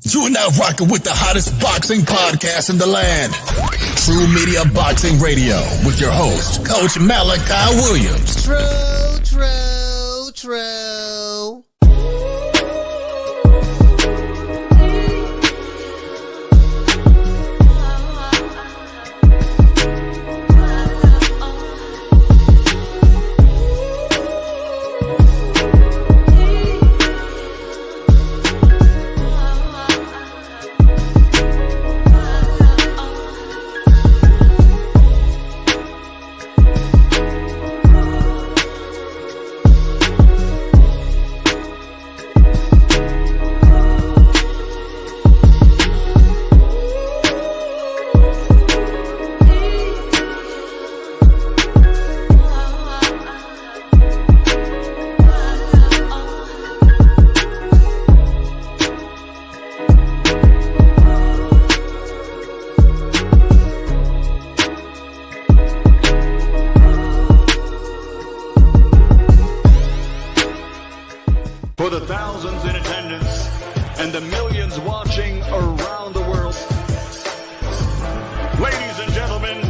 You are now rocking with the hottest boxing podcast in the land. True Media Boxing Radio with your host, Coach Malachi Williams. True. For the thousands in attendance and the millions watching around the world, ladies and gentlemen,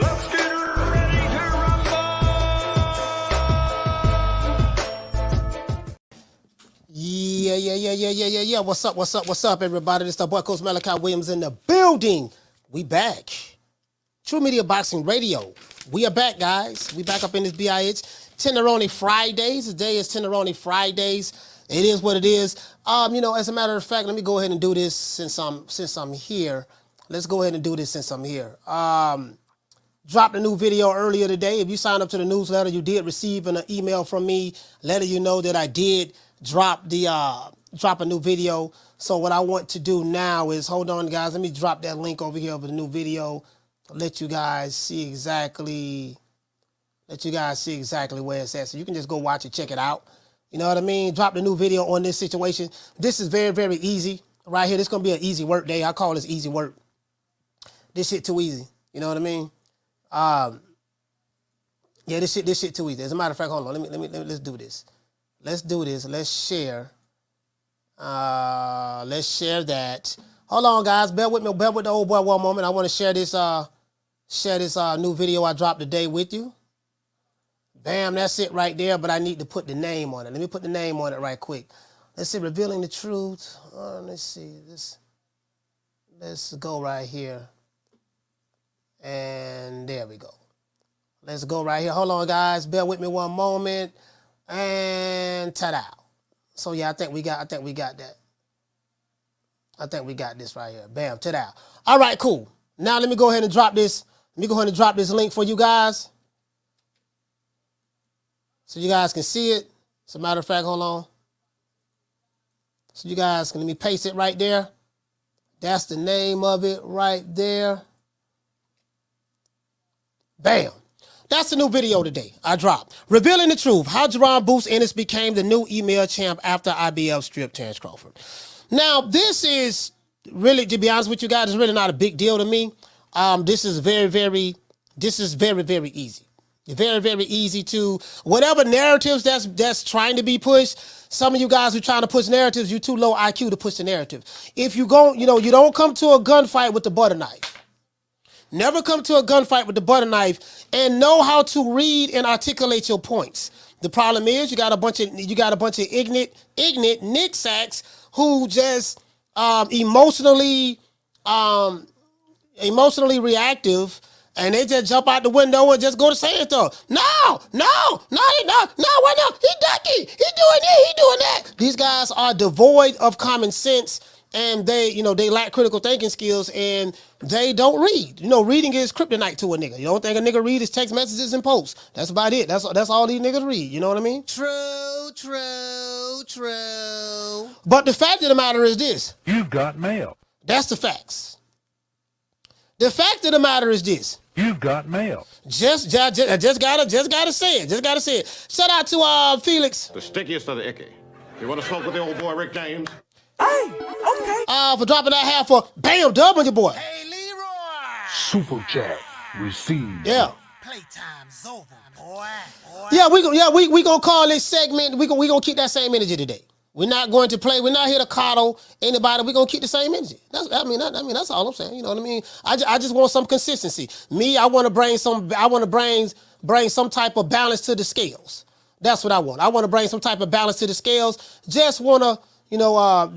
let's get ready to rumble! Yeah. What's up, everybody? This is the boy, Coach Malachi Williams in the building. We back. True Media Boxing Radio. We are back, guys. We back up in this BIH. Tenderoni Fridays. Today is Tenderoni Fridays. It is what it is. As a matter of fact, let me go ahead and do this since I'm here. Let's go ahead and do this since I'm here. Dropped a new video earlier today. If you signed up to the newsletter, you did receive an email from me letting you know that I did drop a new video. So what I want to do now is, hold on, guys. Let me drop that link over here of the new video. Let you guys see exactly where it's at. So you can just go watch it, check it out. You know what I mean? Drop the new video on this situation. This is very, very easy right here. This is going to be an easy work day. I call this easy work. This shit too easy. You know what I mean? Yeah, this shit too easy. As a matter of fact, hold on. Let's do this. Let's do this. Let's share. Let's share that. Hold on, guys. Bear with me. Bear with the old boy one moment. I want to share this new video I dropped today with you. Bam, that's it right there, but I need to put the name on it. Let me put the name on it right quick. Let's see, revealing the truth. Let's see, let's go right here. And there we go. Let's go right here. Hold on, guys. Bear with me one moment. And ta-da. So yeah, I think we got that. I think we got this right here. Bam, ta-da. All right, cool. Now let me go ahead and drop this. Let me go ahead and drop this link for you guys, so you guys can see it. As a matter of fact, hold on. So you guys can, let me paste it right there. That's the name of it right there. Bam. That's the new video today I dropped. Revealing the truth, how Jaron Boots Ennis became the new email champ after IBF stripped Terence Crawford. Now, this is really, to be honest with you guys, it's really not a big deal to me. This is very, very easy. Very, very easy to, whatever narratives that's trying to be pushed. Some of you guys who are trying to push narratives, you're too low IQ to push the narrative. If you go, you don't come to a gunfight with the butter knife. Never come to a gunfight with the butter knife and know how to read and articulate your points. The problem is you got a bunch of ignorant Nick Sacks who just emotionally reactive. And they just jump out the window and just go to saying stuff. No, he ducking, he doing this, he doing that. These guys are devoid of common sense, and they lack critical thinking skills, and they don't read. Reading is kryptonite to a nigga. You don't think a nigga read his text messages and posts. That's about it. That's all these niggas read. You know what I mean? True. But the fact of the matter is this. You've got mail. That's the facts. The fact of the matter is this. You've got mail. Just gotta say it. Shout out to Felix. The stickiest of the icky. You want to smoke with the old boy Rick James? Hey, okay. For dropping that half for Bam Dub on your boy. Hey, Leroy. Super chat received. Yeah. Playtime's over, boy. Yeah, we gonna call this segment. We gonna keep that same energy today. We're not going to play. We're not here to coddle anybody. We're gonna keep the same energy. That's all I'm saying. You know what I mean? I just want some consistency. Me, I want to bring some. I want to bring some type of balance to the scales. That's what I want. I want to bring some type of balance to the scales. Just want to,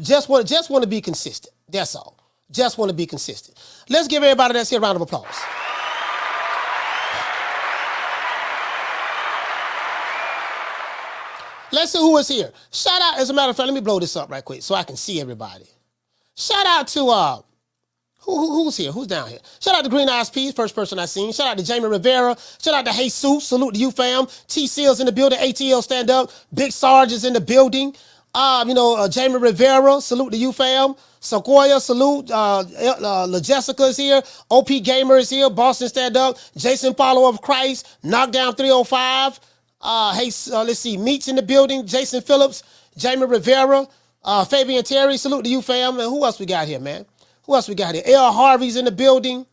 just want to be consistent. That's all. Just want to be consistent. Let's give everybody that's here a round of applause. Let's see who is here. Shout out, as a matter of fact, let me blow this up right quick so I can see everybody. Shout out to, who's here? Who's down here? Shout out to Green Eyes Peas, first person I seen. Shout out to Jamie Rivera. Shout out to Jesus. Salute to you, fam. T Seals in the building. ATL stand up. Big Sarge is in the building. Jamie Rivera. Salute to you, fam. Sequoia, salute. La Jessica is here. OP Gamer is here. Boston stand up. Jason, follower of Christ. Knockdown 305. Let's see. Meats in the building. Jason Phillips. Jamie Rivera. Fabian Terry. Salute to you, fam. And who else we got here, man? Who else we got here? L. Harvey's in the building.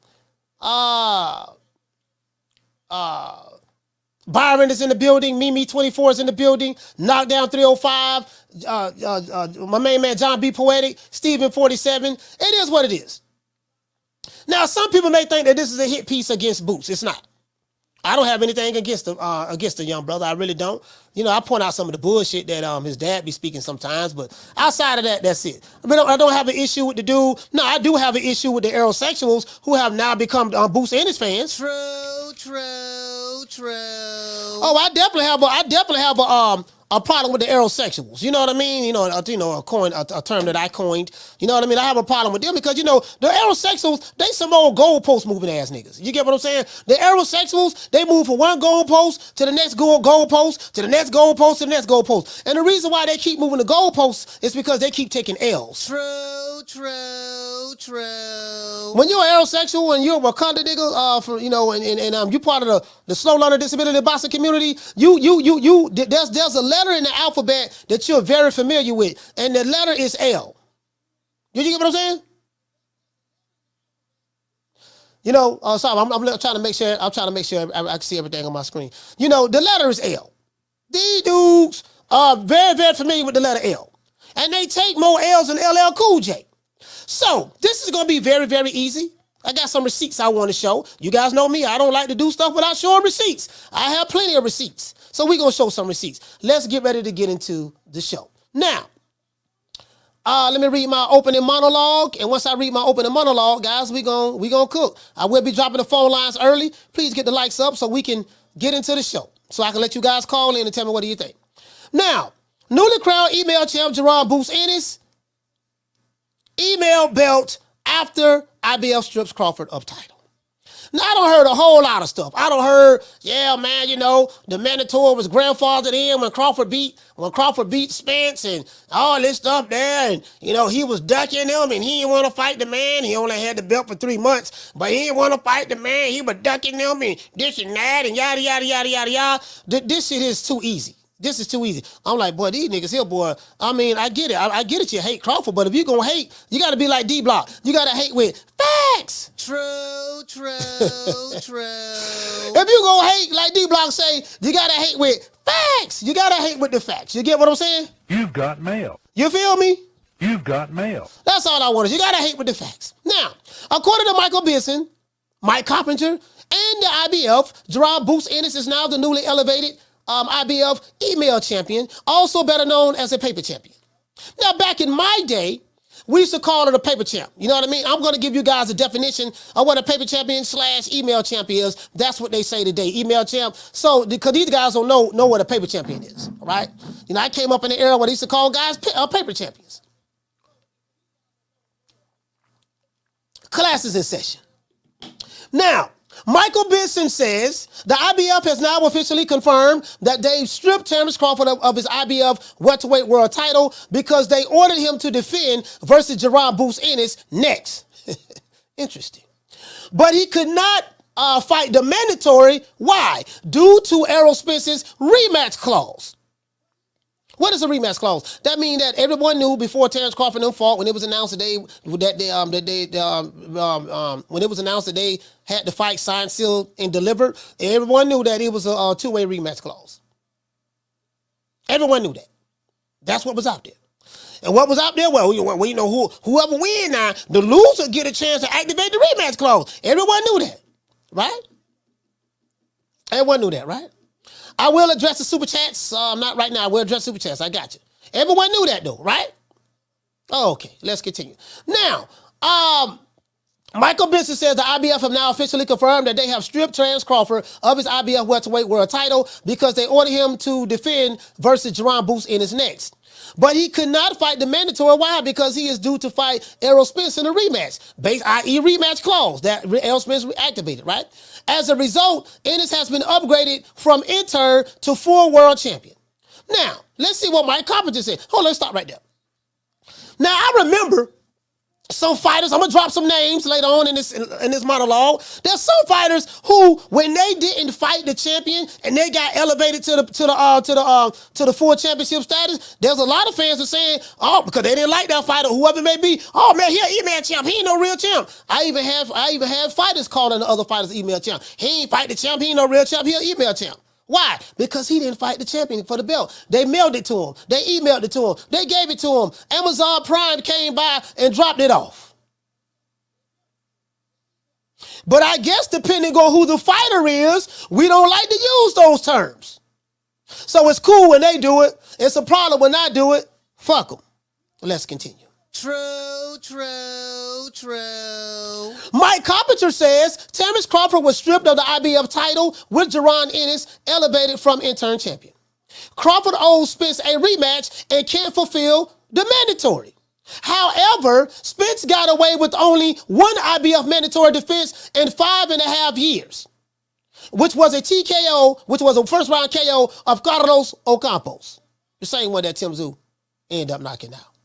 Byron is in the building. Mimi24 is in the building. Knockdown 305. My main man, John B. Poetic. Steven 47. It is what it is. Now, some people may think that this is a hit piece against Boots. It's not. I don't have anything against the young brother. I really don't. You know, I point out some of the bullshit that his dad be speaking sometimes, but outside of that, that's it. I don't have an issue with the dude. No, I do have an issue with the Aerosexuals who have now become Boots Ennis fans. True. Oh, I definitely have a problem with the Aerosexuals. You know what I mean? You know, a term that I coined. You know what I mean? I have a problem with them because, the Aerosexuals, they some old goalpost moving ass niggas. You get what I'm saying? The Aerosexuals, they move from one goalpost to the next goalpost, to the next goalpost, to the next goalpost. And the reason why they keep moving the goalposts is because they keep taking L's. True. When you're an Aerosexual and you're a Wakanda nigga, and you part of the slow learner disability boxing community, there's a letter in the alphabet that you're very familiar with, and the letter is L. Did you get what I'm saying? Sorry, I'm trying to make sure. I'm trying to make sure I can see everything on my screen. The letter is L. These dudes are very, very familiar with the letter L, and they take more L's than LL Cool J. So this is going to be very, very easy. I got some receipts I want to show. You guys know me. I don't like to do stuff without showing receipts. I have plenty of receipts. So we're going to show some receipts. Let's get ready to get into the show. Now, let me read my opening monologue. And once I read my opening monologue, guys, we gonna cook. I will be dropping the phone lines early. Please get the likes up so we can get into the show. So I can let you guys call in and tell me what do you think. Now, newly crowned email champ Jaron Boots Ennis. Email belt after IBF strips Crawford of title. Now, I done heard a whole lot of stuff. I done heard, the Mandatory was grandfathered in when Crawford beat Spence and all this stuff there. And, he was ducking him and he didn't want to fight the man. He only had the belt for 3 months, but he didn't want to fight the man. He was ducking him and this and that and yada, yada, yada, yada, yada. This shit is too easy. This is too easy. I'm like, boy, these niggas here, boy. I mean, I get it. I get it. You hate Crawford, but if you gonna hate, you gotta be like D-Block. You gotta hate with facts. True. If you gonna hate like D-Block say, you gotta hate with facts. You gotta hate with the facts. You get what I'm saying? You've got mail. You feel me? You've got mail. That's all I want is you gotta hate with the facts. Now, according to Michael Benson, Mike Coppinger, and the IBF, Jaron Boots Ennis is now the newly elevated IBF email champion, also better known as a paper champion. Now, back in my day, we used to call it a paper champ. You know what I mean? I'm going to give you guys a definition of what a paper champion / email champ is. That's what they say today, email champ. So, because these guys don't know what a paper champion is, all right? I came up in the era where they used to call guys paper champions. Class is in session. Now, Michael Benson says the IBF has now officially confirmed that they've stripped Terence Crawford of his IBF welterweight world title because they ordered him to defend versus Jaron Boots Ennis next. Interesting. But he could not fight the mandatory. Why? Due to Errol Spence's rematch clause. What is a rematch clause? That means that everyone knew before Terence Crawford and them fought when it was announced when it was announced that they had the fight signed, sealed, and delivered. Everyone knew that it was a two-way rematch clause. Everyone knew that. That's what was out there. And what was out there? Well, you know whoever win now, the loser get a chance to activate the rematch clause. Everyone knew that, right? Everyone knew that, right? I will address the super chats. Not right now. I will address super chats. I got you. Everyone knew that though, right? Okay, let's continue. Now, Michael Benson says the IBF have now officially confirmed that they have stripped Terence Crawford of his IBF welterweight world title because they ordered him to defend versus Jaron Boots Ennis next. But he could not fight the mandatory. Why? Because he is due to fight Errol Spence in a rematch, i.e. rematch clause that Errol Spence activated, right? As a result, Ennis has been upgraded from interim to full world champion. Now, let's see what Mike Coppinger said. Hold on, let's stop right there. Now, I remember some fighters, I'm gonna drop some names later on in this monologue. There's some fighters who, when they didn't fight the champion and they got elevated to the full championship status, there's a lot of fans are saying, oh, because they didn't like that fighter, whoever it may be. Oh man, he an email champ. He ain't no real champ. I even have fighters calling the other fighters email champ. He ain't fight the champ. He ain't no real champ. He an email champ. Why? Because he didn't fight the champion for the belt. They mailed it to him. They emailed it to him. They gave it to him. Amazon Prime came by and dropped it off. But I guess depending on who the fighter is, we don't like to use those terms. So it's cool when they do it. It's a problem when I do it. Fuck them. Let's continue. True. Mike Coppinger says Terence Crawford was stripped of the IBF title with Jaron Ennis elevated from interim champion. Crawford owes Spence a rematch and can't fulfill the mandatory. However, Spence got away with only one IBF mandatory defense in 5.5 years, which was a TKO, which was a first round KO of Carlos Ocampo, the same one that Tim Tszyu ended up knocking out.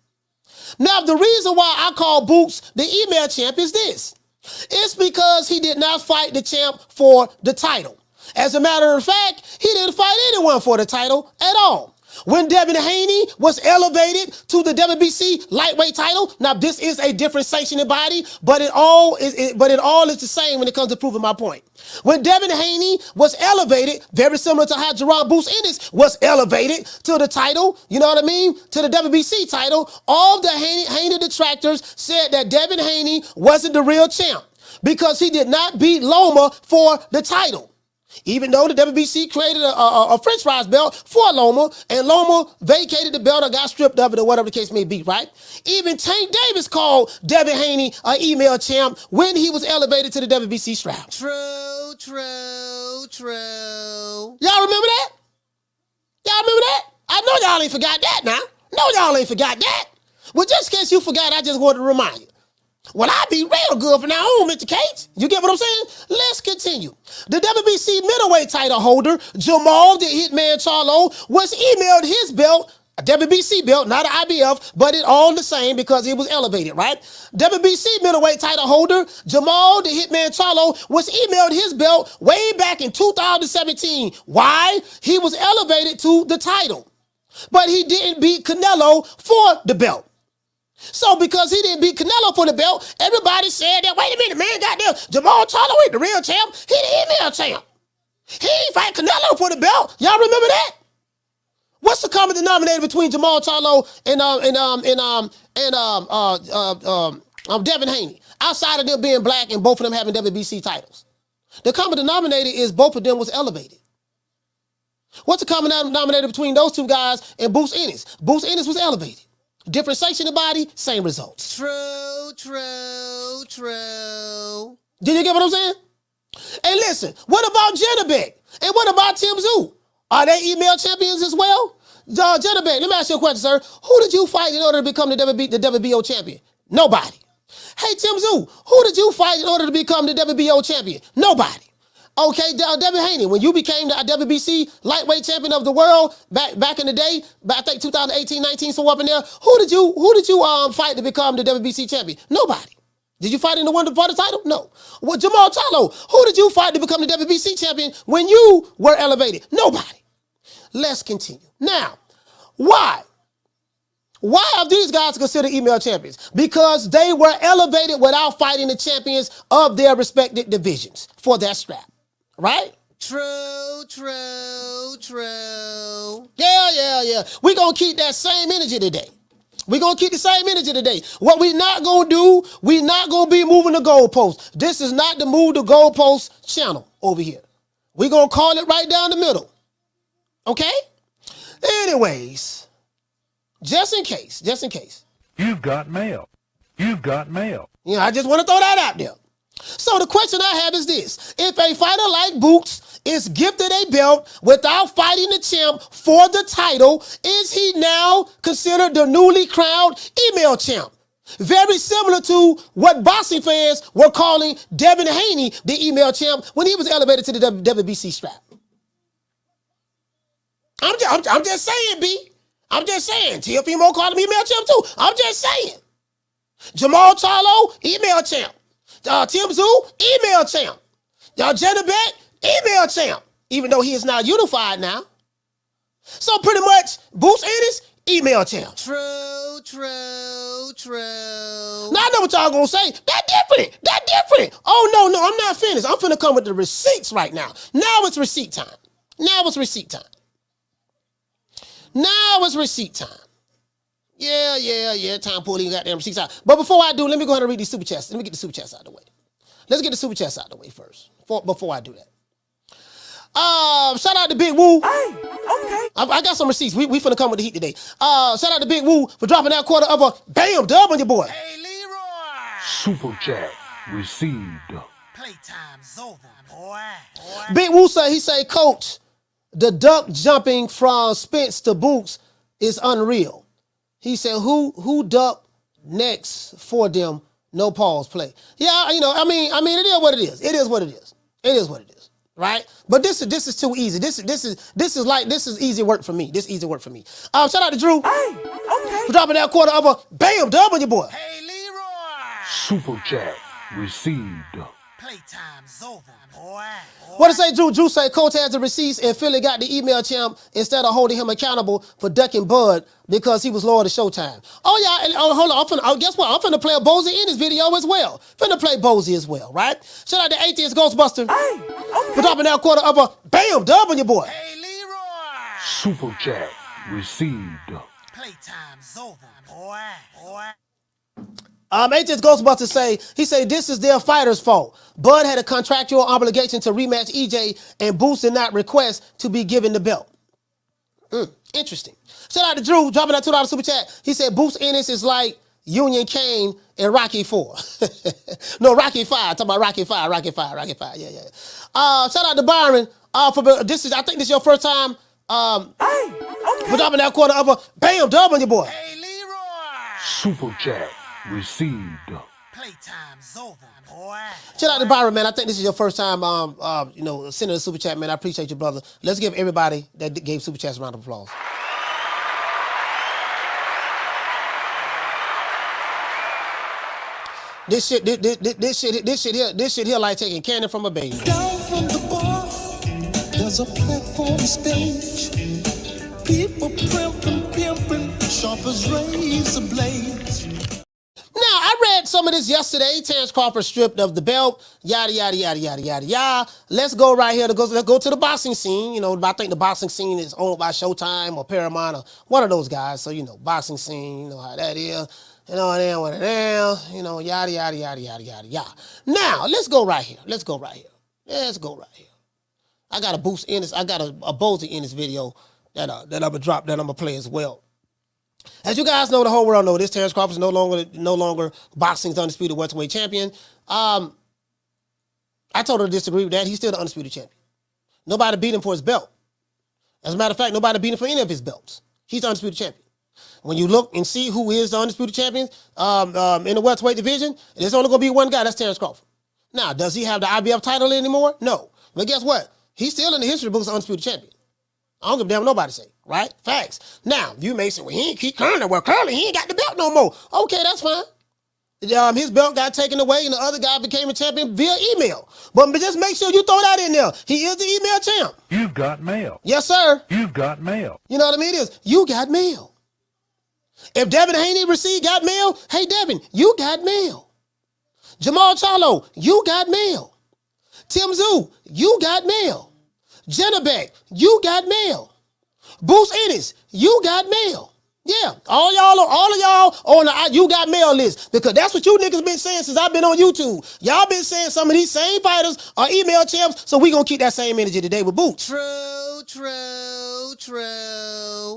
Now, the reason why I call Boots the email champ is this. It's because he did not fight the champ for the title. As a matter of fact, he didn't fight anyone for the title at all. When Devin Haney was elevated to the WBC lightweight title, now this is a different sanctioning body, but it all is the same when it comes to proving my point. When Devin Haney was elevated, very similar to how Jaron Boots Ennis was elevated to the title, you know what I mean, to the WBC title, all the Haney detractors said that Devin Haney wasn't the real champ because he did not beat Loma for the title. Even though the WBC created a French fries belt for Loma, and Loma vacated the belt or got stripped of it or whatever the case may be, right? Even Tank Davis called Devin Haney an email champ when he was elevated to the WBC strap. True. Y'all remember that? I know y'all ain't forgot that now. No, y'all ain't forgot that. Well, just in case you forgot, I just wanted to remind you. Well, I be real good from now on, Mr. Cates. You get what I'm saying? Let's continue. The WBC middleweight title holder, Jamal the Hitman Charlo, was emailed his belt, a WBC belt, not an IBF, but it all the same because it was elevated, right? WBC middleweight title holder, Jamal the Hitman Charlo, was emailed his belt way back in 2017. Why? He was elevated to the title, but he didn't beat Canelo for the belt. So because he didn't beat Canelo for the belt, everybody said that, wait a minute, man, goddamn, Jamal Charlo ain't the real champ. He the email champ. He ain't fight Canelo for the belt. Y'all remember that? What's the common denominator between Jamal Charlo and Devin Haney? Outside of them being black and both of them having WBC titles. The common denominator is both of them was elevated. What's the common denominator between those two guys and Boots Ennis? Boots Ennis was elevated. Different sanctioning body, same results. True. Did you get what I'm saying? And listen, what about Jennebeck? And what about Tim Tszyu? Are they email champions as well? Jennebeck, let me ask you a question, sir. Who did you fight in order to become the WBO champion? Nobody. Hey, Tim Tszyu, who did you fight in order to become the WBO champion? Nobody. Okay, Devin Haney, when you became the WBC lightweight champion of the world back in the day, I think 2018, 19, so up in there, who did you fight to become the WBC champion? Nobody. Did you fight in the one for the title? No. Well, Jamal Charlo, who did you fight to become the WBC champion when you were elevated? Nobody. Let's continue. Now, why? Why are these guys considered email champions? Because they were elevated without fighting the champions of their respective divisions for that strap. Right? True. Yeah. We're going to keep that same energy today. We're going to keep the same energy today. What we not going to do, we not going to be moving the goalposts. This is not the Move the Goalposts channel over here. We're going to call it right down the middle. Okay? Anyways, just in case. You've got mail. You've got mail. You know, I just want to throw that out there. So the question I have is this. If a fighter like Boots is gifted a belt without fighting the champ for the title, is he now considered the newly crowned email champ? Very similar to what boxing fans were calling Devin Haney the email champ when he was elevated to the WBC strap. I'm just saying, B. I'm just saying. TFMO called him email champ too. I'm just saying. Jamal Charlo, email champ. Tim Tszyu, email champ. Jenna Beck, email champ. Even though he is not unified now. So pretty much, Boots Ennis, email champ. True. Now I know what y'all gonna say. That different. Oh, no, I'm not finished. I'm finna come with the receipts right now. Now it's receipt time. Yeah, time pulling goddamn receipts out. But before I do, let me go ahead and read these super chats. Let me get the super chats out of the way. Let's get the super chats out of the way first, before I do that. Shout out to Big Woo. Hey, okay. I got some receipts. We finna come with the heat today. Shout out to Big Woo for dropping that quarter of a bam dub on your boy. Hey, Leroy. Super chat received. Playtime's over, boy. Big Woo he say, Coach, the duck jumping from Spence to Boots is unreal. He said, who duck next for them? No pause play. Yeah, you know, I mean, it is what it is. It is what it is. Right? But this is too easy. This is easy work for me. This is easy work for me. Shout out to Drew. Hey, okay. For dropping that quarter of a bam dub on your boy. Hey, Leroy. Super chat received. Playtime's over, boy. What to say, Drew? Drew say Coach has the receipts and Philly got the email champ instead of holding him accountable for ducking Bud because he was loyal to Showtime. Oh, yeah, and hold on. Guess what? I'm finna play a Bozy in this video as well. Finna play Bozy as well, right? Shout out to Atheist Ghostbuster. Hey, okay. For dropping that quarter of a bam dub on your boy. Hey, Leroy. Super chat received. Playtime's over, boy. Atheist Ghostbuster he say this is their fighter's fault. Bud had a contractual obligation to rematch EJ and Boots did not request to be given the belt. Interesting. Shout out to Drew dropping that $2 super chat. He said Boots Ennis is like Union Kane in Rocky 4. No, Rocky 5. Talking about Rocky 5. Yeah. Shout out to Byron. I think this is your first time Hey, okay. for dropping that quarter of a bam dub on your boy. Hey, Leroy. Super chat received. Playtime's over, boy. Shout out to Byron, man. I think this is your first time, sending a super chat, man. I appreciate you, brother. Let's give everybody that gave super chats a round of applause. This shit here like taking candy from a baby. Down from the bar, there's a platform stage. People pimping, sharp as razor blades. Now, I read some of this yesterday. Terence Crawford stripped of the belt, yada, yada, yada, yada, yada, yada. Let's go right here. Let's go to the boxing scene. You know, I think the boxing scene is owned by Showtime or Paramount or one of those guys. So, you know, boxing scene, you know how that is. You know, and then what it is, you know, yada, yada, yada, yada, yada, yada. Now, let's go right here. I got a Boots Ennis, I got a Bozy Ennis video that I'm gonna drop, that I'm gonna play as well. As you guys know, the whole world know this, Terence Crawford is no longer boxing's undisputed welterweight champion. I totally disagree with that. He's still the undisputed champion. Nobody beat him for his belt. As a matter of fact, nobody beat him for any of his belts. He's the undisputed champion. When you look and see who is the undisputed champion in the welterweight division, there's only going to be one guy, that's Terence Crawford. Now, does he have the IBF title anymore? No. But guess what? He's still in the history books as undisputed champion. I don't give a damn what nobody say, right? Facts. Now, you may say, well, he ain't keep Curly. Well, Curly, he ain't got the belt no more. Okay, that's fine. His belt got taken away and the other guy became a champion via email. But just make sure you throw that in there. He is the email champ. You've got mail. Yes, sir. You've got mail. You know what I mean? It is. You got mail. If Devin Haney got mail, hey, Devin, you got mail. Jamal Charlo, you got mail. Tim Tszyu, you got mail. Jenna Beck, you got mail. Boots Ennis, you got mail. Yeah, all of y'all on the You Got Mail list, because that's what you niggas been saying since I've been on YouTube. Y'all been saying some of these same fighters are email champs, so we gonna keep that same energy today with Boots. True.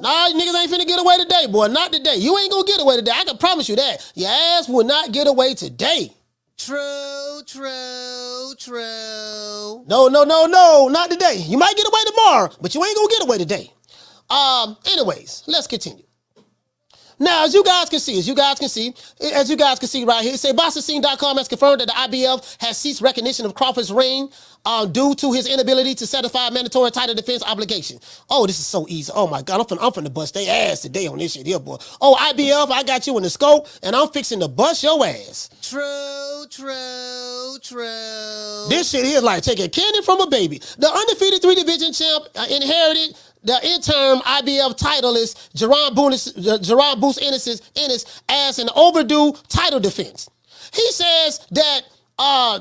Nah, you niggas ain't finna get away today, boy. Not today. You ain't gonna get away today. I can promise you that. Your ass will not get away today. True. No, not today. You might get away tomorrow, but you ain't gonna get away today. Anyways, let's continue. Now, as you guys can see right here, it say BoxingScene.com has confirmed that the IBF has ceased recognition of Crawford's reign due to his inability to satisfy mandatory title defense obligation. Oh, this is so easy. Oh my God, I'm finna bust their ass today on this shit here, boy. Oh, IBF, I got you in the scope, and I'm fixing to bust your ass. True. This shit here is like taking candy from a baby. The undefeated 3-division champ inherited the interim IBF titleist Jaron Boots Ennis as an overdue title defense. He says that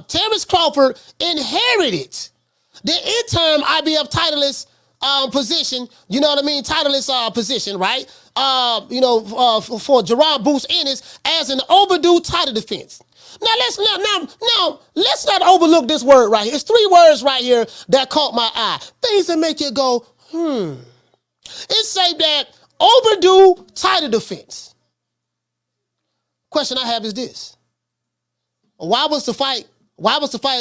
Terence Crawford inherited the interim IBF titleist position, you know what I mean, titleist position, right? For Jaron Boots Ennis as an overdue title defense. Now, let's not overlook this word right here. It's 3 words right here that caught my eye. Things that make you go, It say that overdue title defense. Question I have is this: why was the fight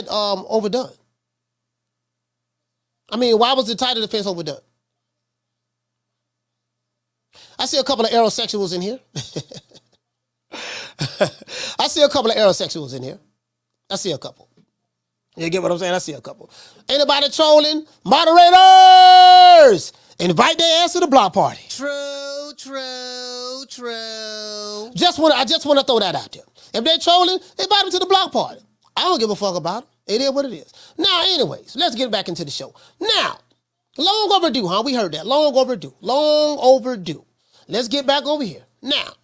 overdone? I mean, why was the title defense overdone? I see a couple of aerosexuals in here. I see a couple. You get what I'm saying? I see a couple. Anybody trolling? Moderators! Invite their ass to the block party. True. I just want to throw that out there. If they trolling, invite them to the block party. I don't give a fuck about them. It is what it is. Now, anyways, let's get back into the show. Now, long overdue, huh? We heard that. Long overdue. Let's get back over here. Now,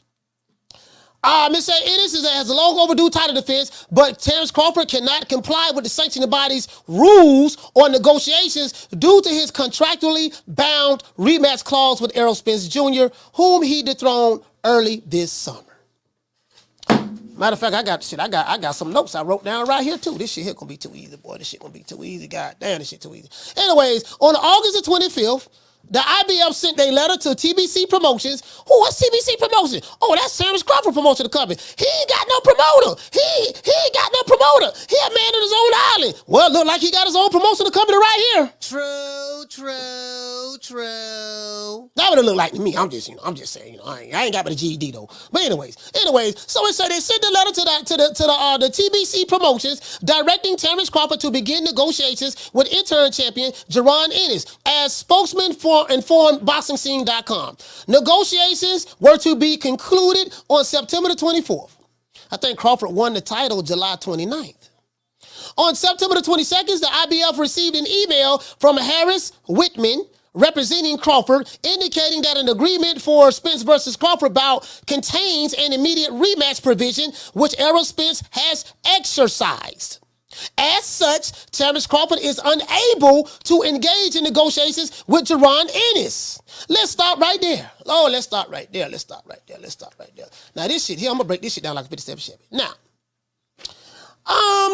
Mr. Ennis has a long overdue title defense, but Terence Crawford cannot comply with the sanctioning body's rules or negotiations due to his contractually bound rematch clause with Errol Spence Jr., whom he dethroned early this summer. Matter of fact, I got some notes I wrote down right here too. This shit here gonna be too easy, boy. This shit gonna be too easy. God damn, this shit too easy. Anyways, on August the 25th, the IBF sent a letter to TBC Promotions. What's TBC Promotions? Oh, that's Terence Crawford promotion of the company. He ain't got no promoter. He ain't got no promoter. He a man in his own island. Well, look like he got his own promotion of the company right here. True. That would have looked like to me. I'm just saying, I ain't got but a GED though. But anyways, so it said they sent the letter to the TBC Promotions directing Terence Crawford to begin negotiations with interim champion Jaron Ennis, as spokesman informed BoxingScene.com. Negotiations were to be concluded on September the 24th. I think Crawford won the title July 29th. On September the 22nd, the IBF received an email from Harris Whitman, representing Crawford, indicating that an agreement for Spence versus Crawford bout contains an immediate rematch provision, which Errol Spence has exercised. As such, Terence Crawford is unable to engage in negotiations with Jaron Ennis. Let's stop right there. Oh, let's stop right there. Now, this shit here, I'm going to break this shit down like a 57 Chevy. Now,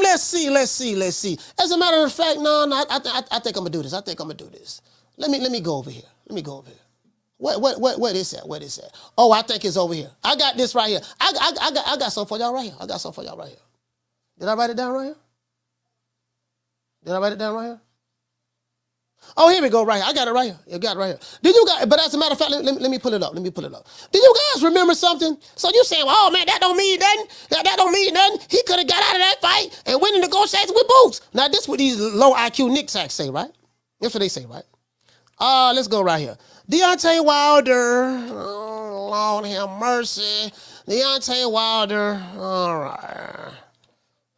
let's see. As a matter of fact, I think I'm going to do this. Let me go over here. What is that? Oh, I think it's over here. I got this right here. I got something for y'all right here. Did I write it down right here? Oh, here we go, right here. I got it right here. You got it right here. But as a matter of fact, let me pull it up. Did you guys remember something? So you saying, oh man, that don't mean nothing. That don't mean nothing. He could have got out of that fight and went in negotiations with Boots. Now, this is what these low IQ Nick sacks say, right? That's what they say, right? Let's go right here. Deontay Wilder. Oh, Lord have mercy. Deontay Wilder. All right.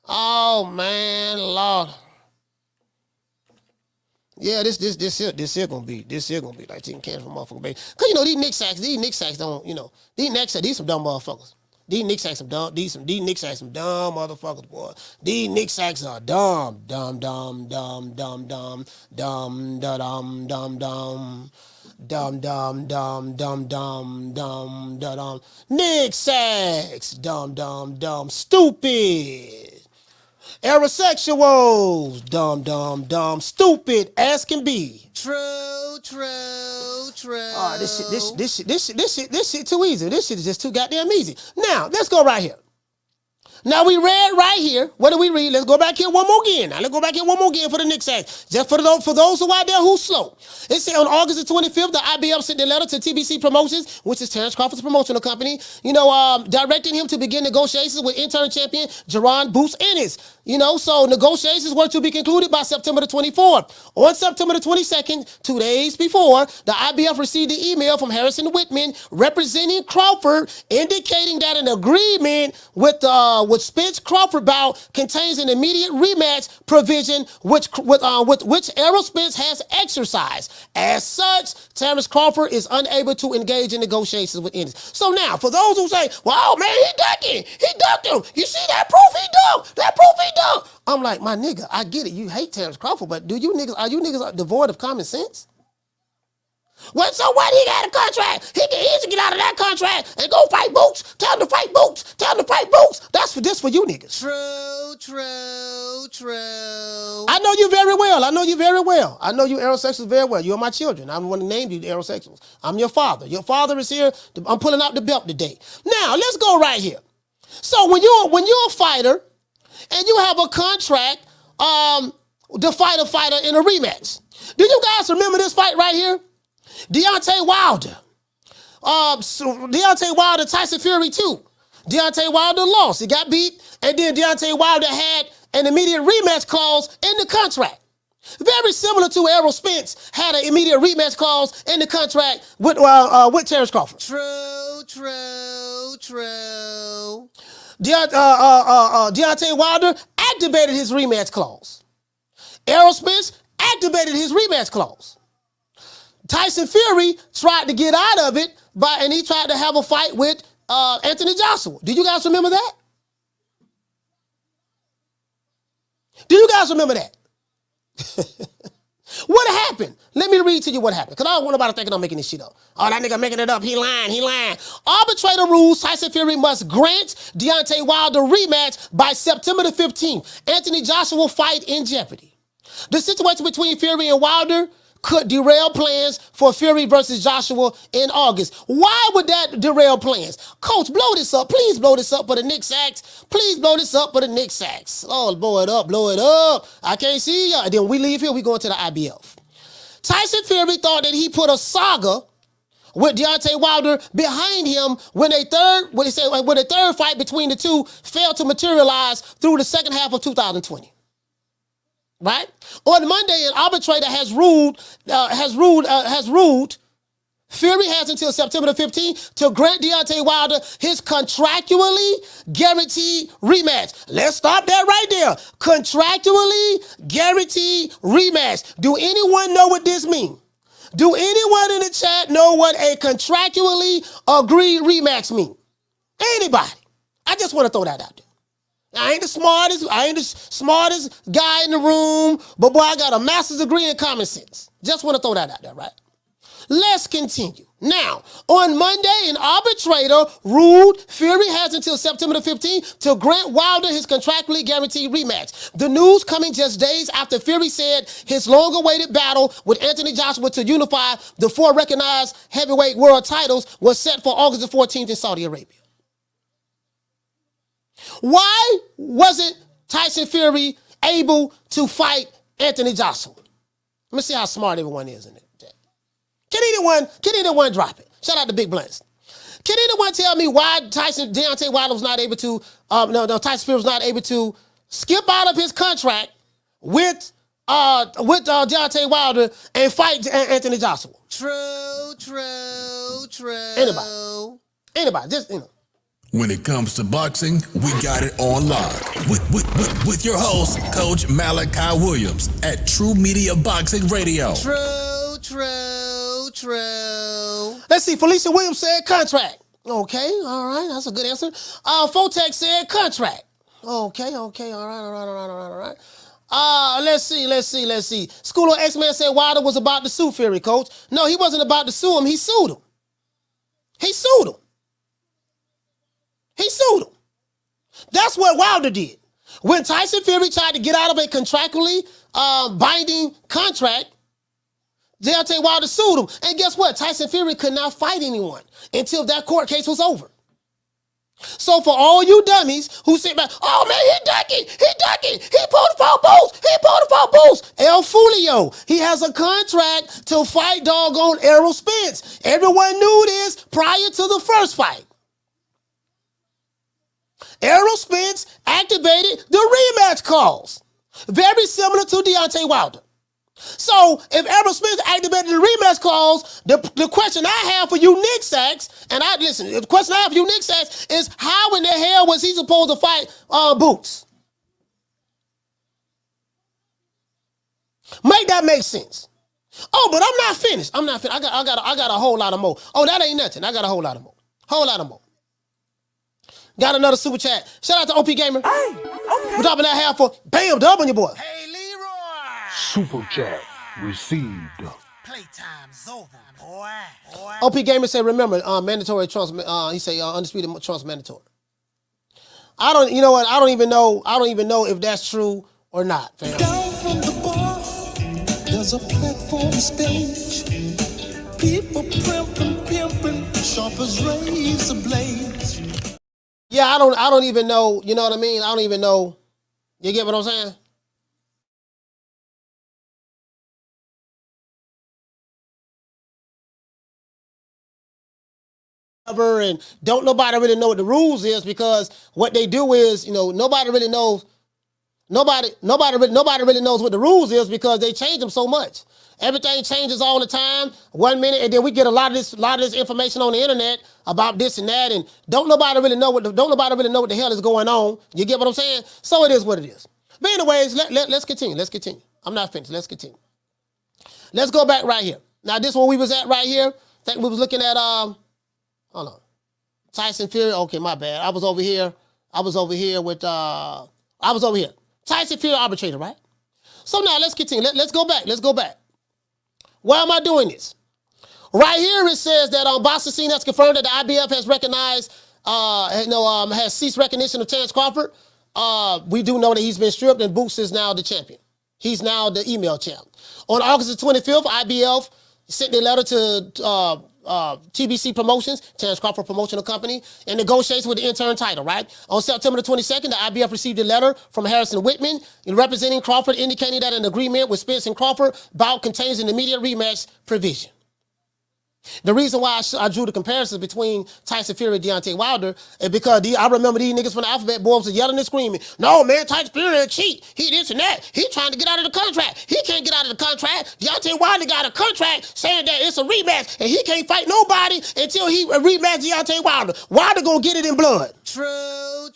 Oh, man, Lord. Yeah, this here gonna be like taking cancer from motherfucking baby. Cause these Nick sacks don't, these some dumb motherfuckers. These Nick sacks some dumb motherfuckers, boy. These Nick sacks are dumb. Dum. Nick Sacks. Dum. Stupid. Aerosexuals. Dum. Stupid as can be. True. This shit too easy. This shit is just too goddamn easy. Now, let's go right here. Now, we read right here. What did we read? Let's go back here one more again. Now, let's go back here one more again for the Knicks Act. Just for those who out there who's slow. It said on August the 25th, the IBF sent a letter to TBC Promotions, which is Terence Crawford's promotional company, directing him to begin negotiations with interim champion Jaron Boots Ennis. So negotiations were to be concluded by September the 24th. On September the 22nd, 2 days before, the IBF received the email from Harrison Whitman representing Crawford, indicating that an agreement with Spence Crawford bout contains an immediate rematch provision, which Errol Spence has exercised. As such, Terence Crawford is unable to engage in negotiations with Ennis. So now, for those who say, "Well, man, he ducking. He ducked him. You see that proof he ducked? That proof he ducked." I'm like, my nigga, I get it. You hate Terence Crawford, but are you niggas devoid of common sense? Well, so what? He got a contract. He can easily get out of that contract and go fight Boots. Tell him to fight Boots. That's for you niggas. True. I know you very well. I know you aerosexuals very well. You're my children. I'm going to name you aerosexuals. I'm your father. Your father is here. I'm pulling out the belt today. Now, let's go right here. So when you're a fighter and you have a contract to fight a fighter in a rematch, do you guys remember this fight right here? Deontay Wilder, Tyson Fury too. Deontay Wilder lost. He got beat, and then Deontay Wilder had an immediate rematch clause in the contract. Very similar to Errol Spence had an immediate rematch clause in the contract with Terence Crawford. True. Deontay Wilder activated his rematch clause. Errol Spence activated his rematch clause. Tyson Fury tried to get out of it, and he tried to have a fight with Anthony Joshua. Do you guys remember that? Do you guys remember that? What happened? Let me read to you what happened, because I don't want nobody thinking I'm making this shit up. Oh, that nigga making it up. He lying. Arbitrator rules Tyson Fury must grant Deontay Wilder rematch by September the 15th. Anthony Joshua will fight in jeopardy. The situation between Fury and Wilder could derail plans for Fury versus Joshua in August. Why would that derail plans? Coach, blow this up. Please blow this up for the Knicks Sacks. Oh, blow it up. I can't see ya. And then we leave here, we going to the IBF. Tyson Fury thought that he put a saga with Deontay Wilder behind him when a third fight between the two failed to materialize through the second half of 2020. Right? On Monday, an arbitrator has ruled Fury has until September the 15th to grant Deontay Wilder his contractually guaranteed rematch. Let's stop that right there. Contractually guaranteed rematch. Do anyone know what this means? Do anyone in the chat know what a contractually agreed rematch means? Anybody? I just want to throw that out there. I ain't the smartest guy in the room, but boy, I got a master's degree in common sense. Just want to throw that out there, right? Let's continue. Now, on Monday, an arbitrator ruled Fury has until September the 15th to grant Wilder his contractually guaranteed rematch. The news coming just days after Fury said his long-awaited battle with Anthony Joshua to unify the 4 recognized heavyweight world titles was set for August the 14th in Saudi Arabia. Why wasn't Tyson Fury able to fight Anthony Joshua? Let me see how smart everyone is in it. Can anyone drop it? Shout out to Big Blunts. Can anyone tell me why Deontay Wilder was not able to, Tyson Fury was not able to skip out of his contract with Deontay Wilder and fight Anthony Joshua? True. Anybody, just, When it comes to boxing, we got it on lock. With your host, Coach Malachi Williams at True Media Boxing Radio. True. Let's see, Felicia Williams said contract. Okay, all right, that's a good answer. Fotex said contract. Okay, all right. Let's see. School of X-Men said Wilder was about to sue Fury, coach. No, he wasn't about to sue him. He sued him. That's what Wilder did. When Tyson Fury tried to get out of a contractually binding contract, Deontay Wilder sued him. And guess what? Tyson Fury could not fight anyone until that court case was over. So for all you dummies who sit back, oh man, he ducking, he pulled the 4 boots, El Fulio, he has a contract to fight doggone Errol Spence. Everyone knew this prior to the first fight. Errol Spence activated the rematch clause, very similar to Deontay Wilder. So if Errol Spence activated the rematch clause, the question I have for you Nick Sachs, the question I have for you Nick Sachs is how in the hell was he supposed to fight Boots? Make that make sense. Oh, but I'm not finished. I got a whole lot of more. Oh, that ain't nothing. I got a whole lot of more. Got another super chat. Shout out to OP Gamer. Hey, okay. We're dropping that half for bam, dub on your boy. Hey, Leroy. Super chat received. Playtime's over, boy. OP Gamer said, remember, mandatory trumps. He said, undisputed trumps mandatory. I don't even know if that's true or not, fam. Down from the bar, there's a platform stage. People pimping, sharp as razor blades. Yeah, I don't even know, you know what I mean? I don't even know. You get what I'm saying? And don't nobody really know what the rules is, because what they do is, nobody really knows. Nobody really knows what the rules is because they change them so much. Everything changes all the time. 1 minute, and then we get a lot of this information on the internet about this and that, and don't nobody really know what the hell is going on. You get what I'm saying? So it is what it is. But anyways, let's continue. I'm not finished. Let's continue. Let's go back right here. Now this one we was at right here. I think we was looking at hold on. Tyson Fury. Okay, my bad. I was over here with Tyson Fury arbitrator, right? So now let's continue. Let's go back. Why am I doing this? Right here it says that boxing scene has confirmed that the IBF has recognized, has ceased recognition of Terence Crawford. We do know that he's been stripped and Boots is now the champion. He's now the email champ. On August the 25th, IBF sent a letter to TBC Promotions, Terence Crawford Promotional Company, and negotiates with the interim title, right? On September the 22nd, the IBF received a letter from Harrison Whitman representing Crawford, indicating that an agreement with Spence and Crawford bout contains an immediate rematch provision. The reason why I drew the comparisons between Tyson Fury and Deontay Wilder is because I remember these niggas from the Alphabet Boys was yelling and screaming, no, man, Tyson Fury a cheat. He this and that. He trying to get out of the contract. He can't get out of the contract. Deontay Wilder got a contract saying that it's a rematch and he can't fight nobody until he rematch Deontay Wilder. Wilder gonna get it in blood. True.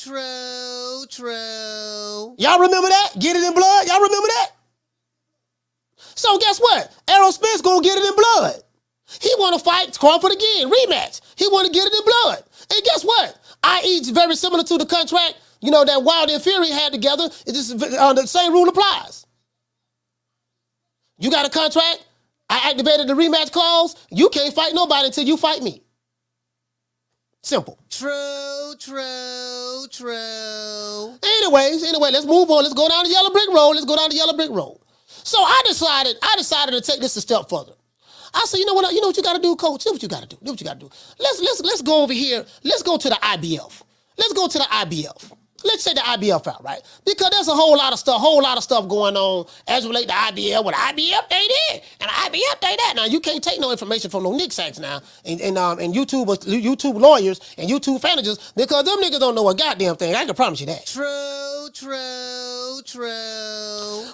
Y'all remember that? Get it in blood? Y'all remember that? So guess what? Errol Spence gonna get it in blood. He want to fight Crawford again, rematch. He want to get it in blood. And guess what? I.e. it's very similar to the contract, that Wilder and Fury had together. It's just the same rule applies. You got a contract. I activated the rematch clause. You can't fight nobody until you fight me. Simple. True. Anyways, let's move on. Let's go down the yellow brick road. So I decided to take this a step further. I said, you know what you got to do, coach? Do what you got to do. Let's go over here. Let's go to the IBF. Let's check the IBF out, right? Because there's a whole lot of stuff going on as relate to IBF. Well, IBF they did, and IBF they that. Now you can't take no information from no Nick Sachs now, and YouTube lawyers and YouTube managers, because them niggas don't know a goddamn thing. I can promise you that. True.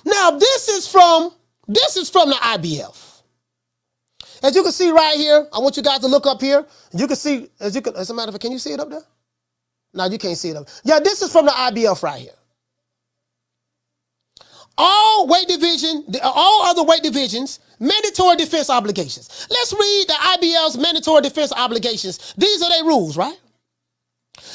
Now this is from the IBF. As you can see right here, I want you guys to look up here. You can see, as a matter of fact, can you see it up there? No, you can't see it up. Yeah, this is from the IBF right here. All other weight divisions, mandatory defense obligations. Let's read the IBF's mandatory defense obligations. These are their rules, right?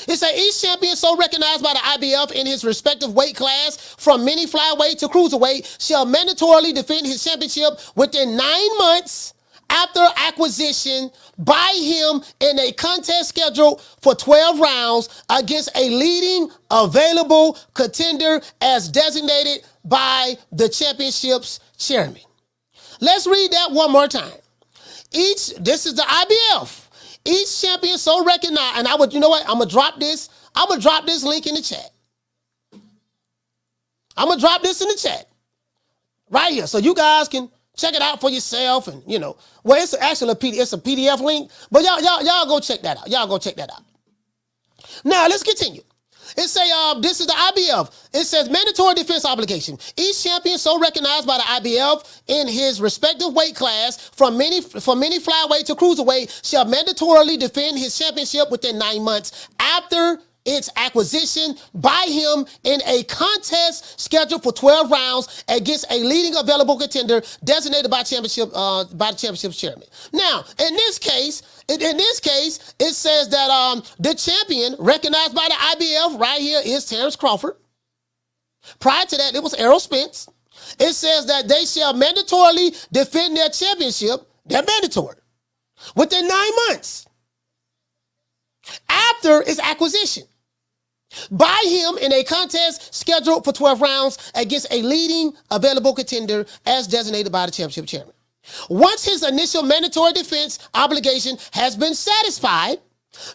It says each champion so recognized by the IBF in his respective weight class from mini flyweight to cruiserweight shall mandatorily defend his championship within 9 months after acquisition by him in a contest scheduled for 12 rounds against a leading available contender as designated by the championship's chairman. Let's read that one more time. This is the IBF. Each champion so recognized, and you know what? I'm gonna drop this link in the chat. I'm gonna drop this in the chat right here, so you guys can check it out for yourself. And it's actually it's a PDF link, but y'all go check that out. Y'all go check that out. Now let's continue. It say this is the IBF. It says mandatory defense obligation. Each champion so recognized by the IBF in his respective weight class from mini flyweight to cruiserweight shall mandatorily defend his championship within 9 months after its acquisition by him in a contest scheduled for 12 rounds against a leading available contender designated by the championship's chairman. Now, in this case, it says that the champion recognized by the IBF right here is Terence Crawford. Prior to that, it was Errol Spence. It says that they shall mandatorily defend their championship. They're mandatory within 9 months after its acquisition by him in a contest scheduled for 12 rounds against a leading available contender as designated by the championship chairman. Once his initial mandatory defense obligation has been satisfied,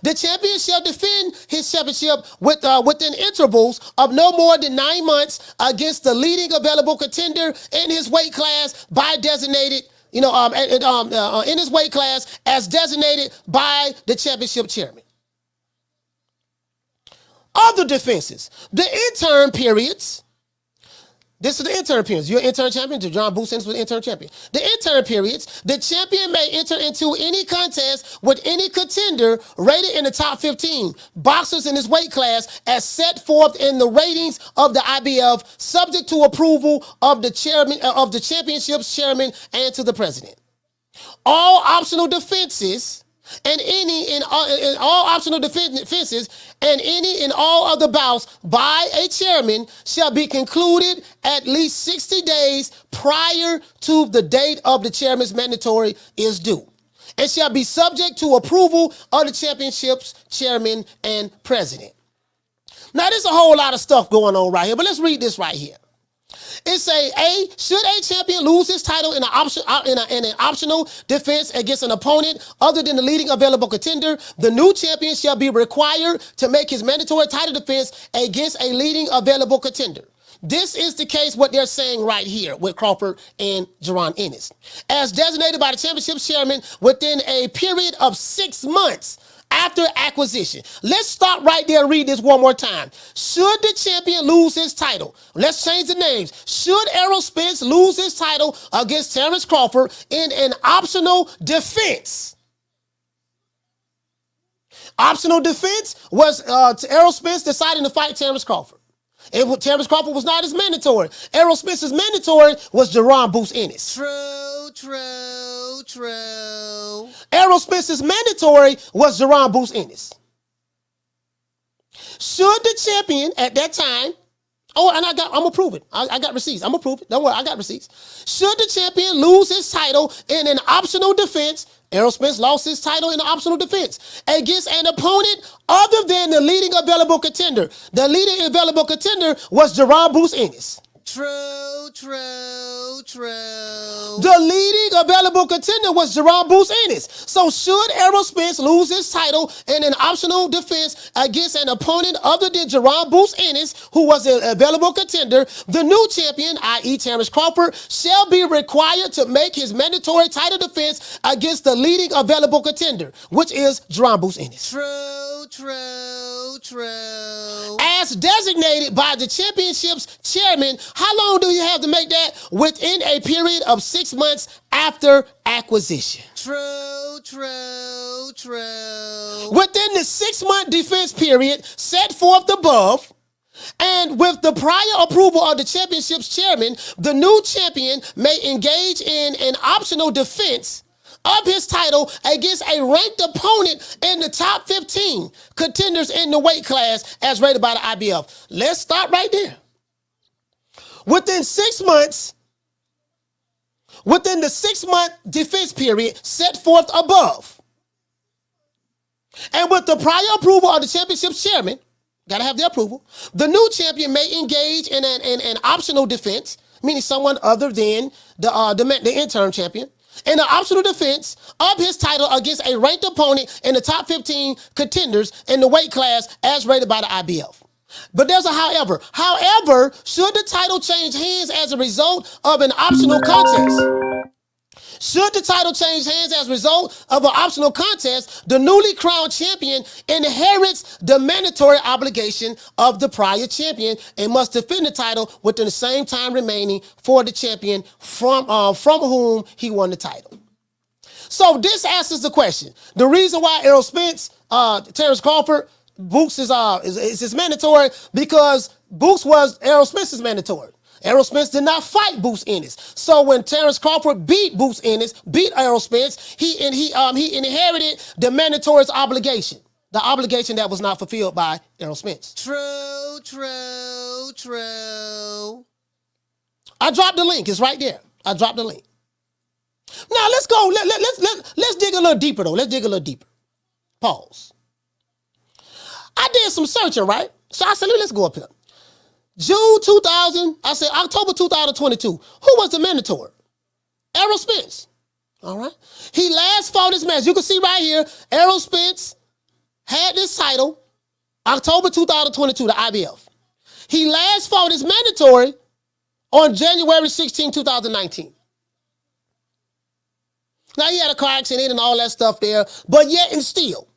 the champion shall defend his championship within intervals of no more than 9 months against the leading available contender in his weight class by designated, in his weight class as designated by the championship chairman. Other defenses, the interim periods. This is the interim periods. You're an interim champion. Jaron Boots Ennis was interim champion. The interim periods, the champion may enter into any contest with any contender rated in the top 15 boxers in his weight class as set forth in the ratings of the IBF, subject to approval of the chairman of the championship's chairman and to the president. All optional defenses and any in all optional defenses and any in all other bouts by a chairman shall be concluded at least 60 days prior to the date of the chairman's mandatory is due, and shall be subject to approval of the championship's chairman and president. Now, there's a whole lot of stuff going on right here, but let's read this right here. It say, should a champion lose his title in an optional defense against an opponent other than the leading available contender, the new champion shall be required to make his mandatory title defense against a leading available contender. This is the case, what they're saying right here with Crawford and Jaron Ennis. As designated by the championship chairman within a period of 6 months after acquisition. Let's stop right there and read this one more time. Should the champion lose his title? Let's change the names. Should Errol Spence lose his title against Terence Crawford in an optional defense? Optional defense was Errol Spence deciding to fight Terence Crawford. Terence Crawford was not as mandatory. Errol Spence's mandatory was Jaron Boots Ennis. True. Errol Spence's mandatory was Jaron Boots Ennis. Should the champion at that time, and I'm gonna prove it. I got receipts. I'm gonna prove it. Don't worry, I got receipts. Should the champion lose his title in an optional defense, Errol Spence lost his title in an optional defense against an opponent other than the leading available contender. The leading available contender was Jaron Boots Ennis. True. The leading available contender was Jaron Boots Ennis. So should Errol Spence lose his title in an optional defense against an opponent other than Jaron Boots Ennis, who was an available contender, the new champion, i.e. Terence Crawford, shall be required to make his mandatory title defense against the leading available contender, which is Jaron Boots Ennis. True. As designated by the championship's chairman, how long do you have to make that? Within a period of 6 months after acquisition. True. Within the 6-month defense period set forth above, and with the prior approval of the championship's chairman, the new champion may engage in an optional defense of his title against a ranked opponent in the top 15 contenders in the weight class as rated by the IBF. Let's stop right there. Within 6 months, within the 6-month defense period set forth above, and with the prior approval of the championship's chairman, gotta have their approval, the new champion may engage in an optional defense, meaning someone other than the interim champion, in an optional defense of his title against a ranked opponent in the top 15 contenders in the weight class as rated by the IBF. But there's a however. However, should the title change hands as a result of an optional contest, should the title change hands as a result of an optional contest, the newly crowned champion inherits the mandatory obligation of the prior champion and must defend the title within the same time remaining for the champion from whom he won the title. So this answers the question. The reason why Errol Spence, Terence Crawford, Boots is mandatory because Boots was Errol Spence's mandatory. Errol Spence did not fight Boots Ennis. So when Terence Crawford beat Boots Ennis, beat Errol Spence, he inherited the mandatory's obligation. The obligation that was not fulfilled by Errol Spence. True, true, true. I dropped the link. It's right there. I dropped the link. Now let's go. Let's dig a little deeper though. Let's dig a little deeper. Pause. I did some searching, right? So I said, let's go up here. October 2022. Who was the mandatory? Errol Spence. All right. He last fought his match. You can see right here, Errol Spence had this title October 2022, the IBF. He last fought his mandatory on January 16, 2019. Now, he had a car accident and all that stuff there, but yet and still,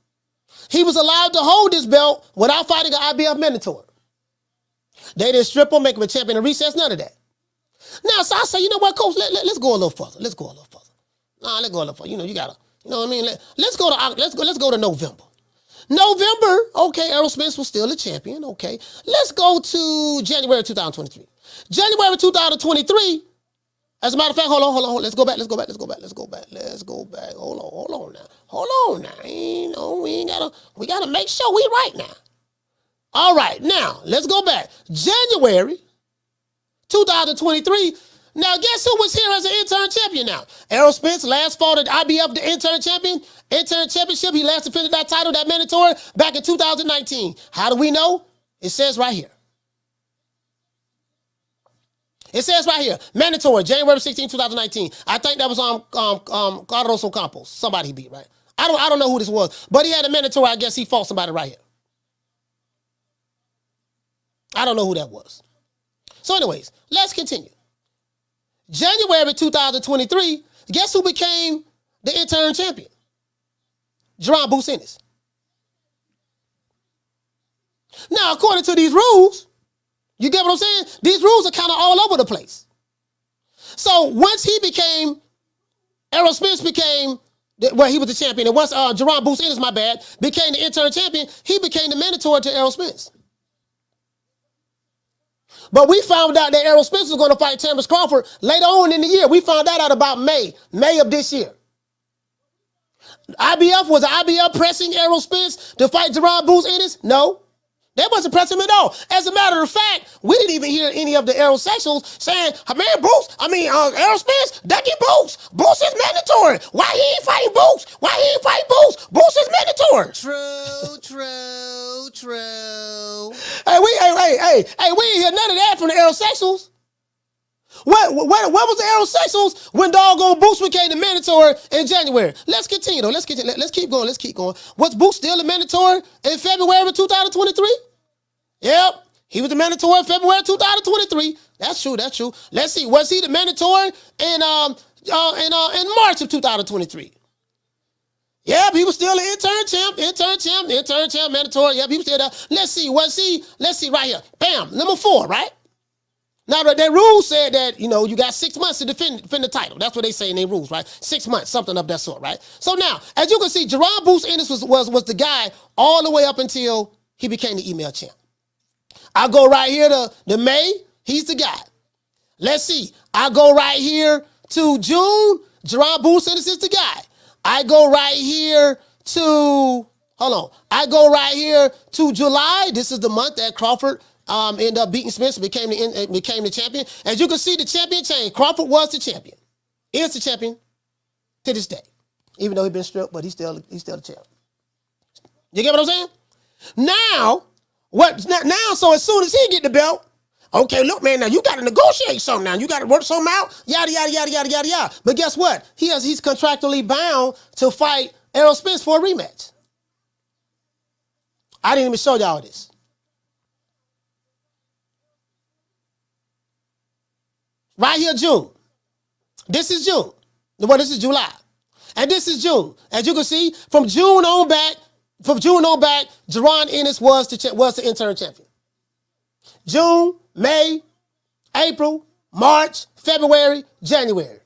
he was allowed to hold this belt without fighting an IBF mandatory. They didn't strip him, make him a champion in recess, none of that. Now, so I say, you know what, Coach, let's go a little further. Let's go a little further. Let's go a little further. You gotta, you know what I mean? Let's go to November. November, okay, Errol Spence was still a champion, okay. Let's go to January 2023. January 2023, as a matter of fact, hold on. Let's go back. Hold on now. We gotta make sure we right now. All right, now, let's go back. January 2023. Now, guess who was here as an interim champion now? Errol Spence last fought at IBF, the interim championship. He last defended that title, that mandatory, back in 2019. How do we know? It says right here. It says right here, mandatory, January 16, 2019. I think that was on Carlos Ocampo. Somebody he beat, right? I don't know who this was, but he had a mandatory. I guess he fought somebody right here. I don't know who that was. So anyways, let's continue. January 2023, guess who became the interim champion? Jaron Boots Ennis. Now, according to these rules, you get what I'm saying? These rules are kind of all over the place. So once Errol Spence became, he was the champion, and once Jaron Boots Ennis, became the interim champion, he became the mandatory to Errol Spence. But we found out that Errol Spence was going to fight Terence Crawford later on in the year. We found that out about May of this year. Was IBF pressing Errol Spence to fight Jaron Boots Ennis? No. They wasn't pressing him at all. As a matter of fact, we didn't even hear any of the Errol-sexuals saying, Errol Spence, Ducky Boots. Boots is mandatory. Why he ain't fighting Boots? Why he ain't fighting Boots? Boots is mandatory. True. Hey, we ain't hear none of that from the Errol-sexuals. What was the Errol-sexuals when doggone Boots became the mandatory in January? Let's continue though. Let's keep going. Was Boots still the mandatory in February 2023? Yep. He was the mandatory in February 2023. That's true. Let's see. Was he the mandatory in March of 2023? Yep, he was still an intern champ, mandatory. Yep, he was still there. Let's see right here. Bam, number 4, right? Now, their rules said that, you got 6 months to defend the title. That's what they say in their rules, right? 6 months, something of that sort, right? So now, as you can see, Jaron Boots Ennis was the guy all the way up until he became the email champ. I go right here to May, he's the guy. Let's see. I go right here to June, Jaron Boots Ennis is the guy. I go right here to, hold on. I go right here to July. This is the month that Crawford ended up beating Spence and became the champion. As you can see, the champion changed. Crawford was the champion. Is the champion to this day. Even though he's been stripped, but he's still the champ. You get what I'm saying? Now, so as soon as he get the belt, okay, look, man, now you got to negotiate something now. You got to work something out, yada, yada, yada, yada, yada, yada. But guess what? He's contractually bound to fight Errol Spence for a rematch. I didn't even show y'all this. Right here, June. This is June. Well, this is July. And this is June. As you can see, from June on back, Jaron Ennis was the interim champion. June, May, April, March, February, January.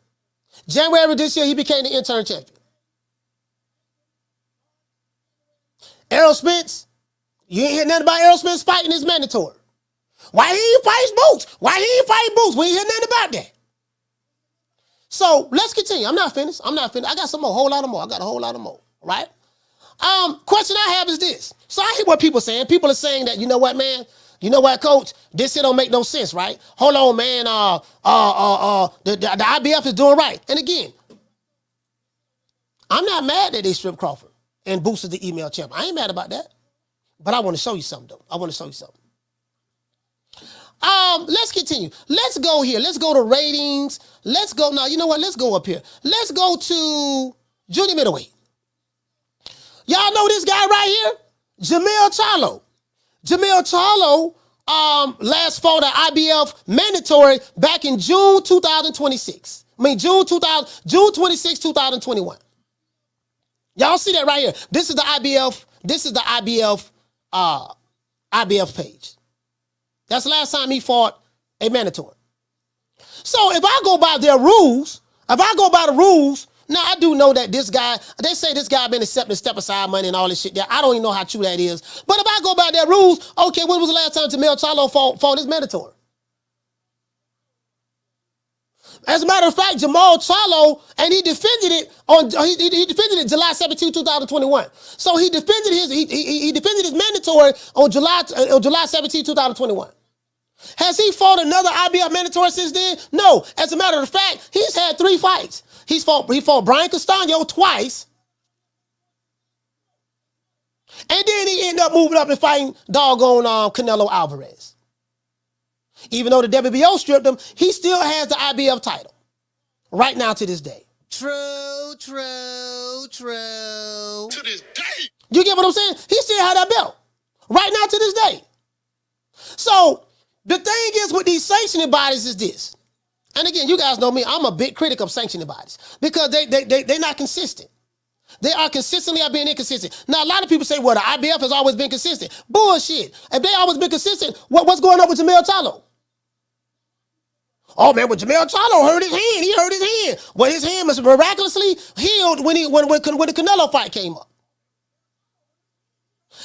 January this year, he became the interim champion. Errol Spence, you ain't hear nothing about Errol Spence fighting his mandatory. Why he ain't fight Boots? Why he ain't fight Boots? We ain't hear nothing about that. So let's continue. I'm not finished. I got some more, a whole lot of more. I got a whole lot of more, right? Question I have is this. So I hear what people are saying. People are saying that, you know what, man? You know what, coach? This shit don't make no sense, right? Hold on, man. The IBF is doing right. And again, I'm not mad that they stripped Crawford and boosted the email champ. I ain't mad about that. But I want to show you something, though. Let's continue. Let's go here. Let's go to ratings. Let's go. Now, you know what? Let's go up here. Let's go to junior middleweight. Y'all know this guy right here? Jamel Charlo last fought at IBF mandatory back in June 2026. June 26, 2021. Y'all see that right here. This is the IBF. This is the IBF page. That's the last time he fought a mandatory. So if I go by their rules, now I do know that this guy, they say this guy been accepting step aside money and all this shit there. I don't even know how true that is. But if I go by their rules, okay, when was the last time Jamel Charlo fought his mandatory? As a matter of fact, Jamal Charlo, and he defended it July 17, 2021. So he defended his mandatory on July 17, 2021. Has he fought another IBF mandatory since then? No. As a matter of fact, he's had 3 fights. He fought Brian Castano twice. And then he ended up moving up and fighting doggone Canelo Alvarez. Even though the WBO stripped him, he still has the IBF title. Right now to this day. True. To this day. You get what I'm saying? He still had that belt. Right now to this day. So, the thing is with these sanctioning bodies is this. And again, you guys know me, I'm a big critic of sanctioning bodies because they're not consistent. They are consistently being inconsistent. Now, a lot of people say, well, the IBF has always been consistent. Bullshit. If they always been consistent, what's going on with Jamel Charlo? Oh, man, when Jamel Charlo hurt his hand, he hurt his hand. Well, his hand was miraculously healed when the Canelo fight came up.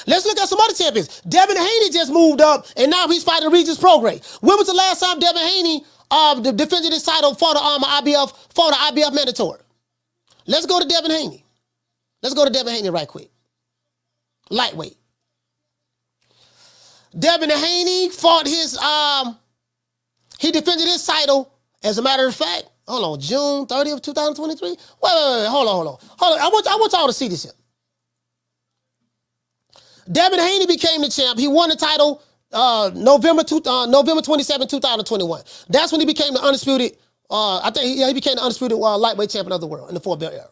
Let's look at some other champions. Devin Haney just moved up, and now he's fighting Regis Prograis. When was the last time Devin Haney defended his title for the IBF mandatory? Let's go to Devin Haney. Let's go to Devin Haney right quick. Lightweight. Devin Haney fought he defended his title, as a matter of fact, hold on, June 30th, 2023? Wait, hold on. I want y'all to see this here. Devin Haney became the champ. He won the title November 27, 2021. That's when he became the undisputed, he became the undisputed lightweight champion of the world in the 4-belt era.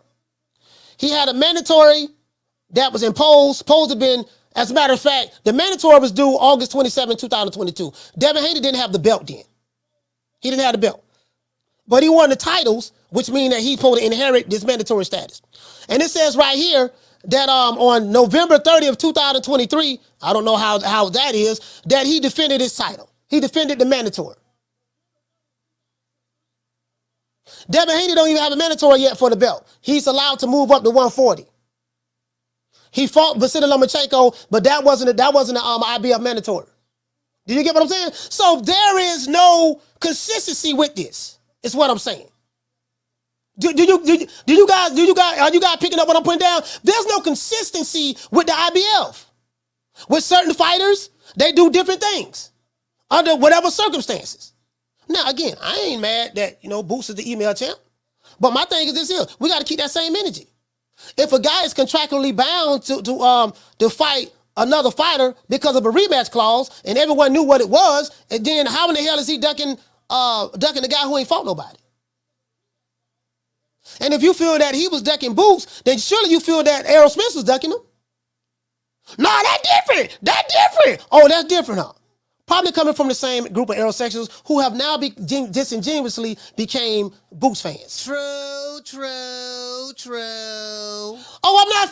He had a mandatory that was imposed, supposed to have been, as a matter of fact, the mandatory was due August 27, 2022. Devin Haney didn't have the belt then. He didn't have the belt. But he won the titles, which means that he's supposed to inherit this mandatory status. And it says right here that on November 30th, 2023, I don't know how that is, that he defended his title. He defended the mandatory. Devin Haney don't even have a mandatory yet for the belt. He's allowed to move up to 140. He fought Vasily Lomachenko, but that wasn't an IBF mandatory. Do you get what I'm saying? So there is no consistency with this, is what I'm saying. Are you guys picking up what I'm putting down? There's no consistency with the IBF. With certain fighters, they do different things under whatever circumstances. Now, again, I ain't mad that, Boots is the email champ. But my thing is this here. We got to keep that same energy. If a guy is contractually bound to fight another fighter because of a rematch clause and everyone knew what it was, and then how in the hell is he ducking the guy who ain't fought nobody? And if you feel that he was ducking Boots, then surely you feel that Errol Spence was ducking him. No, that's different. That's different. Oh, that's different, huh? Probably coming from the same group of Errol-sexuals who have now disingenuously became Boots fans. True. Oh, I'm not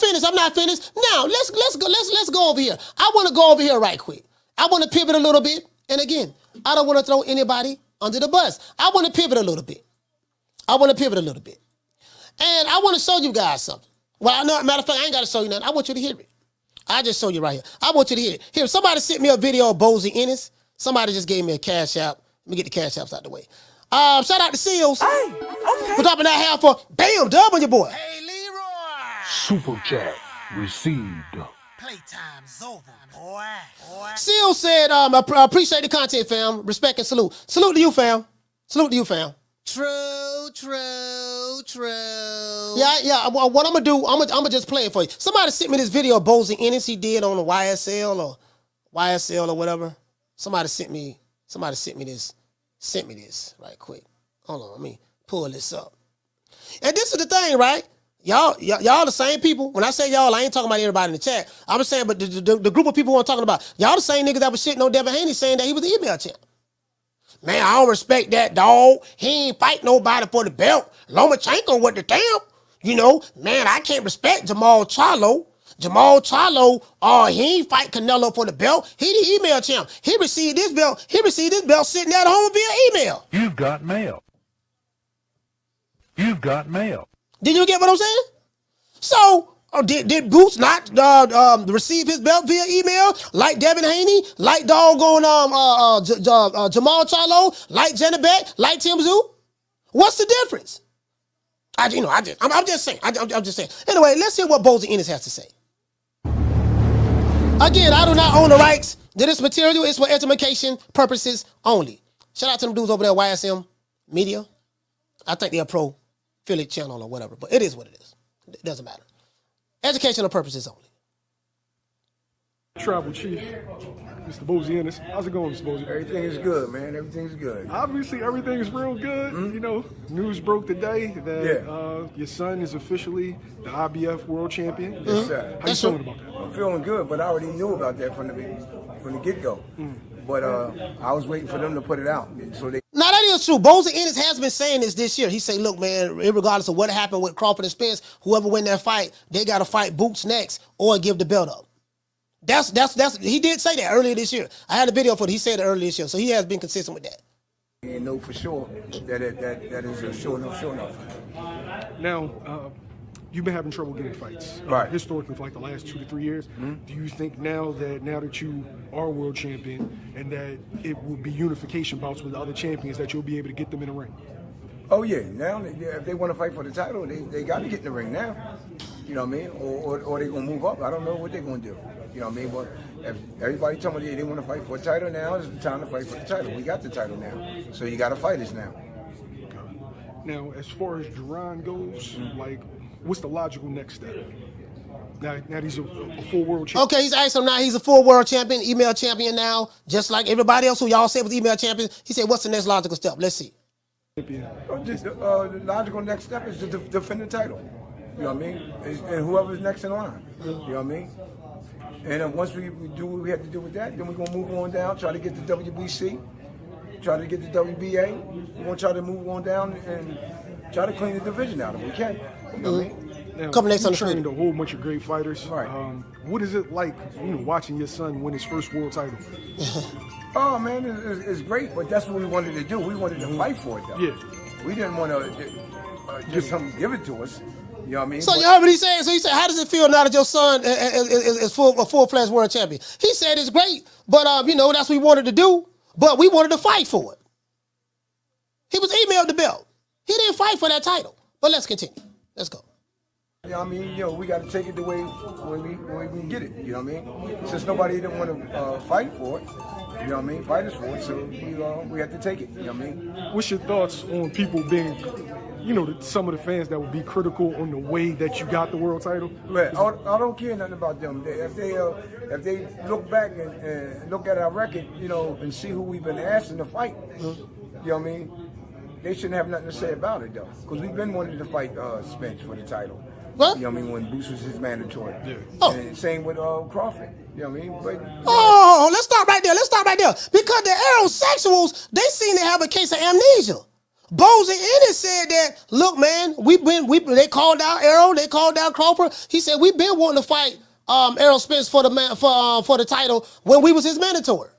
finished. Now, let's go over here. I want to go over here right quick. I want to pivot a little bit. And again, I don't want to throw anybody under the bus. I want to pivot a little bit. And I want to show you guys something. Well, matter of fact, I ain't got to show you nothing. I want you to hear it. I just show you right here. I want you to hear it. Here, somebody sent me a video of Boots Ennis. Somebody just gave me a cash app. Let me get the cash apps out the way. Shout out to Seals. Hey, okay. For dropping that half for bam, dub on your boy. Hey, Leroy. Super chat received. Playtime's over, boy. Seals said, I appreciate the content, fam. Respect and salute. Salute to you, fam. True. Yeah. What I'm gonna do, I'm gonna just play it for you. Somebody sent me this video of Boots Ennis he did on the YSL or whatever. Somebody sent me this right quick. Hold on, let me pull this up. And this is the thing, right? Y'all the same people. When I say y'all, I ain't talking about everybody in the chat. I'm just saying, but the group of people who I'm talking about, y'all the same niggas that was shitting on Devin Haney saying that he was the email champ. Man, I don't respect that dog. He ain't fight nobody for the belt. Lomachenko with the damn. Man, I can't respect Jamal Charlo. He ain't fight Canelo for the belt. He the email champ. He received this belt sitting at home via email. You've got mail. Did you get what I'm saying? So, did Boots not receive his belt via email like Devin Haney, like doggone Jamal Charlo, like Jenna Beck, like Tim Tszyu? What's the difference? I'm just saying. Anyway, let's hear what Boots Ennis has to say. Again, I do not own the rights to this material. It's for education purposes only. Shout out to them dudes over there at YSM Media. I think they're a pro affiliate channel or whatever, but it is what it is. It doesn't matter. Educational purposes only. Tribal Chief, Mr. Boots Ennis. How's it going, Mr. Boots? Everything is good, man. Everything's good. Obviously, everything is real good. Mm-hmm. News broke today that your son is officially the IBF world champion. Yes, sir. How you feeling about that? I'm feeling good, but I already knew about that from the get-go. But I was waiting for them to put it out. So they. Now, that is true. Boots Ennis has been saying this year. He said, look, man, regardless of what happened with Crawford and Spence, whoever win that fight, they got to fight Boots next or give the belt up. That's he did say that earlier this year. I had a video for it. He said it earlier this year, so he has been consistent with that. And know for sure that is sure enough. Now, you've been having trouble getting fights, right? Historically, for like the last 2 to 3 years. Do you think now that you are world champion and that it will be unification bouts with the other champions that you'll be able to get them in the ring? Oh yeah. Now, if they want to fight for the title, they got to get in the ring now. You know what I mean? Or they gonna move up. I don't know what they're gonna do. You know what I mean? But if everybody tell me they want to fight for a title now, it's the time to fight for the title. We got the title now, so you got to fight us now. Okay. Now, as far as Jaron goes, like, what's the logical next step? Now that he's a full world champion. Okay, he's asking now. He's a full world champion, email champion now, just like everybody else who y'all said was email champion. He said, "What's the next logical step?" Let's see. The logical next step is to defend the title. You know what I mean? And whoever's next in line. You know what I mean? And once we do what we have to do with that, then we're going to move on down, try to get the WBC, try to get the WBA. We're going to try to move on down and try to clean the division out if we can. You know what I mean? Now, Couple next on the trained a whole bunch of great fighters. Right. What is it like, watching your son win his first world title? Oh, man, it's great, but that's what we wanted to do. We wanted to fight for it, though. Yeah. We didn't want to just give it to us. You know what I mean? So you heard what he said. So he said, "How does it feel now that your son is a full-fledged world champion?" He said it's great, but that's what we wanted to do. But we wanted to fight for it. He was emailed the belt. He didn't fight for that title, But let's continue. Let's go. You know what I mean? You know, we got to take it the way when we can get it. You know what I mean? Since nobody didn't want to fight for it, you know what I mean? Fight us for it, so we have to take it. You know what I mean? What's your thoughts on people being, you know, some of the fans that would be critical on the way that you got the world title? But I don't care nothing about them. If they look back and look at our record, you know, and see who we've been asking to fight, you know what I mean? They shouldn't have nothing to say about it though, because we've been wanting to fight Spence for the title. What? You know what I mean? When Boots was his mandatory. Yeah. Oh. And same with Crawford. You know what I mean? But, Oh, let's start right there. Because the aerosexuals, they seem to have a case of amnesia. Boots Ennis said that, look, man, they called out Errol, they called out Crawford. He said we've been wanting to fight Errol Spence for the title when we was his mandatory.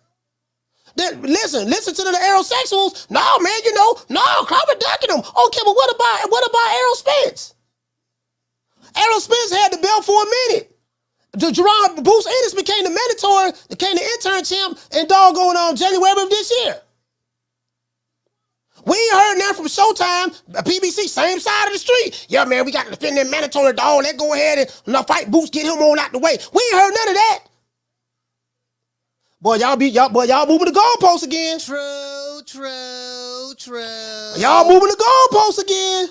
Listen to the aerosexuals. No, man, Crawford ducking him. Okay, but what about Errol Spence? Errol Spence had the belt for a minute. Jaron Boots Ennis became the mandatory, became the interim champ, and doggone on January of this year. We ain't heard nothing from Showtime, PBC, same side of the street. Yeah, man, we got to defend that mandatory dog. Let's go ahead and fight Boots, get him on out the way. We ain't heard none of that. Boy, y'all moving the goalposts again. True. Y'all moving the goalposts again.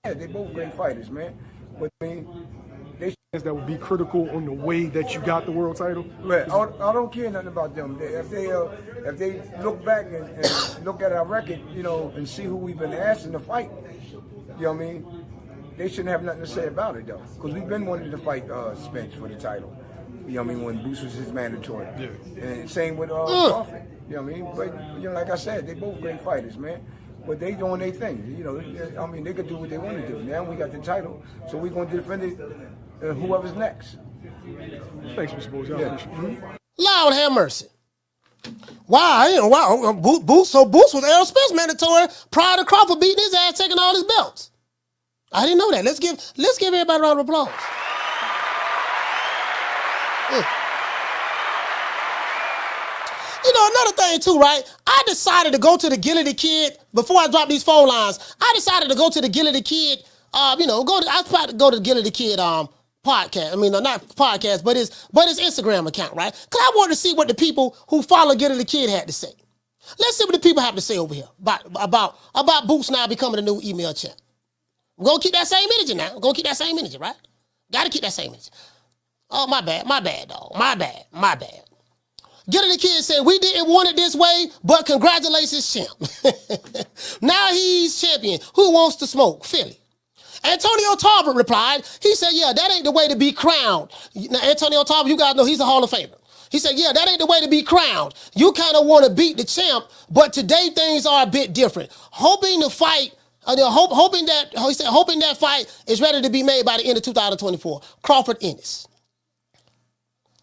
yeah, they both great fighters, man. But I mean, they That would be critical on the way that you got the world title? But I don't care nothing about them. If they look back and look at our record, you know, and see who we've been asking to fight, you know what I mean? They shouldn't have nothing to say about it though, because we've been wanting to fight Spence for the title. You know what I mean? When Boots was his mandatory. Yeah. And same with Crawford. You know what I mean? But you know, like I said, they both great fighters, man. But they doing their thing. You know, I mean, they could do what they want to do. Now we got the title, so we're going to defend it. Whoever's next. Thanks, Mr. Bowles. Lord have mercy. Wow. Boots was Errol Spence mandatory prior to Crawford beating his ass, taking all his belts. I didn't know that. Let's give everybody a round of applause. You know, another thing too, right? I decided to go to the Gillette Kid before I dropped these phone lines. I decided to go to the Gillette Kid. I was about to go to the Gillette Kid podcast. I mean, not podcast, but his Instagram account, right? Because I wanted to see what the people who follow Gillette Kid had to say. Let's see what the people have to say over here about Boots now becoming the new email champ. We're gonna keep that same energy now. We're gonna keep that same energy, right? Gotta keep that same energy. Oh, my bad, dog. My bad. Gillette Kid said, we didn't want it this way, but congratulations, champ. Now he's champion. Who wants to smoke? Philly. Antonio Talbot replied, he said, yeah, that ain't the way to be crowned. Now, Antonio Talbot, you guys know he's a Hall of Famer. He said, yeah, that ain't the way to be crowned. You kind of want to beat the champ, but today things are a bit different. Hoping that fight is ready to be made by the end of 2024. Crawford Ennis.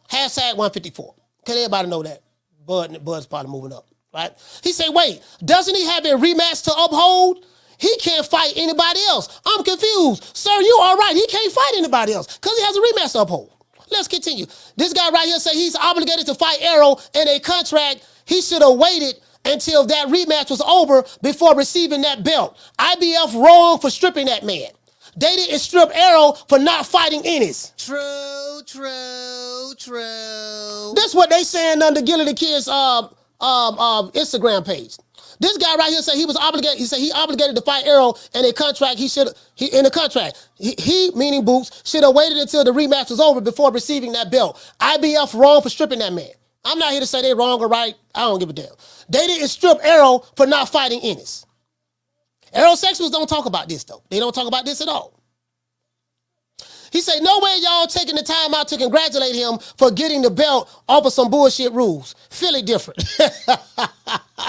Hashtag 154. Can everybody know that? Bud's probably moving up, right? He said, wait, doesn't he have a rematch to uphold? He can't fight anybody else. I'm confused. Sir, you are right. He can't fight anybody else because he has a rematch to uphold. Let's continue. This guy right here said he's obligated to fight Errol in a contract. He should have waited until that rematch was over before receiving that belt. IBF wrong for stripping that man. They didn't strip Errol for not fighting Ennis. True. That's what they saying under Gillette Kid's Instagram page. This guy right here said he was obligated. He said he obligated to fight Errol in a contract. He meaning Boots, should have waited until the rematch was over before receiving that belt. IBF wrong for stripping that man. I'm not here to say they're wrong or right. I don't give a damn. They didn't strip Errol for not fighting Ennis. Aerosexuals don't talk about this though. They don't talk about this at all. He said, no way y'all taking the time out to congratulate him for getting the belt off of some bullshit rules. Philly different.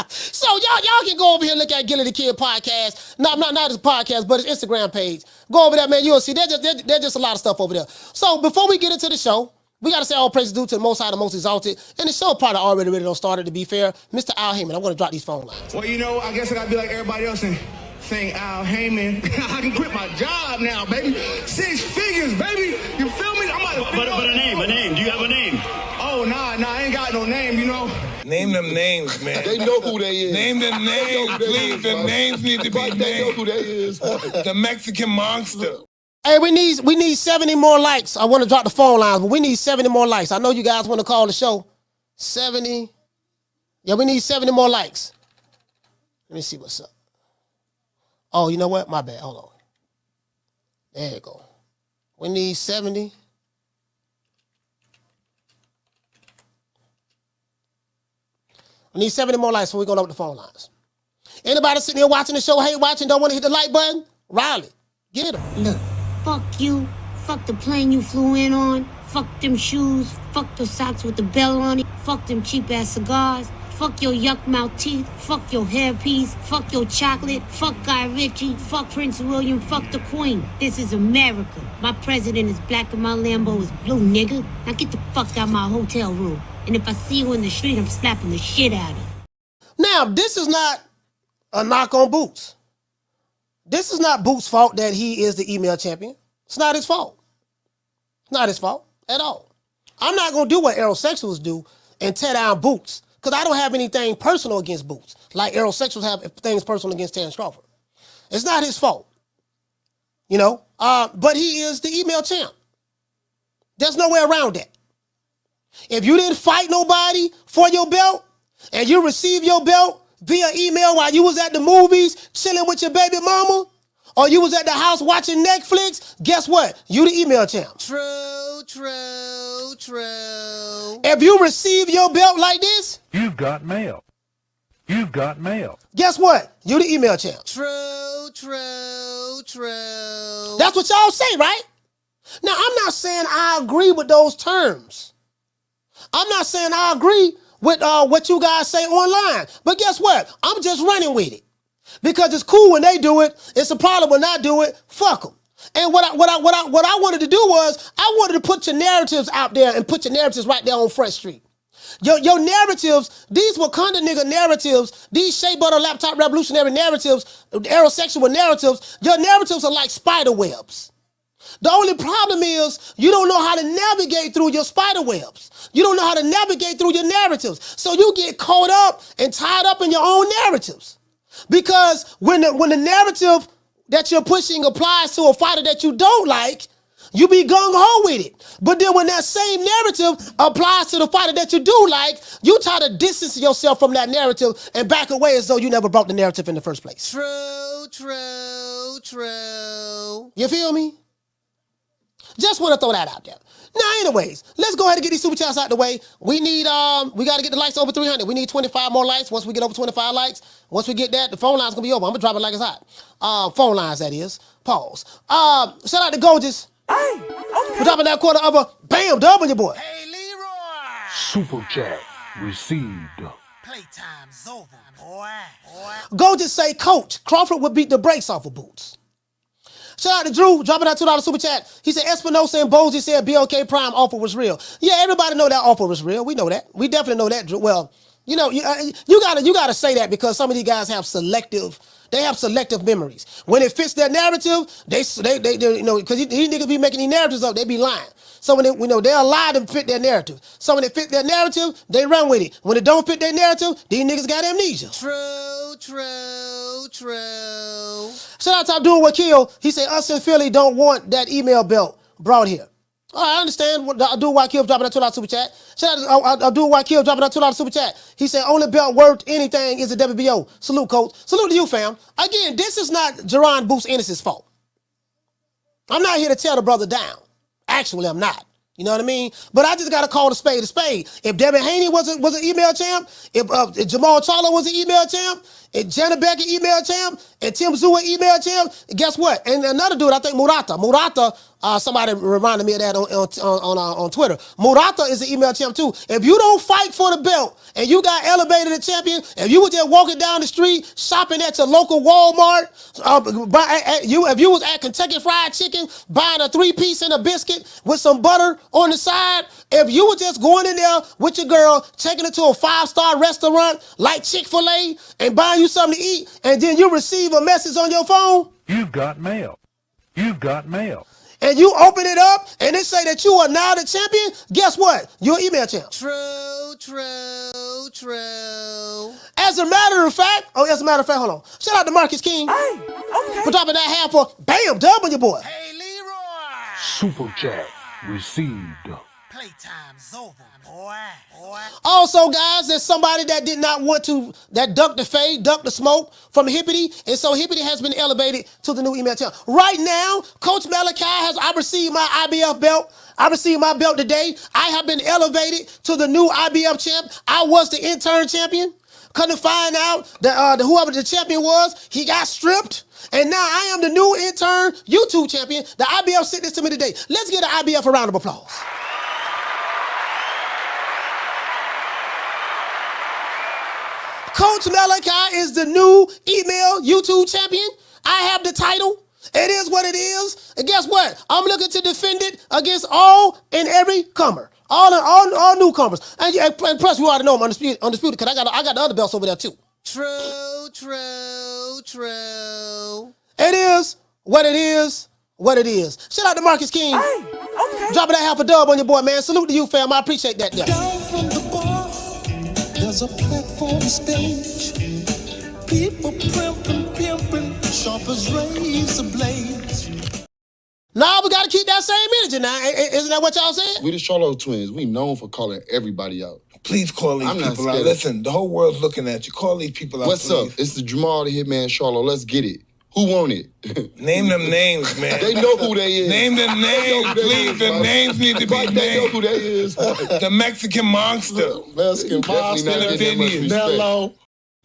So y'all can go over here and look at Gillette Kid podcast. Not his podcast, but his Instagram page. Go over there, man. You'll see there's just a lot of stuff over there. So before we get into the show, we got to say all praises due to the Most High, the Most Exalted. And the show probably already don't started, to be fair. Mr. Al Heyman, I'm going to drop these phone lines. Well, you know, I guess I got to be like everybody else and saying Al Heyman. I can quit my job now, baby. 6 figures, baby. You feel me? I'm about to But a name. Do you have a name? Oh, nah, I ain't got no name, you know. Name them names, man. They know who they is. Name them names, please. The names need to be named. They know who they is. The Mexican monster. Hey, we need 70 more likes. I want to drop the phone lines, but we need 70 more likes. I know you guys want to call the show. 70. Yeah, we need 70 more likes. Let me see what's up. Oh, you know what? My bad. Hold on. There you go. We need 70. We need 70 more likes before we go up the phone lines. Anybody sitting here watching the show, hate watching, don't want to hit the like button? Riley, get him. Look, fuck you. Fuck the plane you flew in on. Fuck them shoes. Fuck the socks with the bell on it. Fuck them cheap-ass cigars. Fuck your yuck mouth teeth. Fuck your hairpiece. Fuck your chocolate. Fuck Guy Ritchie. Fuck Prince William. Fuck the Queen. This is America. My president is black and my Lambo is blue, nigga. Now get the fuck out of my hotel room. And if I see you in the street, I'm slapping the shit out of you. Now, this is not a knock on Boots. This is not Boots' fault that he is the email champion. It's not his fault. It's not his fault at all. I'm not going to do what aerosexuals do and tear down Boots because I don't have anything personal against Boots like aerosexuals have things personal against Terence Crawford. It's not his fault, you know, but he is the email champ. There's no way around that. If you didn't fight nobody for your belt and you received your belt via email while you was at the movies chilling with your baby mama, or you was at the house watching Netflix, guess what? You the email champ. True. If you receive your belt like this, you've got mail. You've got mail. Guess what? You the email champ. True. That's what y'all say, right? Now, I'm not saying I agree with those terms. I'm not saying I agree with what you guys say online. But guess what? I'm just running with it. Because it's cool when they do it. It's a problem when I do it. Fuck them. And what I wanted to do was I wanted to put your narratives out there and put your narratives right there on Front Street. Your narratives, these Wakanda nigga narratives, these Shea Butter Laptop Revolutionary narratives, aerosexual narratives, your narratives are like spider webs. The only problem is you don't know how to navigate through your spider webs. You don't know how to navigate through your narratives. So you get caught up and tied up in your own narratives. Because when the narrative that you're pushing applies to a fighter that you don't like, you be gung-ho with it. But then when that same narrative applies to the fighter that you do like, you try to distance yourself from that narrative and back away as though you never brought the narrative in the first place. True. You feel me? Just want to throw that out there. Now, anyways, let's go ahead and get these super chats out the way. We need, we got to get the likes over 300. We need 25 more likes. Once we get over 25 likes, once we get that, the phone line's going to be over. I'm going to drop it like it's hot. Phone lines, that is. Pause. Shout out to Gorgeous. Hey, okay. We're dropping that quarter of a bam dub on your boy. Hey, Leroy. Super chat received. Playtime's over, boy. Gorgeous say, Coach, Crawford would beat the brakes off of Boots. Shout out to Drew, dropping that $2 super chat. He said Espinosa and Bozy said BOK Prime offer was real. Yeah, everybody know that offer was real. We know that. We definitely know that, Drew. Well, you know, you gotta say that because some of these guys have selective memories. When it fits their narrative, they you know, because these niggas be making these narratives up, they be lying. So when they'll lie to fit their narrative. So when it fit their narrative, they run with it. When it don't fit their narrative, these niggas got amnesia. True. Shout out to Abdul Wakil. He said us in Philly don't want that email belt brought here. All right, I understand what Abdul Wakil dropping that $2 super chat. Shout out to Abdul Wakil dropping that $2 super chat. He said only belt worth anything is the WBO. Salute, Coach. Salute to you, fam. Again, this is not Jaron Boots Ennis' fault. I'm not here to tear the brother down. Actually, I'm not. You know what I mean? But I just got to call a spade a spade. If Devin Haney was an email champ, if Jamal Charlo was an email champ, if Janet Becker email champ, and Tim Zua email champ, guess what? And another dude, I think Murata, somebody reminded me of that on Twitter. Murata is an email champ too. If you don't fight for the belt and you got elevated to champion, if you were just walking down the street, shopping at your local Walmart, if you was at Kentucky Fried Chicken, buying a 3-piece and a biscuit with some butter on the side, if you were just going in there with your girl, taking her to a 5-star restaurant like Chick-fil-A and buying you something to eat, and then you receive a message on your phone, you've got mail. You've got mail. And you open it up and it say that you are now the champion, guess what? You're email champ. True. true. As a matter of fact, hold on. Shout out to Marcus King. Hey, okay. For dropping that half for bam, dub on your boy. Hey, Leroy. Super chat received. Playtime's over, boy. Also, guys, there's somebody that did not want to, that ducked the fade, ducked the smoke from Hippity, and so Hippity has been elevated to the new email champ. Right now, Coach Malachi I received my IBF belt. I received my belt today. I have been elevated to the new IBF champ. I was the intern champion. Couldn't find out that whoever the champion was, he got stripped. And now I am the new intern YouTube champion. The IBF sent this to me today. Let's give the IBF a round of applause. Coach Malachi is the new email YouTube champion. I have the title. It is what it is. And guess what? I'm looking to defend it against all and every comer. All newcomers. And plus, we already know I'm undisputed because I got the other belts over there too. True. It is what it is. Shout out to Marcus King. Hey, okay. Dropping that half a dub on your boy, man. Salute to you, fam. I appreciate that. Down from the bar, there's a platform stage. People pimping, sharp as razor blades. Nah, we gotta keep that same energy now. Isn't that what y'all said? We the Charlotte twins. We known for calling everybody out. Please call these people out. Listen, the whole world's looking at you. Call these people out, What's please. up? It's the Jamal the Hitman Charlotte. Let's get it. Who want it? Name them names, man. They know who they is. Name them names, please. The names need to be named. They know who they is. The Mexican monster. Mexican monster. Hello.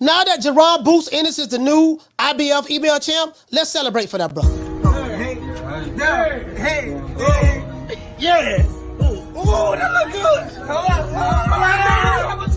Now that Jaron Boots Ennis is the new IBF email champ, let's celebrate for that brother. Hey. Yeah. Ooh, that look good. How much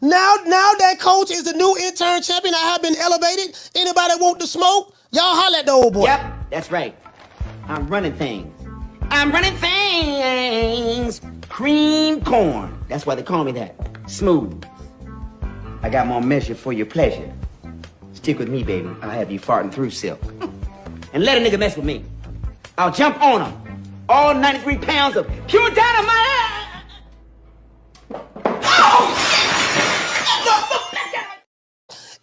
Now that coach is the new intern champion, I have been elevated. Anybody want the smoke? Y'all holler at the old boy. Yep, that's right. I'm running things. Cream corn. That's why they call me that. Smooth. I got more measure for your pleasure. Stick with me, baby. I'll have you farting through silk. And let a nigga mess with me. I'll jump on him. All 93 pounds of pure dynamite.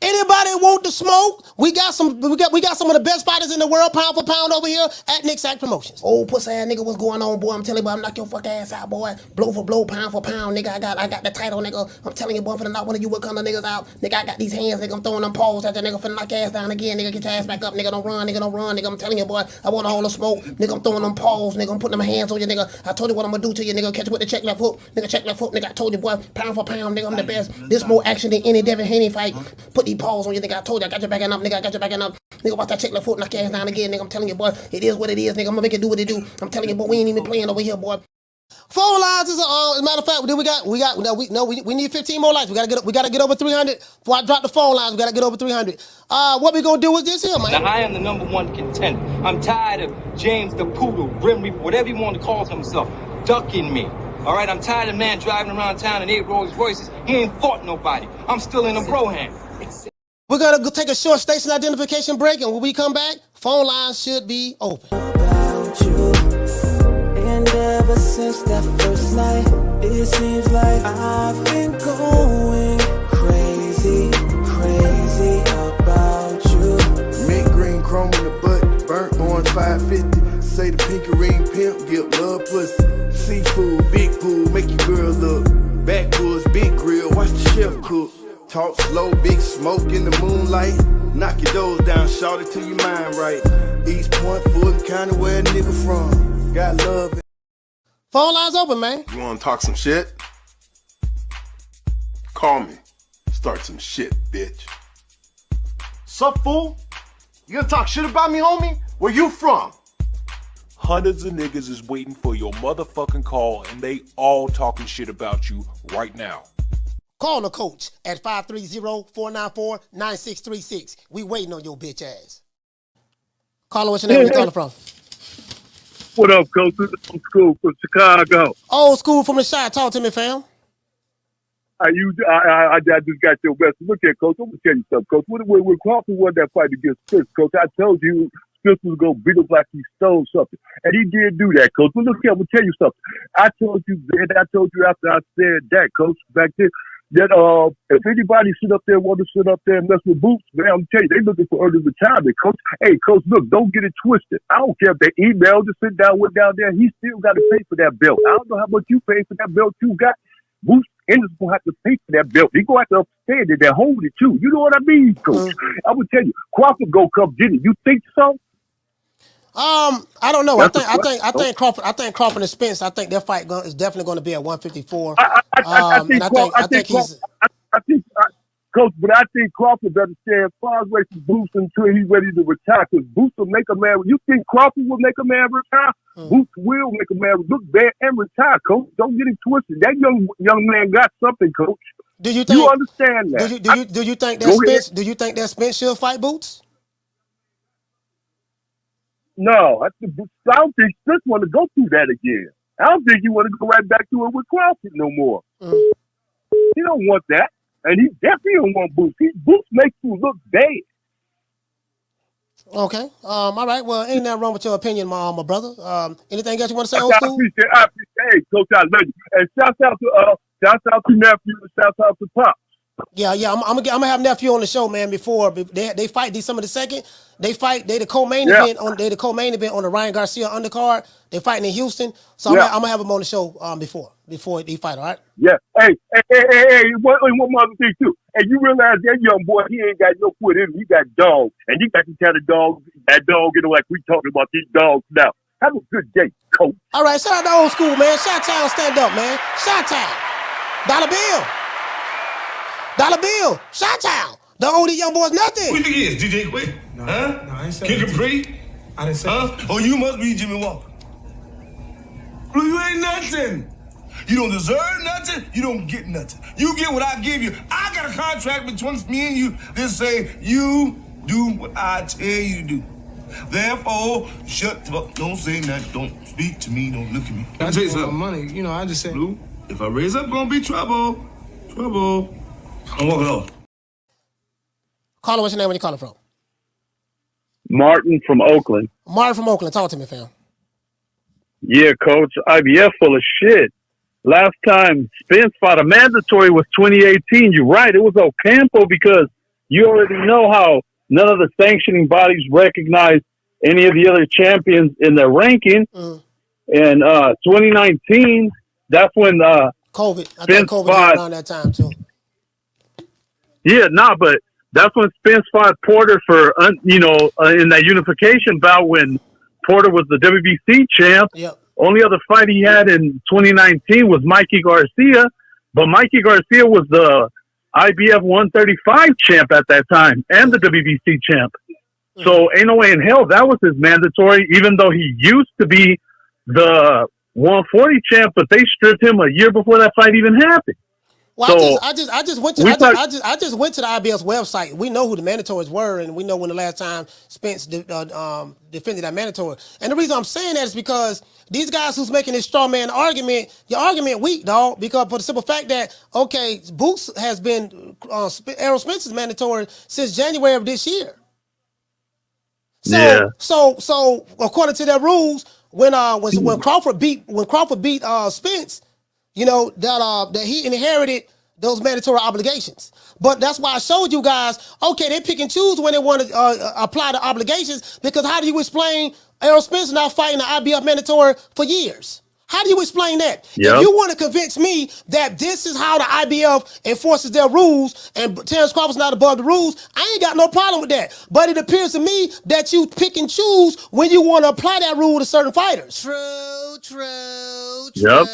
Anybody want the smoke? We got some of the best fighters in the world, pound for pound, over here at Nick Sack Promotions. Oh, pussy ass nigga, what's going on, boy? I'm telling you, boy, I'm knock your fuck ass out, boy. Blow for blow, pound for pound, nigga. I got the title, nigga. I'm telling you, boy, I'm finna knock one of you what kind of niggas out. Nigga, I got these hands, nigga. I'm throwing them paws at the nigga, finna knock your ass down again, nigga. Get your ass back up, nigga. Don't run, nigga. I'm telling you, boy, I want all the smoke, nigga. I'm throwing them paws, nigga. I'm putting them hands on you, nigga. I told you what I'm gonna do to you, nigga. Catch you with the check left hook, nigga. I told you, boy, pound for pound, nigga. I'm the best. This more action than any Devin Haney fight. Put these paws on you, nigga. I told you, I got your backing up, nigga. Nigga, watch that check left foot, knock your ass down again, nigga. I'm telling you, boy, it is what it is, nigga. I'm gonna make it do what it do. I'm telling you, boy, we ain't even playing over here, boy. Phone lines is as a matter of fact, we need 15 more lines. We gotta get over 300. Before I drop the phone lines, we gotta get over 300. What we gonna do is this here, man. Now I am the #1 contender. I'm tired of James the Poodle, Grim Reaper, whatever you want to call himself, ducking me. All right, I'm tired of man driving around town in 8 Rolls Royces. He ain't fought nobody. I'm still in a Broham. We're gonna go take a short station identification break, and when we come back, phone lines should be open. About you. And ever since that first night, it seems like I've been going crazy about you. Mint green chrome in the butt, burnt orange 550. Say the pinky ring pimp, give love pussy. Seafood, big pool, make your girl look. Backwoods, big grill, watch the chef cook. Talk slow, big smoke in the moonlight. Knock your doors down, shout it till your mind right. East Point, Fulton County, where a nigga from. Got love. Phone lines open, man. You wanna talk some shit? Call me. Start some shit, bitch. Sup, fool? You gonna talk shit about me, homie? Where you from? Hundreds of niggas is waiting for your motherfucking call, and they all talking shit about you right now. Call the coach at 530-494-9636. We waiting on your bitch ass. Caller, what's your name? Where you calling from? What up, coach? This is from school from Chicago. Old school from the shot. Talk to me, fam. I just got your best. Look here, Coach. I'm gonna tell you something, Coach. When Crawford won that fight against Spence, Coach, I told you Spence was gonna beat him like he stole something, and he did do that, Coach. But look here, I'm gonna tell you something. I told you then. I told you after I said that, Coach, back then. That if anybody want to sit up there and mess with Boots, man, I'm telling you, they looking for early retirement, Coach. Hey, Coach, look, don't get it twisted. I don't care if they emailed to sit down, went down there. He still got to pay for that belt. I don't know how much you pay for that belt you got. Boots Ennis gonna have to pay for that belt. He gonna have to upstand it and hold it too. You know what I mean, Coach? I would tell you, Crawford go come get it. You think so? I don't know. I think Crawford and Spence. I think their fight is definitely going to be at 154. Coach, but I think Crawford better stay as far away from Boots until he's ready to retire. Because Boots will make a man. You think Crawford will make a man retire? Boots will make a man look bad and retire, Coach. Don't get it twisted. That young man got something, Coach. Do you think? You understand that? Do you think that Spence? Do you think that Spence should fight Boots? No, I don't think Spence want to go through that again. I don't think he want to go right back to it with Crawford no more. He don't want that. And he definitely don't want Boots. Boots makes you look bad. Okay. All right. Well, ain't nothing wrong with your opinion, my brother. Anything else you want to say, old school? I appreciate it, Coach. I love you. And shout out to nephew and shout out to Pop. Yeah. I'm gonna have nephew on the show, man. Before they fight December the 2nd, they the co-main event on the Ryan Garcia undercard. They fighting in Houston, so I'm gonna have him on the show before they fight. All right. Yeah. Hey. One other thing too. And you realize that young boy, he ain't got no foot in him. He got dogs, and he got the kind of dog. That dog, like we talking about these dogs now. Have a good day, Coach. All right. Shout out to old school, man. Chi-Town, stand up, man. Chi-Town. Dollar Bill. Chi-Town. Don't owe these young boys nothing. Who you think he is? DJ Quick? No, I ain't saying King Capri? I didn't say that. Oh, you must be Jimmy Walker. Blue, you ain't nothing. You don't deserve nothing. You don't get nothing. You get what I give you. I got a contract between me and you that say you do what I tell you to do. Therefore, shut the fuck. Don't say nothing. Don't speak to me. Don't look at me. I tell you something. Money, I just said. Blue, if I raise up, gonna be trouble. Trouble. I'm walking off. Caller, what's your name? Where you calling from? Martin from Oakland. Martin from Oakland. Talk to me, fam. Yeah, Coach. IBF full of shit. Last time Spence fought a mandatory was 2018. You're right. It was Ocampo because you already know how none of the sanctioning bodies recognize any of the other champions in their ranking. And 2019, that's when COVID. I think COVID was around that time too. Yeah, but that's when Spence fought Porter for, in that unification bout when Porter was the WBC champ. Yep. Only other fight he had in 2019 was Mikey Garcia, but Mikey Garcia was the IBF 135 champ at that time and the WBC champ. So ain't no way in hell that was his mandatory, even though he used to be the 140 champ, but they stripped him a year before that fight even happened. Well, so I just went to the IBF's website. We know who the mandatories were, and we know when the last time Spence defended that mandatory. And the reason I'm saying that is because these guys who's making this straw man argument, your argument weak, dog. Because for the simple fact that Boots has been Errol Spence's mandatory since January of this year. So according to their rules, when Crawford beat Spence, that he inherited those mandatory obligations. But that's why I showed you guys, they pick and choose when they want to apply the obligations, because how do you explain Errol Spence not fighting the IBF mandatory for years? How do you explain that? Yep. If you want to convince me that this is how the IBF enforces their rules and Terence Crawford's not above the rules, I ain't got no problem with that. But it appears to me that you pick and choose when you want to apply that rule to certain fighters. True. Yep.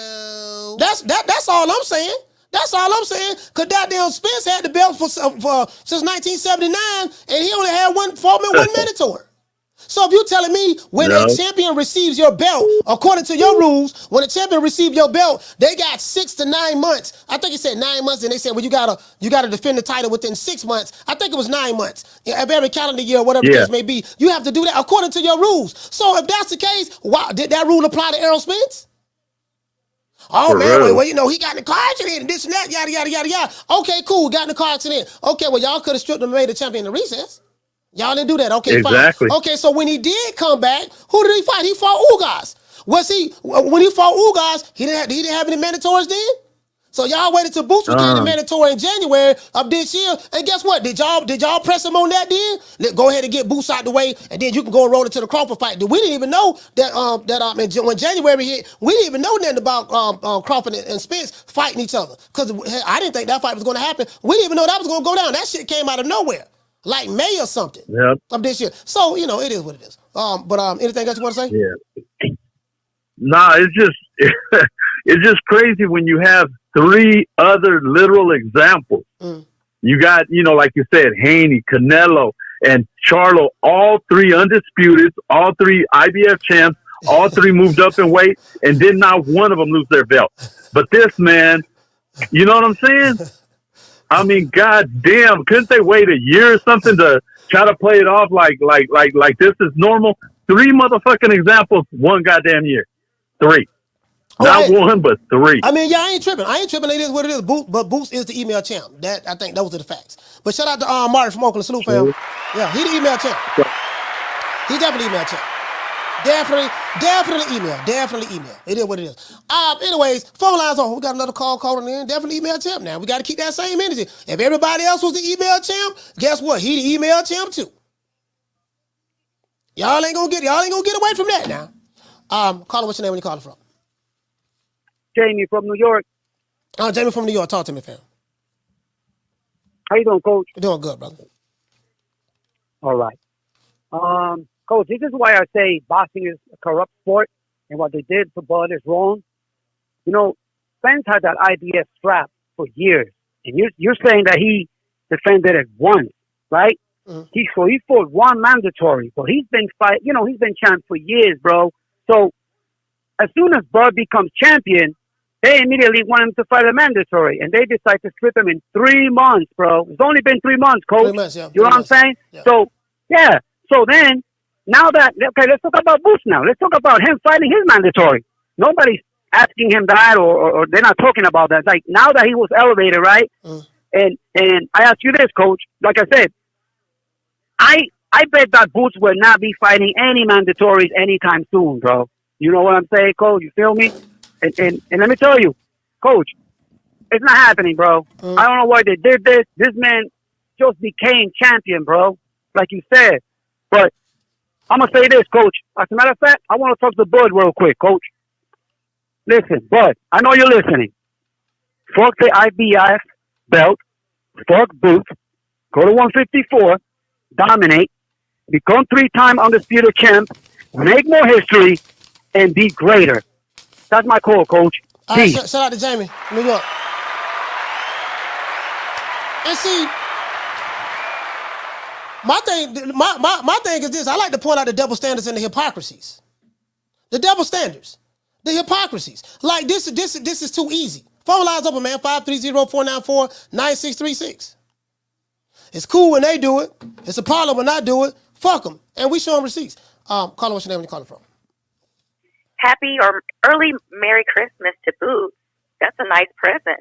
That's all I'm saying. That's all I'm saying. Because goddamn Spence had the belt since 1979, and he only had one mandatory. So if you're telling me when a champion receives your belt, according to your rules, when a champion receives your belt, they got 6 to 9 months. I think it said 9 months, and they said, well, you gotta defend the title within 6 months. I think it was 9 months. Of every calendar year, whatever the case may be, you have to do that according to your rules. So if that's the case, why did that rule apply to Errol Spence? Oh, For man, real. well, you know, he got in the car accident and this and that, yada, yada, yada, yada. Okay, cool, got in the car accident. Okay, well, y'all could have stripped him and made a champion in the recess. Y'all didn't do that. Okay, Exactly. fine. Okay, so when he did come back, who did he fight? He fought Ugas. When he fought Ugas, he didn't have any mandatories then? So y'all waited till Boots became the mandatory in January of this year, and guess what? Did y'all press him on that then? Go ahead and get Boots out the way, and then you can go and roll into the Crawford fight. We didn't even know that when January hit, we didn't even know nothing about Crawford and Spence fighting each other, because I didn't think that fight was going to happen. We didn't even know that was going to go down. That shit came out of nowhere, like May or something of this year. So you know, it is what it is. But anything else you want to say? Yeah. Nah, it's just it's just crazy when you have 3 other literal examples. You got, you know, like you said, Haney, Canelo, and Charlo, all 3 undisputed, all 3 IBF champs, all 3 moved up in weight, and did not one of them lose their belt. But this man, you know what I'm saying? I mean, god damn, couldn't they wait a year or something to try to play it off like this is normal? 3 motherfucking examples, 1 goddamn year. 3. Not 1, but 3. I mean, yeah, I ain't tripping. It is what it is. But Boots is the email champ. That I think those are the facts. But shout out to Martin from Oakland. Salute, fam. Yeah, he the email champ. He definitely email champ. Definitely email. Definitely email. It is what it is. Anyways, phone lines on. We got another call calling in. Definitely email champ now. We got to keep that same energy. If everybody else was the email champ, guess what? He the email champ too. Y'all ain't gonna get away from that now. Caller, what's your name when you calling from? Jamie from New York. Jamie from New York. Talk to me, fam. How you doing, Coach? Doing good, brother. All right. Coach, this is why I say boxing is a corrupt sport, and what they did to Bud is wrong. You know, Spence had that IBF strap for years, and you're saying that he defended it once, right? He fought 1 mandatory, but he's been he's been champ for years, bro. So as soon as Bud becomes champion, they immediately want him to fight a mandatory, and they decide to strip him in 3 months, bro. It's only been 3 months, Coach. 3 months, yeah. You know what I'm saying? Yeah. So, yeah. So then, now that, okay, let's talk about Boots now. Let's talk about him fighting his mandatory. Nobody's asking him that, or they're not talking about that. Like, now that he was elevated, right? And I ask you this, Coach. Like I said, I bet that Boots will not be fighting any mandatories anytime soon, bro. You know what I'm saying, Coach? You feel me? And let me tell you, Coach, it's not happening, bro. I don't know why they did this. This man just became champion, bro, like you said. But I'm going to say this, Coach. As a matter of fact, I want to talk to Bud real quick, Coach. Listen, Bud, I know you're listening. Fuck the IBF belt. Fuck Boots. Go to 154. Dominate. Become 3-time undisputed champ. Make more history. And be greater. That's my call, Coach. All right, shout out to Jamie, New York. And see, my thing is this. I like to point out the double standards and the hypocrisies. The double standards. The hypocrisies. Like, this is too easy. Phone lines open, man. 530-494-9636. It's cool when they do it. It's a problem when I do it. Fuck them. And we show them receipts. Caller, what's your name when you calling from? Happy or early Merry Christmas to Boots. That's a nice present.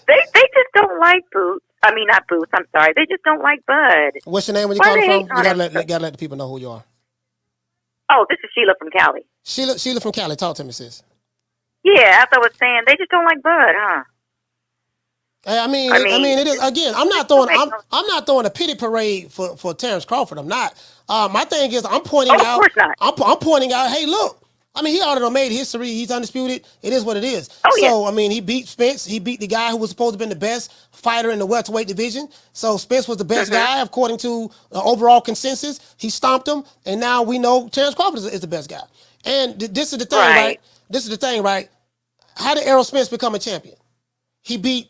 They just don't like Boots. I mean, not Boots. I'm sorry. They just don't like Bud. What's your name when you calling from? You gotta let the people know who you are. Oh, this is Sheila from Cali. Sheila from Cali. Talk to me, sis. Yeah, as I was saying, they just don't like Bud, huh? I mean, it is. Again, I'm not throwing a pity parade for Terence Crawford. I'm not. My thing is, I'm pointing out. Of course not. I'm pointing out. Hey, look. I mean, he already made history. He's undisputed. It is what it is. Oh, so, I mean, he beat Spence. He beat the guy who was supposed to have been the best fighter in the welterweight division. So Spence was the best guy according to the overall consensus. He stomped him, and now we know Terence Crawford is the best guy. And this is the thing, right? This is the thing, right? How did Errol Spence become a champion? He beat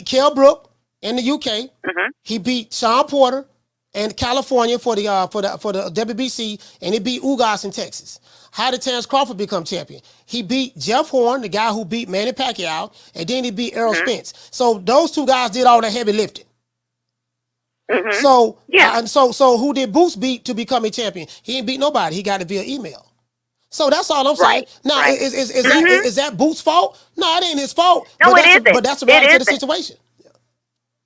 Kell Brook in the UK. He beat Sean Porter in California for the WBC, and he beat Ugas in Texas. How did Terence Crawford become champion? He beat Jeff Horn, the guy who beat Manny Pacquiao, and then he beat Errol Spence. So those two guys did all the heavy lifting. So who did Boots beat to become a champion? He didn't beat nobody. He got it via email. So that's all I'm saying. Now, is that Boots' fault? No, it ain't his fault. No, but it isn't. But that's the reality of the situation.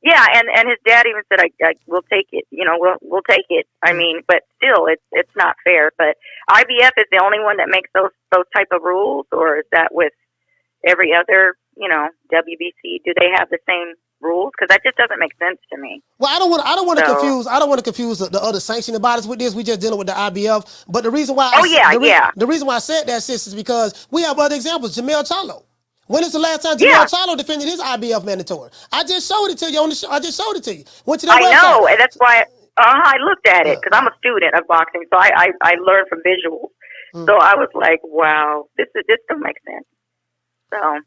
Yeah, and his dad even said, "I will take it. You know, we'll take it." I mean, but still, it's not fair. But IBF is the only one that makes those type of rules, or is that with every other, you know, WBC? Do they have the same rules? Because that just doesn't make sense to me. Well, I don't want to confuse the other sanctioning bodies with this. We just dealing with the IBF. But the reason why the reason why I said that, sis, is because we have other examples. Jamel Charlo. When is the last time Jaron Charlo defended his IBF mandatory? I just showed it to you on the show. I just showed it to you. Went to the website. I know, and that's why I looked at it, because I'm a student of boxing, so I learned from visuals. So I was like, wow, this don't make sense.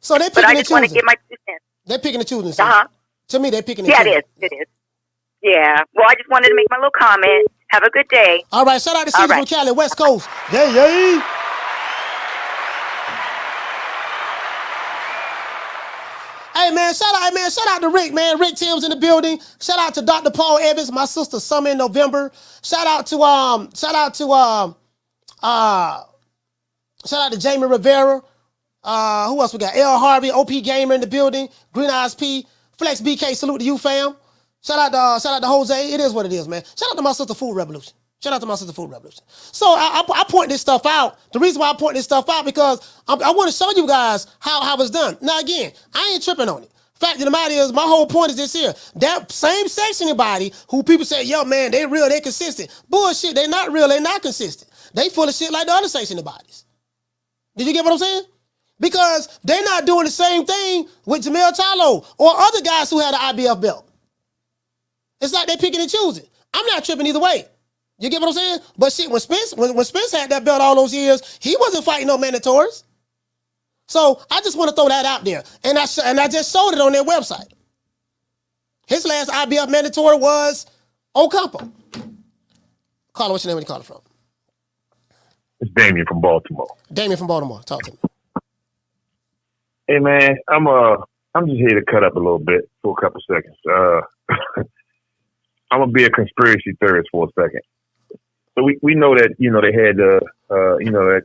So they're picking but I and just want to choosing. give my 2 cents. They're picking and choosing. To me, they're picking and Yeah, choosing. it is. Yeah. Well, I just wanted to make my little comment. Have a good day. All right, shout out to City from Cali, West Coast. Yay. Hey man, shout out to Rick, man. Rick Tim's in the building. Shout out to Dr. Paul Evans, my sister Summer in November. Shout out to Jamie Rivera. Who else we got? L. Harvey, OP Gamer in the building. Green Eyes P. Flex BK, salute to you, fam. Shout out to Jose. It is what it is, man. Shout out to my sister Food Revolution. So I point this stuff out. The reason why I point this stuff out, because I want to show you guys how it's done. Now again, I ain't tripping on it. Fact of the matter is, my whole point is this here. That same sanctioning body who people say, yo man, they real, they consistent. Bullshit, they not real, they not consistent. They full of shit like the other sanctioning bodies. Did you get what I'm saying? Because they're not doing the same thing with Jamel Charlo or other guys who had an IBF belt. It's like they picking and choosing. I'm not tripping either way. You get what I'm saying? But shit, when Spence had that belt all those years, he wasn't fighting no mandatories. So I just want to throw that out there. And I just showed it on their website. His last IBF mandatory was Ocampo. Carla, what's your name? Where you calling from? It's Damien from Baltimore. Damien from Baltimore. Talk to me. Hey man, I'm just here to cut up a little bit for a couple seconds. I'm gonna be a conspiracy theorist for a second. So we know that, you know, they had that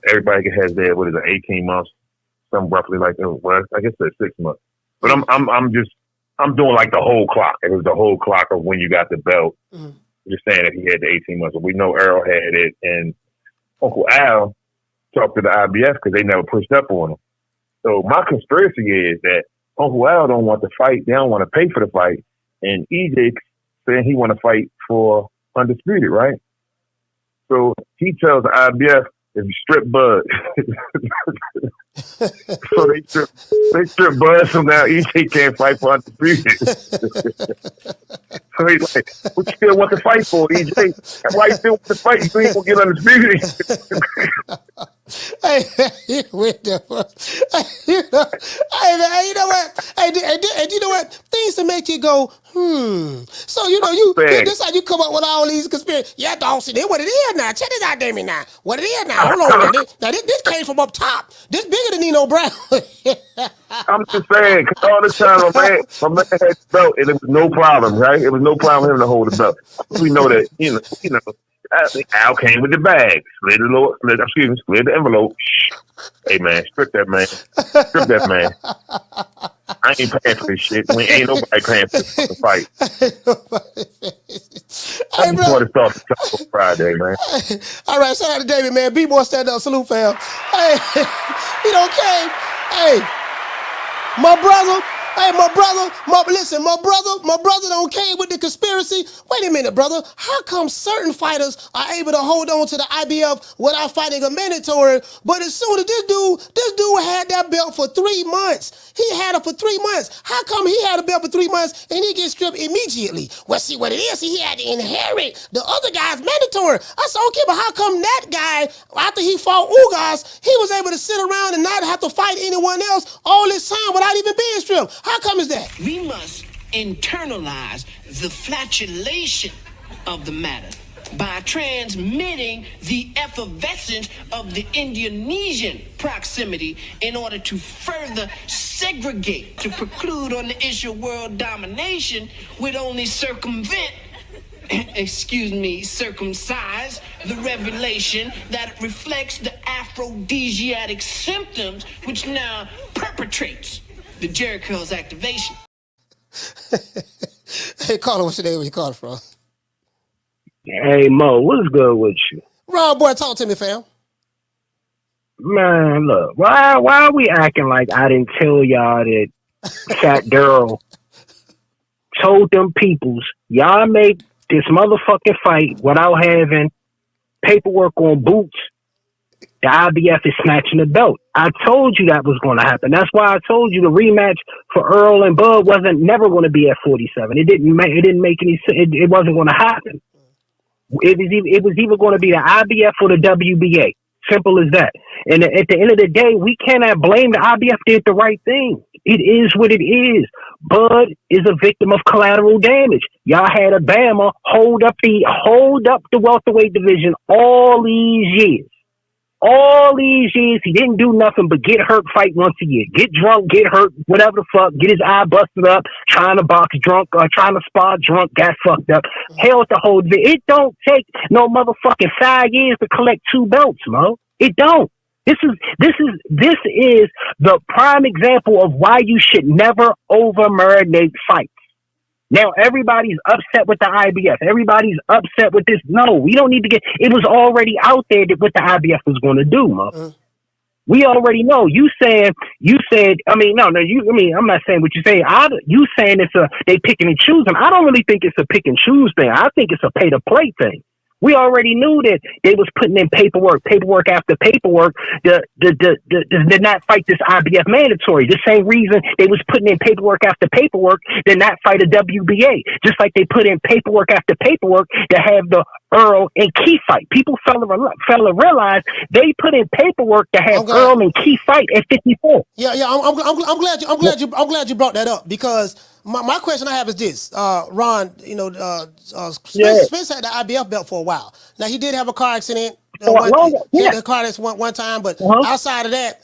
everybody has their 18 months, something roughly like that. Well, I guess that's 6 months. But I'm doing like the whole clock. It was the whole clock of when you got the belt. Mm-hmm. Just saying that he had the 18 months. But we know Errol had it, and Uncle Al talked to the IBF because they never pushed up on him. So my conspiracy is that Uncle Al don't want to fight. They don't want to pay for the fight, and EJ saying he want to fight for undisputed, right? So he tells the IBF, if you strip Bud. So they strip Bud, so now EJ can't fight for undisputed. So he's like, what you still want to fight for, EJ? That's why you still want to fight. You ain't gonna get undisputed. Hey, you know what? And you know what? Things to make you go, So, you know, this how you come up with all these conspiracies. Yeah, dog, see, this what it is now. Check this out, Damien, now. What it is now. Hold on now. This came from up top. This bigger than Nino Brown. I'm just saying, because all the time my man had the belt, and it was no problem, right? It was no problem for him to hold the belt. We know that, you know, Al came with the bag, slid the envelope. Hey man, strip that man. Strip that man. I ain't paying for this shit. Ain't nobody paying for this fight. I just want to start the talk on Friday, man. All right, shout out to David, man. Be more stand up. Salute, fam. Hey, you know, okay. Hey, my brother. Hey, my brother don't came with the conspiracy. Wait a minute, brother. How come certain fighters are able to hold on to the IBF without fighting a mandatory, but as soon as this dude had that belt for 3 months. He had it for 3 months. How come he had a belt for 3 months and he gets stripped immediately? Well, see what it is. He had to inherit the other guy's mandatory. I said, okay, but how come that guy, after he fought Ugas, he was able to sit around and not have to fight anyone else all this time without even being stripped? How come is that? We must internalize the flatulation of the matter by transmitting the effervescence of the Indonesian proximity in order to further segregate, to preclude on the issue of world domination would only circumvent, circumcise the revelation that reflects the aphrodisiac symptoms which now perpetrates the Jericho's activation. Hey, Carlos, what's your name? Where you calling from? Hey Mo, what's good with you? Ron, boy, talk to me, fam. Man, look, why are we acting like I didn't tell y'all that Fat Daryl told them peoples y'all make this motherfucking fight without having paperwork on Boots? The IBF is snatching the belt. I told you that was going to happen. That's why I told you the rematch for Earl and Bud wasn't never going to be at 47. It didn't make any sense. It wasn't going to happen. It was either going to be the IBF or the WBA. Simple as that. And at the end of the day, we cannot blame the IBF. Did the right thing. It is what it is. Bud is a victim of collateral damage. Y'all had Obama hold up the welterweight division all these years. All these years, he didn't do nothing but get hurt, fight once a year. Get drunk, get hurt, whatever the fuck, get his eye busted up, trying to box drunk, trying to spar drunk, got fucked up. Hell with the whole division. It don't take no motherfucking 5 years to collect 2 belts, Mo. It don't. This is the prime example of why you should never over-marinate fights. Now everybody's upset with the IBF. Everybody's upset with this. No, we don't need to get. It was already out there that what the IBF was going to do, Mo. We already know. You said. I mean, no. I'm not saying what you say. You saying it's they picking and choosing. I don't really think it's a pick and choose thing. I think it's a pay to play thing. We already knew that they was putting in paperwork after paperwork to not fight this IBF mandatory. The same reason they was putting in paperwork after paperwork to not fight a WBA. Just like they put in paperwork after paperwork to have the Earl and Key fight. People fella realize they put in paperwork to have Earl and Key fight at 54. Yeah. I'm glad you brought that up because my question I have is this, Ron. Spence had the IBF belt for a while. Now he did have a car accident. He had a car accident one time, but outside of that,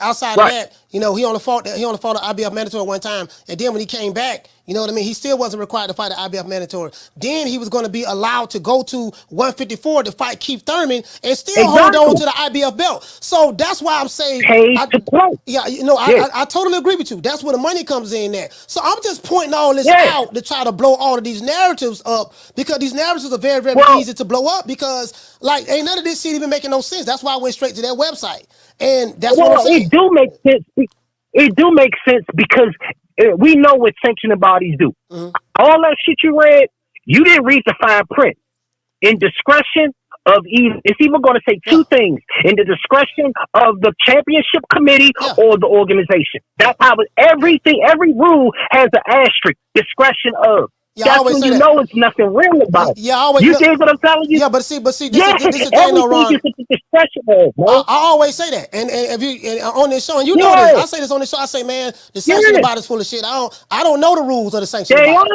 he only fought the IBF mandatory one time, and then when he came back, you know what I mean, he still wasn't required to fight the IBF mandatory. Then he was going to be allowed to go to 154 to fight Keith Thurman and still hold on to the IBF belt. So that's why I'm saying, I totally agree with you. That's where the money comes in there. So I'm just pointing all this out to try to blow all of these narratives up because these narratives are very, very easy to blow up because ain't none of this shit even making no sense. That's why I went straight to their website. And that's what I'm saying. It do make sense. It do make sense because we know what sanctioning bodies do. All that shit you read, you didn't read the fine print. In discretion of it's even going to say two things. In the discretion of the championship committee or the organization. That's how every rule has an asterisk. Discretion of. That's when you know it's nothing real about it. You see what I'm telling you? Yeah, but see, this is the thing, though, Ron. I always say that, and if you on this show, and you know this, I say this on this show. I say, man, the sanctioning body is full of shit. I don't know the rules of the sanctioning body.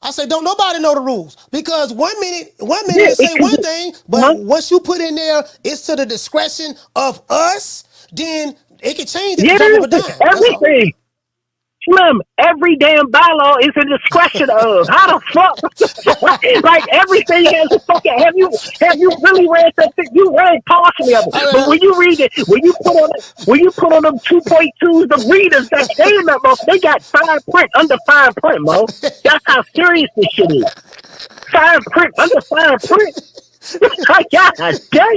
I say, don't nobody know the rules because one minute they say one thing, but once you put in there, it's to the discretion of us. Then it can change at the drop of a dime. Everything. Slim, every damn bylaw is a discretion of. How the fuck? Like everything has a fucking. Have you really read that thing? You read partially of it, but when you read it, when you put on them 2.2s, the readers that came up, they got fine print under fine print, Mo. That's how serious this shit is. Fine print under fine print. God damn.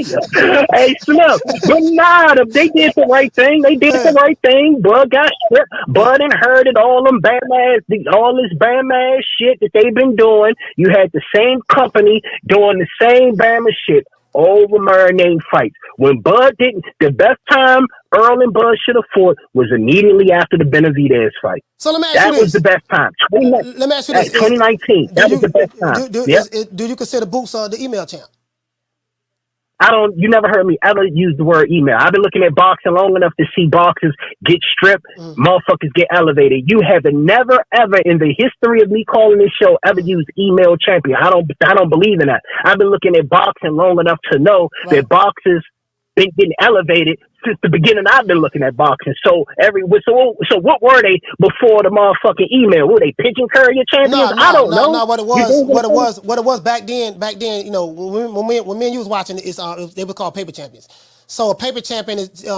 Hey, Slim. But nah, they did the right thing. Bud got stripped. Bud inherited all this bam ass shit that they've been doing. You had the same company doing the same bam shit. Over marinating fights. When Bud didn't, the best time Earl and Bud should have fought was immediately after the Benavidez fight. So let me ask you this. That was the best time. Let me ask you this. 2019. That was the best time. Do you consider Boots the email champ? You never heard me ever use the word email. I've been looking at boxing long enough to see boxers get stripped, motherfuckers get elevated. You have never ever in the history of me calling this show ever used email champion. I don't believe in that. I've been looking at boxing long enough to know that boxers been getting elevated since the beginning I've been looking at boxing. So what were they before the motherfucking email? Were they pigeon courier champions? I don't know. No, what it was back then, you know, when me and you was watching it, they were called paper champions. So a paper champion is in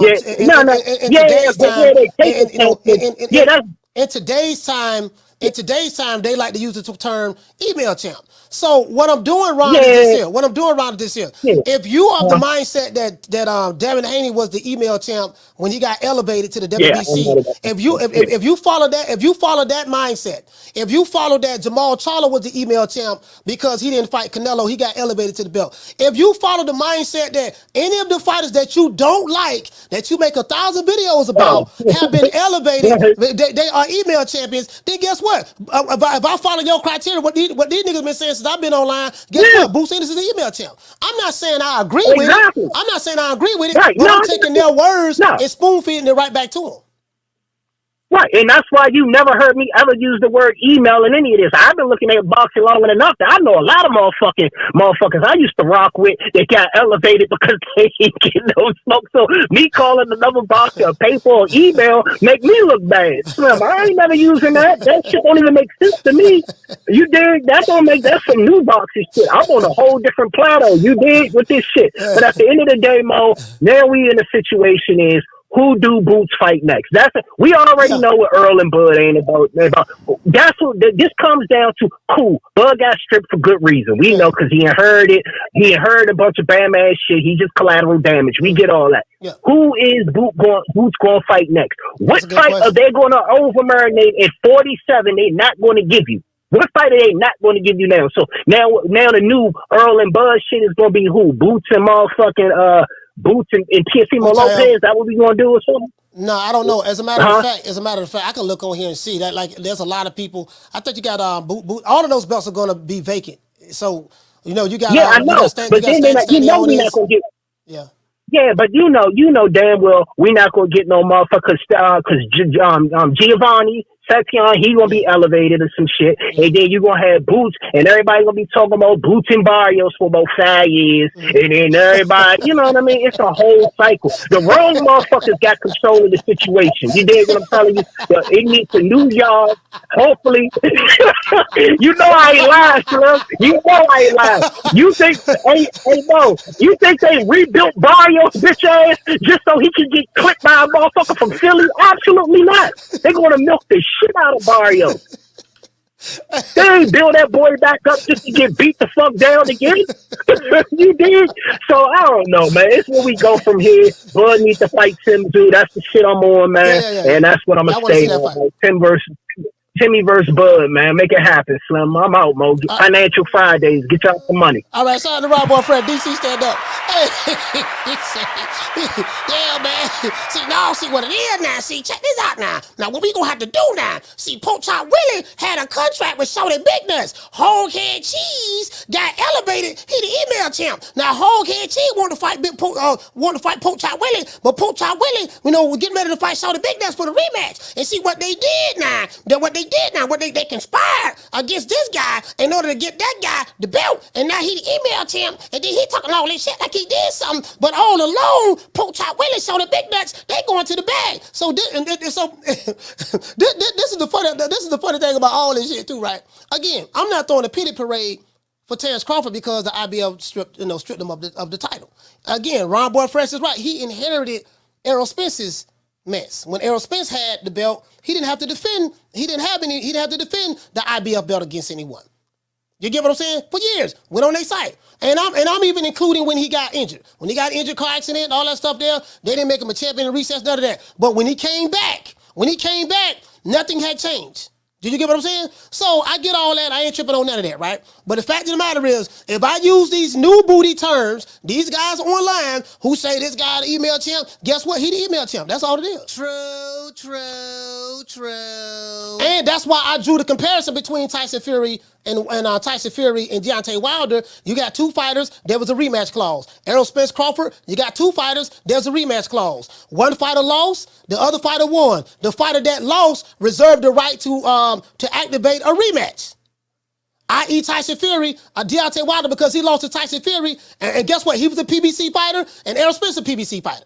today's time, they like to use the term email champ. So what I'm doing, Ron, is this here. If you are the mindset that Darren Haney was the email champ when he got elevated to the WBC, if you follow that mindset, if you follow that Jamal Charlo was the email champ because he didn't fight Canelo, he got elevated to the belt. If you follow the mindset that any of the fighters that you don't like, that you make 1,000 videos about, have been elevated, they are email champions, then guess what? If I follow your criteria, what these niggas been saying since I've been online, guess what? Boots Ennis is the email champ. I'm not saying I agree with it. I'm not saying I agree with it, but I'm taking their words and spoon feeding it right back to them. Right, and that's why you never heard me ever use the word email in any of this. I've been looking at boxing long enough that I know a lot of motherfuckers I used to rock with that got elevated because they didn't get no smoke. So me calling another boxer a paper or email make me look bad. Slim, I ain't never using that. That shit don't even make sense to me. You dig? That's some new boxing shit. I'm on a whole different plateau. You dig with this shit. But at the end of the day, Mo, now we in a situation is, who do Boots fight next? We already know what Earl and Bud ain't about. That's what this comes down to. Cool. Bud got stripped for good reason. We know because he ain't heard it. He ain't heard a bunch of bam ass shit. He just collateral damage. We get all that. Yeah. Who is Boots going to fight next? What fight are they going to over marinate at 47? They're not going to give you. What fight are they not going to give you now? So now the new Earl and Bud shit is going to be who? Boots and motherfucking Boots and Teofimo Lopez. That what we gonna do or something? No, I don't know. As a matter of fact, I can look on here and see that. Like, there's a lot of people. I think you got all of those belts are gonna be vacant. So you know you got. Yeah, I know. But then we're not gonna get. Yeah. Yeah, but you know damn well we're not gonna get no motherfuckers because Giovanni Section, he gonna be elevated or some shit, and then you gonna have Boots, and everybody gonna be talking about Boots and Barrios for about 5 years, and then everybody, you know what I mean? It's a whole cycle. The wrong motherfuckers got control of the situation. You dig what I'm telling you? It needs a new yard. Hopefully, you know I ain't lying, Slim. You know I ain't lying. You think, hey Mo, you think they rebuilt Barrios bitch ass just so he can get clipped by a motherfucker from Philly? Absolutely not. They're gonna milk the shit out of Barrios. They ain't build that boy back up just to get beat the fuck down again. You did? So I don't know, man. It's where we go from here. Bud needs to fight Tim too. That's the shit I'm on, man. Yeah. And that's what I'm gonna stay on. Timmy versus Bud, man. Make it happen, Slim. I'm out, Mo. Financial Fridays. Get y'all some money. All right, shout out to Rob Boyfriend. DC, stand up. Hey, yeah, man. See what it is now. See, check this out now. Now, what we gonna have to do now? See, Pork Chop Willie had a contract with Shorty Big Nuts. Hoghead Cheese got elevated. He the email champ. Now, Hoghead Cheese wanted to fight Pork Chop Willie, but Pork Chop Willie, we're getting ready to fight Shorty Big Nuts for the rematch. And see what they did now. They conspired against this guy in order to get that guy the belt, and now he emailed him, and then he talking all this shit like he did something, but all along, Pork Chop Willie saw the Big Nuts, they going to the bag. So this is the funny thing about all this shit too, right? Again, I'm not throwing a pity parade for Terence Crawford because the IBF stripped him of the title. Again, Ron Boy Fresh is right. He inherited Errol Spence's mess. When Errol Spence had the belt, he didn't have to defend the IBF belt against anyone. You get what I'm saying? For years. Went on their site. And I'm even including when he got injured. When he got injured, car accident, all that stuff there, they didn't make him a champion in recess, none of that. But when he came back, nothing had changed. Did you get what I'm saying? So I get all that. I ain't tripping on none of that, right? But the fact of the matter is, if I use these new booty terms, these guys online who say this guy the email champ, guess what? He the email champ. That's all it is. True. And that's why I drew the comparison between Tyson Fury and Deontay Wilder. You got two fighters, there was a rematch clause. Errol Spence Crawford, you got two fighters, there's a rematch clause. One fighter lost, the other fighter won. The fighter that lost reserved the right to activate a rematch. I.e. Tyson Fury, Deontay Wilder, because he lost to Tyson Fury, and guess what? He was a PBC fighter, and Errol Spence a PBC fighter.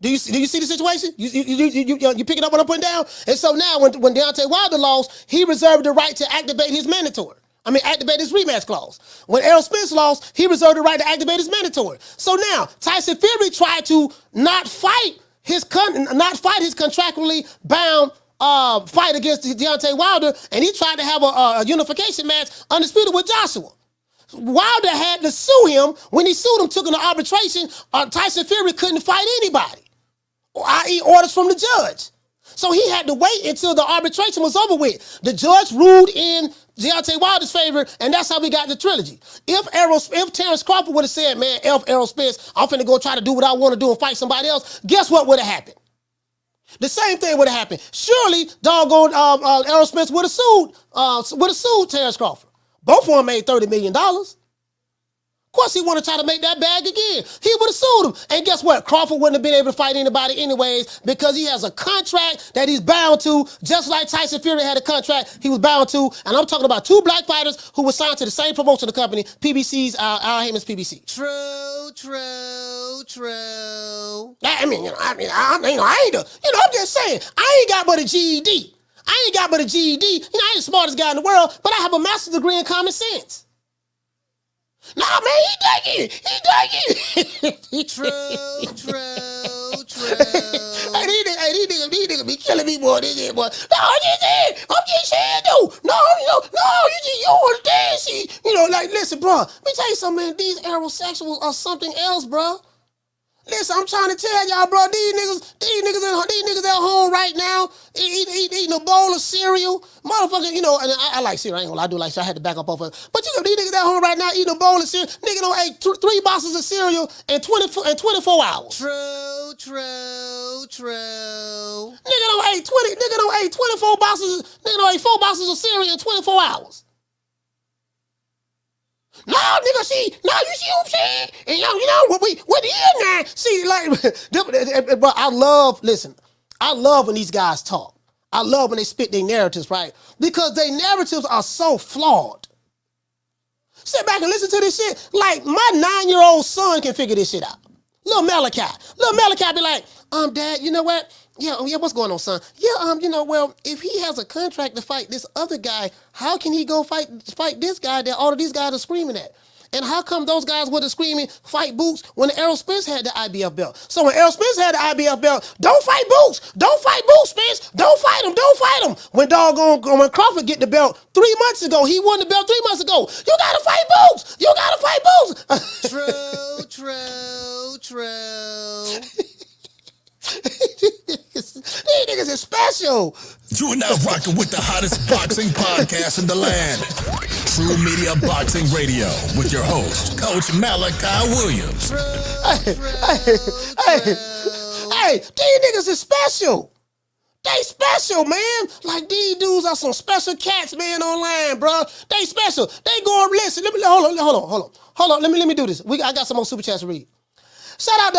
Do you see the situation? You picking up what I'm putting down? And so now when Deontay Wilder lost, he reserved the right to activate his mandatory. Activate his rematch clause. When Errol Spence lost, he reserved the right to activate his mandatory. So now Tyson Fury tried to not fight his contractually bound fight against Deontay Wilder, and he tried to have a unification match undisputed with Joshua. Wilder had to sue him. When he sued him, took him to arbitration. Tyson Fury couldn't fight anybody, i.e. orders from the judge. So he had to wait until the arbitration was over with. The judge ruled in Deontay Wilder's favor, and that's how we got the trilogy. If Terence Crawford would have said, man, Errol Spence, I'm finna go try to do what I want to do and fight somebody else, guess what would have happened? The same thing would have happened. Surely, doggone Errol Spence would have sued Terence Crawford. Both of them made $30 million. Of course, he want to try to make that bag again. He would have sued him. And guess what? Crawford wouldn't have been able to fight anybody anyways because he has a contract that he's bound to, just like Tyson Fury had a contract he was bound to. And I'm talking about two black fighters who were signed to the same promotional company, PBC's, Al Heyman's PBC. True. I'm just saying, I ain't got but a GED. I ain't the smartest guy in the world, but I have a master's degree in common sense. Nah, man, he dug it. True. These niggas be killing me, boy. Boy. No, I'm just saying, though. No, you don't understand. See, listen, bro. Let me tell you something, man. These aerosexuals are something else, bro. Listen, I'm trying to tell y'all, bro. These niggas at home right now eating a bowl of cereal, motherfucker. And I like cereal. I ain't gonna lie, I do like cereal. I had to back up off of it. But these niggas at home right now eating a bowl of cereal. Nigga don't ate 3 boxes of cereal in 24 hours. True. Nigga don't ate 24 boxes. Nigga don't ate 4 boxes of cereal in 24 hours. No, nigga, see, you see what I'm saying? And what the hell now? See, but I love when these guys talk. I love when they spit their narratives, right? Because their narratives are so flawed. Sit back and listen to this shit. Like, my 9-year-old son can figure this shit out. Little Malachi be like, Dad, you know what? Yeah, what's going on, son? Yeah, well, if he has a contract to fight this other guy, how can he go fight this guy that all of these guys are screaming at? And how come those guys wasn't screaming, fight Boots, when Errol Spence had the IBF belt? So when Errol Spence had the IBF belt, don't fight Boots! Don't fight Boots, Spence! Don't fight him! When Crawford get the belt 3 months ago, he won the belt 3 months ago. You gotta fight Boots! True. These niggas is special. You are now rocking with the hottest boxing podcast in the land. True Media Boxing Radio with your host, Coach Malachi Williams. Hey, these niggas is special. They special, man. Like, these dudes are some special cats, man, online, bro. They special. They go, listen, hold on. Let me do this. I got some more super chats to read. Shout out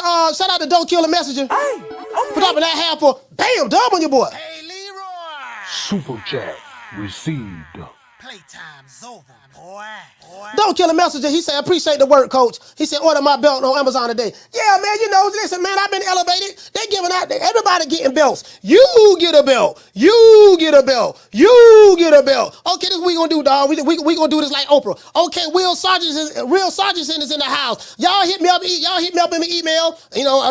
to Don't Kill the Messenger. Hey, okay. For dropping that half for bam, dub on your boy. Hey, Leroy. Super chat received. Playtime's over, boy. Don't Kill the Messenger. He said, I appreciate the work, coach. He said, order my belt on Amazon today. Yeah, man, listen, man, I've been elevated. They giving out, everybody getting belts. You get a belt. Okay, this is what we gonna do, dog. We gonna do this like Oprah. Okay, Real Sergeant is in the house. Y'all hit me up in the email.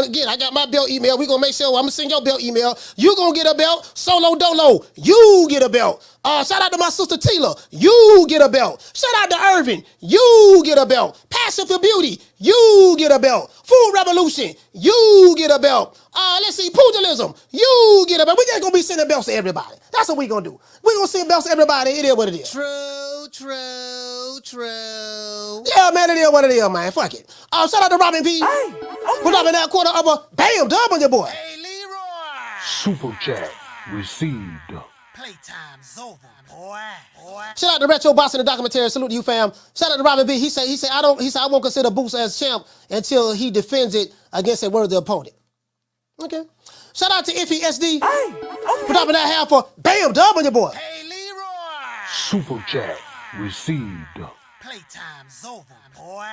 Again, I got my belt email. We gonna make sure I'm gonna send your belt email. You gonna get a belt. Solo Dolo, you get a belt. Shout out to my sister Tila. You get a belt. Shout out to Irvin. You get a belt. Passion for Beauty. You get a belt. Food Revolution. You get a belt. Let's see, Pugilism. You get a belt. We just gonna be sending belts to everybody. That's what we gonna do. We gonna send belts to everybody. It is what it is. True. Yeah, man, it is what it is, man. Fuck it. Shout out to Robin P. Hey, okay. We're dropping that quarter of a bam dub on your boy. Hey, Leroy. Super chat received. Playtime's over, boy. Shout out to Retro Boxing, the documentary. Salute to you, fam. Shout out to Robin B. He said I won't consider Boots as champ until he defends it against a worthy opponent. Okay. Shout out to Iffy SD. Hey, okay. For dropping that half for bam dub on your boy. Hey, Leroy. Super chat received. Playtime's over, boy.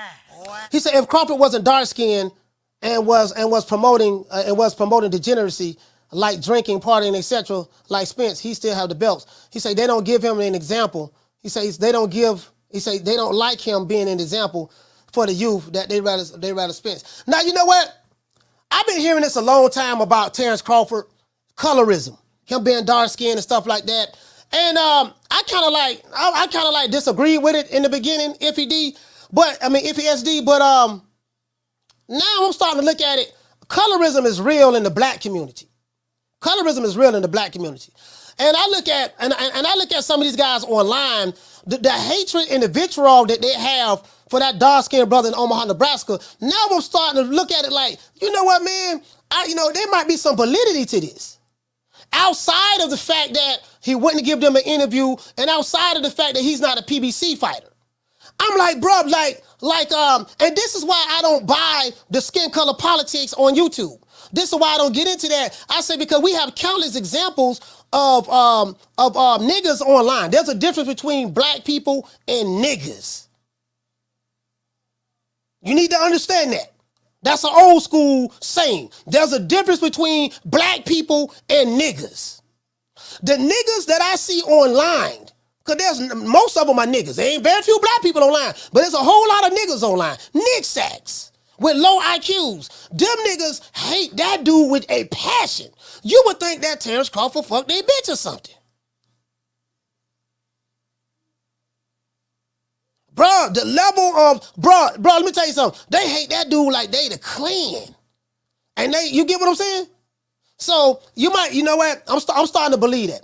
He said if Crawford wasn't dark skinned and was promoting degeneracy like drinking, partying, etc. Like Spence, he still have the belts. He say they don't give him an example. He says they don't like him being an example for the youth that they rather Spence. Now you know what? I've been hearing this a long time about Terence Crawford, colorism, him being dark skinned and stuff like that. And I kind of like disagreed with it in the beginning, if he SD. But now I'm starting to look at it. Colorism is real in the black community. Colorism is real in the black community. And I look at some of these guys online, the hatred and the vitriol that they have for that dark-skinned brother in Omaha, Nebraska. Now I'm starting to look at it like, you know what, man? There might be some validity to this. Outside of the fact that he wouldn't give them an interview, and outside of the fact that he's not a PBC fighter. I'm like, bro, and this is why I don't buy the skin color politics on YouTube. This is why I don't get into that. I say because we have countless examples of niggas online. There's a difference between black people and niggas. You need to understand that. That's an old school saying. There's a difference between black people and niggas. The niggas that I see online, because most of them are niggas. There ain't very few black people online, but there's a whole lot of niggas online. Nick sacks with low IQs. Them niggas hate that dude with a passion. You would think that Terence Crawford fucked their bitch or something. Bro, the level of, bro, let me tell you something. They hate that dude like they the Klan. And you get what I'm saying? So you know what? I'm starting to believe that.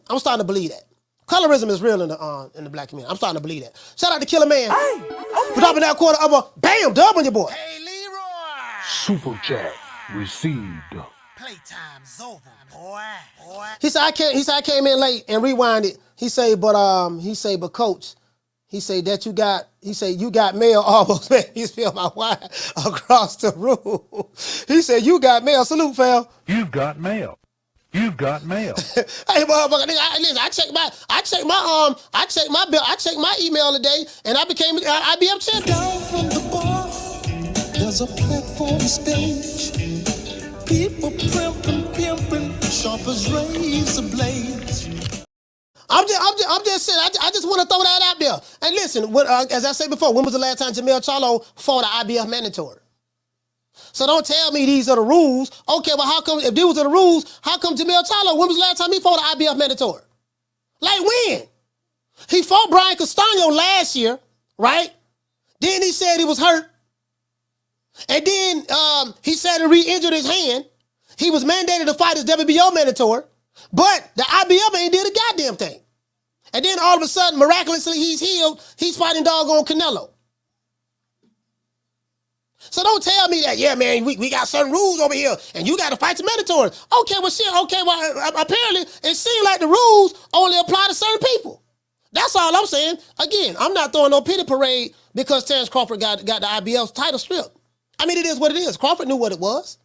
Colorism is real in the black community. I'm starting to believe that. Shout out to Killer Man. For dropping that quarter of a bam dub on your boy. Hey, Leroy. Super chat received. Playtime's over, boy. He said I came in late and rewinded. He say, but coach, you got mail almost made me spill my wine across the room. He said, you got mail. Salute, fam. You've got mail. Hey, motherfucker, nigga, listen, I checked my bill. I checked my email today, and I became an IBF champion. Down from the bar, there's a platform stage. People pimping, sharp as razor blades. I'm just saying. I just want to throw that out there. And listen, as I said before, when was the last time Jamel Charlo fought an IBF mandatory? So don't tell me these are the rules. Okay, well, how come if these are the rules? How come Jamel Charlo? When was the last time he fought an IBF mandatory? Like when? He fought Brian Castano last year, right? Then he said he was hurt, and then he said he re-injured his hand. He was mandated to fight his WBO mandatory, but the IBF ain't did a goddamn thing. And then all of a sudden, miraculously, he's healed. He's fighting doggone Canelo. So don't tell me that, yeah, man, we got certain rules over here, and you got to fight the mandatory. Okay, well, shit, apparently it seems like the rules only apply to certain people. That's all I'm saying. Again, I'm not throwing no pity parade because Terence Crawford got the IBF title stripped. I mean, it is what it is. Crawford knew what it was.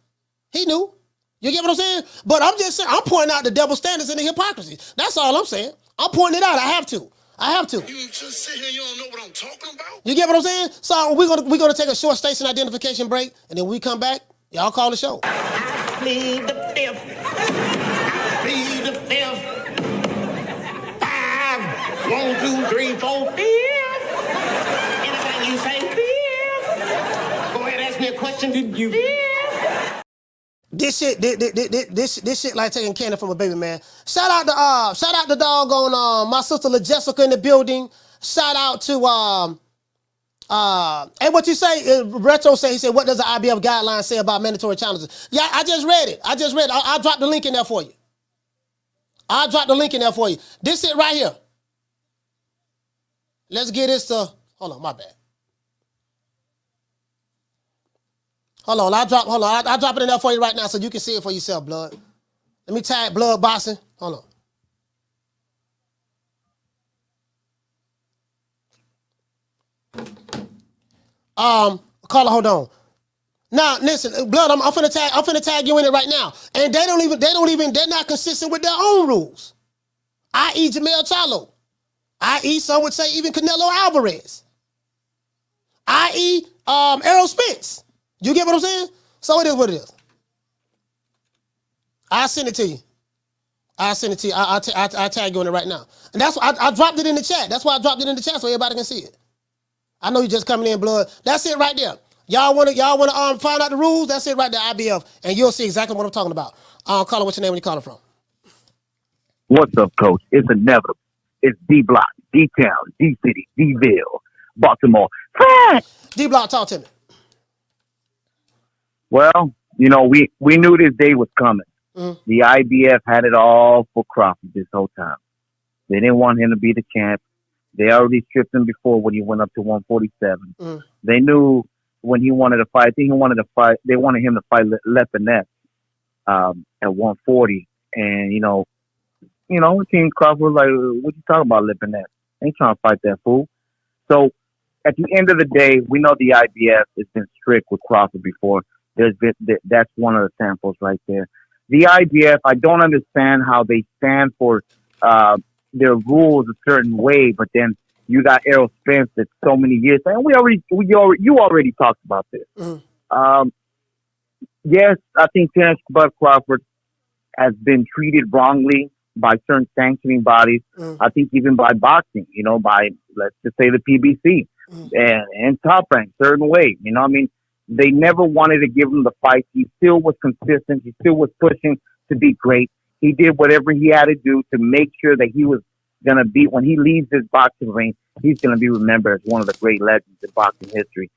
He knew. You get what I'm saying? But I'm just saying, I'm pointing out the double standards and the hypocrisy. That's all I'm saying. I'm pointing it out. I have to. You just sit here, you don't know what I'm talking about? You get what I'm saying? So we're gonna take a short station identification break, and then when we come back, y'all call the show. I plead the fifth. I plead the fifth. 5, 1, 2, 3, 4, 5. Anything you say, 5. Go ahead, ask me a question. Did you? 5. This shit like taking candy from a baby, man. Shout out to doggone my sister La Jessica in the building. Shout out to and what you say, Retro say, he said, what does the IBF guideline say about mandatory challenges? Yeah, I just read it. I'll drop the link in there for you. This it right here. Let's get this to, hold on, my bad. Hold on, I'll drop it in there for you right now so you can see it for yourself, blood. Let me tag blood boxing. Hold on. Carla, hold on. Now, listen, blood, I'm finna tag you in it right now. And they're not consistent with their own rules. I.e. Jamel Charlo. I.e. some would say even Canelo Alvarez. I.e. Errol Spence. You get what I'm saying? So it is what it is. I'll send it to you. I'll tag you in it right now. And that's why I dropped it in the chat. That's why I dropped it in the chat so everybody can see it. I know you're just coming in, blood. That's it right there. Y'all wanna find out the rules? That's it right there, IBF, and you'll see exactly what I'm talking about. Caller, what's your name? Where you calling from? What's up, Coach? It's inevitable. It's D Block, D Town, D City, D-Ville, Baltimore. D Block, talk to me. Well, you know, we knew this day was coming. Mm. The IBF had it all for Crawford this whole time. They didn't want him to be the champ. They already stripped him before when he went up to 147. Mm. They knew when he wanted to fight. I think he wanted to fight. They wanted him to fight Lepinette at 140. And you know, Team Crawford was like, "What you talking about, Lepinette? Ain't trying to fight that fool." So at the end of the day, we know the IBF has been strict with Crawford before. That's one of the samples right there. The IBF, I don't understand how they stand for their rules a certain way, but then you got Errol Spence that's so many years, and you already talked about this. Mm. Yes, I think Terence Crawford has been treated wrongly by certain sanctioning bodies. Mm. I think even by boxing, by, let's just say, the PBC and Top Rank, certain way. You know what I mean? They never wanted to give him the fight. He still was consistent. He still was pushing to be great. He did whatever he had to do to make sure that he was going to be, when he leaves this boxing ring, he's going to be remembered as one of the great legends in boxing history.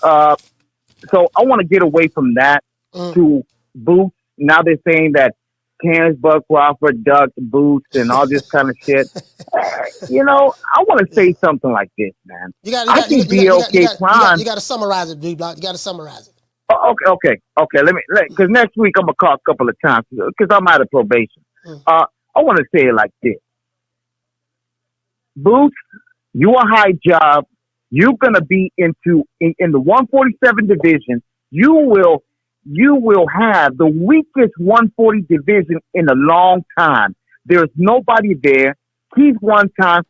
So I want to get away from that to Boots. Now they're saying that Terence Crawford ducked Boots and all this kind of shit. I want to say something like this, man. You got to summarize it, D-Block. You got to summarize it. Okay. Because next week I'm gonna call a couple of times because I'm out of probation. I want to say it like this: Boots, you a high job. You're gonna be in the 147 division. You will have the weakest 140 division in a long time. There's nobody there. He's one time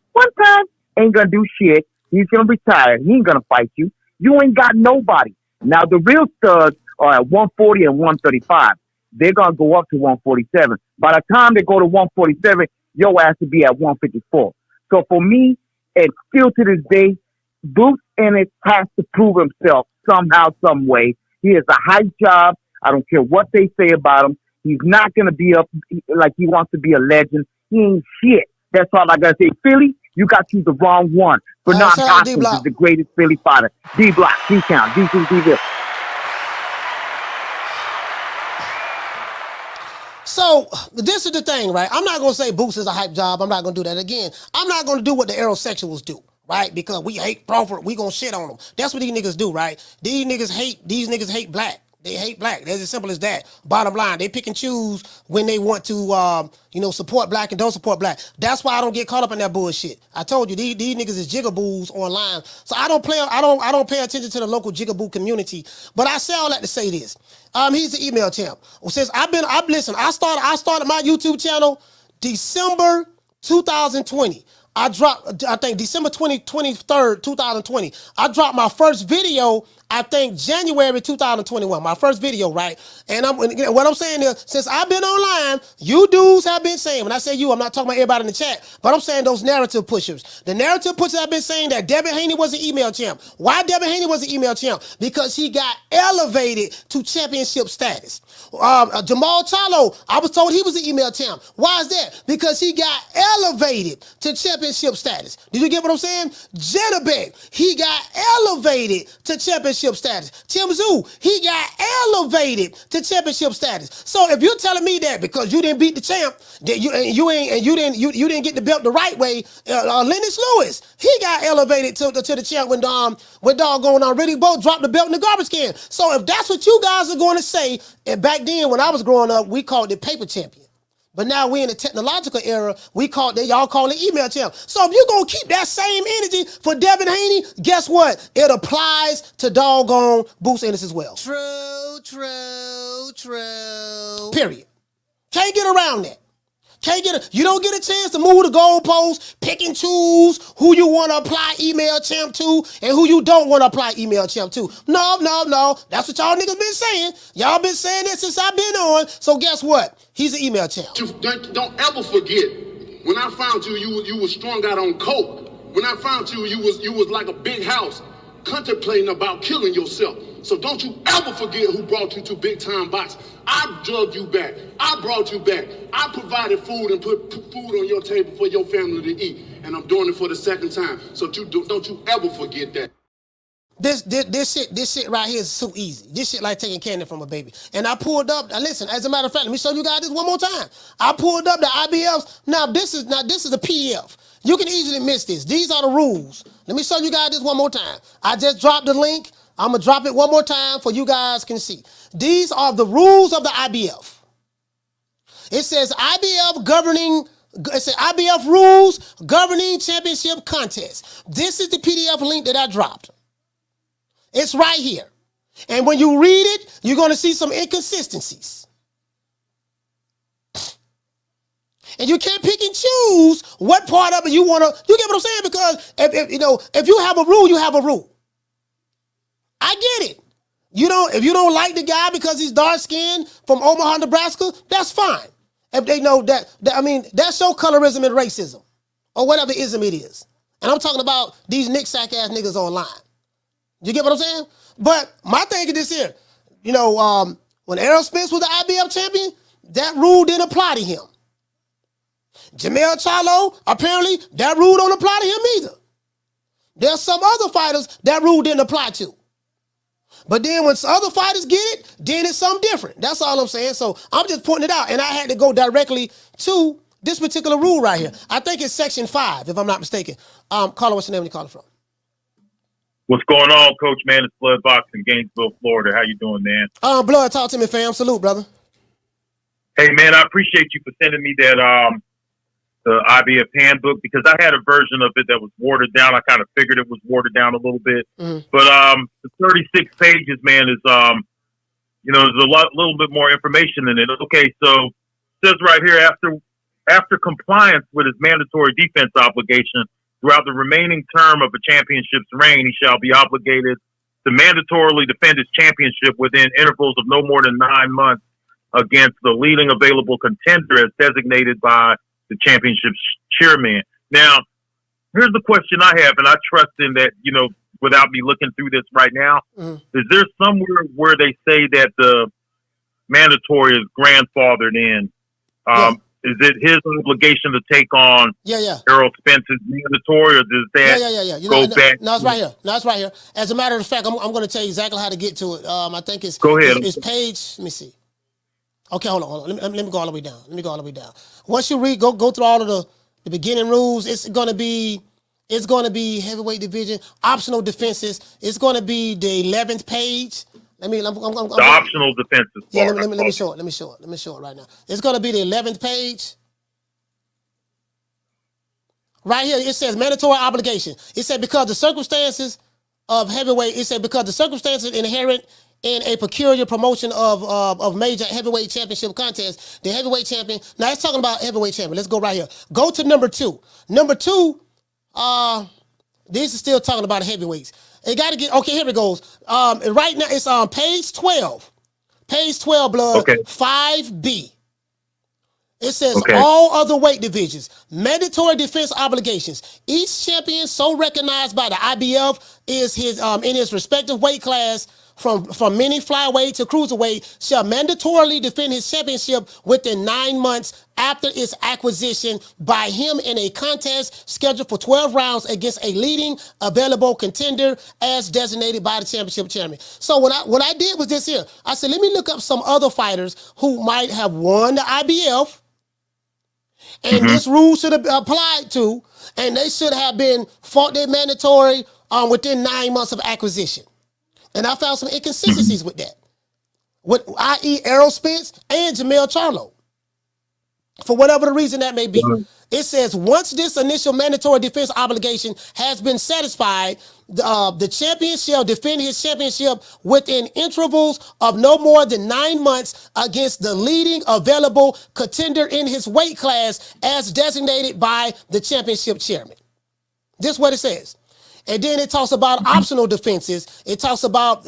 ain't gonna do shit. He's gonna retire. He ain't gonna fight you. You ain't got nobody. Now the real studs are at 140 and 135. They're gonna go up to 147. By the time they go to 147, your ass will be at 154. So for me, and still to this day, Boots Ennis has to prove himself somehow, some way. He has a high job. I don't care what they say about him. He's not going to be up like he wants to be a legend. He ain't shit. That's all I got to say. Philly, you got to choose the wrong one. Bernard Hopkins is the greatest Philly fighter. D-Block, D-Town, D-Town, D-Ville. So this is the thing, right? I'm not going to say Boots is a hype job. I'm not going to do that again. I'm not going to do what the aerosexuals do. Right? Because we hate Crawford, we gonna shit on them. That's what these niggas do, right? These niggas hate black. They hate black. That's as simple as that. Bottom line, they pick and choose when they want to, support black and don't support black. That's why I don't get caught up in that bullshit. I told you these niggas is jigaboos online, so I don't pay attention to the local jigaboo community. But I say all that to say this. He's the email champ. Since I started my YouTube channel December 2020. I dropped, I think, December 23rd, 2020. I dropped my first video, I think, January 2021. My first video, right? And what I'm saying is, since I've been online, you dudes have been saying, when I say you, I'm not talking about everybody in the chat, but I'm saying those narrative pushers. The narrative pushers have been saying that Devin Haney was an email champ. Why Devin Haney was an email champ? Because he got elevated to championship status. Jamal Charlo, I was told he was an email champ. Why is that? Because he got elevated to championship status. Did you get what I'm saying? Jennebeck, he got elevated to championship status. Tim Tszyu, he got elevated to championship status. So if you're telling me that because you didn't beat the champ, that you didn't get the belt the right way, Lennox Lewis, he got elevated to the champ when doggone Riddick Bowe dropped the belt in the garbage can. So if that's what you guys are going to say, and back then when I was growing up, we called it paper champion. But now we're in the technological era, y'all call it email champ. So if you're going to keep that same energy for Devin Haney, guess what? It applies to doggone Boots Ennis as well. True. Period. Can't get around that. You don't get a chance to move the goalposts, pick and choose who you want to apply email champ to and who you don't want to apply email champ to. No. That's what y'all niggas been saying. Y'all been saying that since I've been on. So guess what? He's an email champ. Don't ever forget, when I found you, you was strung out on coke. When I found you, you was like a big house, contemplating about killing yourself. So don't you ever forget who brought you to Big Time Boxing. I drugged you back. I brought you back. I provided food and put food on your table for your family to eat. And I'm doing it for the second time. So don't you ever forget that. This shit right here is so easy. This shit like taking candy from a baby. And I pulled up. Now listen, as a matter of fact, let me show you guys this one more time. I pulled up the IBFs. Now this is a PDF. You can easily miss this. These are the rules. Let me show you guys this one more time. I just dropped the link. I'm gonna drop it one more time for you guys can see. These are the rules of the IBF. It says IBF rules governing championship contest. This is the PDF link that I dropped. It's right here. And when you read it, you're going to see some inconsistencies. And you can't pick and choose what part of it you want to, you get what I'm saying? Because if you have a rule, you have a rule. I get it. If you don't like the guy because he's dark skinned from Omaha, Nebraska, that's fine. If they know that's your colorism and racism or whatever ism it is. And I'm talking about these Nick sack ass niggas online. You get what I'm saying? But my thing is this here. When Errol Spence was the IBF champion, that rule didn't apply to him. Jamel Charlo, apparently that rule don't apply to him either. There's some other fighters that rule didn't apply to. But then when other fighters get it, then it's something different. That's all I'm saying. So I'm just pointing it out. And I had to go directly to this particular rule right here. I think it's section 5, if I'm not mistaken. Carlo, what's your name? Where you calling from? What's going on, Coach, man? It's Blood Boxing, Gainesville, Florida. How you doing, man? Blood, talk to me, fam. Salute, brother. Hey, man, I appreciate you for sending me that the IBF handbook because I had a version of it that was watered down. I kind of figured it was watered down a little bit. Mm-hmm. But the 36 pages, man, is there's a little bit more information in it. Okay, so it says right here, after compliance with his mandatory defense obligation, throughout the remaining term of a championship's reign, he shall be obligated to mandatorily defend his championship within intervals of no more than 9 months against the leading available contender as designated by the championship's chairman. Now, here's the question I have, and I trust in that, without me looking through this right now, is there somewhere where they say that the mandatory is grandfathered in? Is it his obligation to take on Errol Spence's mandatory, or does that go back? No, it's right here. It's right here. As a matter of fact, I'm going to tell you exactly how to get to it. I think it's go ahead. It's page. Let me see. Okay, hold on. Let me go all the way down. Once you go through all of the beginning rules, it's going to be heavyweight division, optional defenses. It's going to be the 11th page. The optional defenses. Yeah, let me show it. Let me show it right now. It's going to be the 11th page. Right here, it says mandatory obligation. It said because the circumstances of heavyweight. It said because the circumstances inherent in a peculiar promotion of major heavyweight championship contest, the heavyweight champion. Now it's talking about heavyweight champion. Let's go right here. Go to number 2. Number 2. This is still talking about heavyweights. It got to get, okay, here it goes. Right now, it's on page 12. Page 12, Blood, okay. 5B. It says all other weight divisions, mandatory defense obligations. Each champion so recognized by the IBF is his in his respective weight class from mini flyweight to cruiserweight shall mandatorily defend his championship within 9 months after its acquisition by him in a contest scheduled for 12 rounds against a leading available contender as designated by the championship chairman. So what I did was this here. I said, let me look up some other fighters who might have won the IBF and this rule should have applied to, and they should have been fought their mandatory within 9 months of acquisition. And I found some inconsistencies with that. With i.e. Errol Spence and Jamel Charlo. For whatever the reason that may be. It says once this initial mandatory defense obligation has been satisfied, the champion shall defend his championship within intervals of no more than 9 months against the leading available contender in his weight class as designated by the championship chairman. This is what it says. And then it talks about optional defenses. It talks about,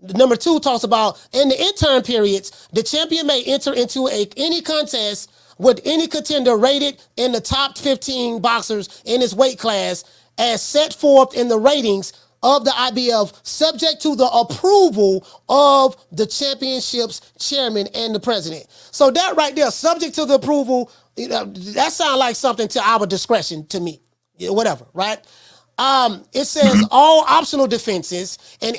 number 2 talks about in the interim periods, the champion may enter into any contest with any contender rated in the top 15 boxers in his weight class as set forth in the ratings of the IBF, subject to the approval of the championship's chairman and the president. So that right there, subject to the approval, that sounds like something to our discretion to me. Whatever, right? It says all optional defenses and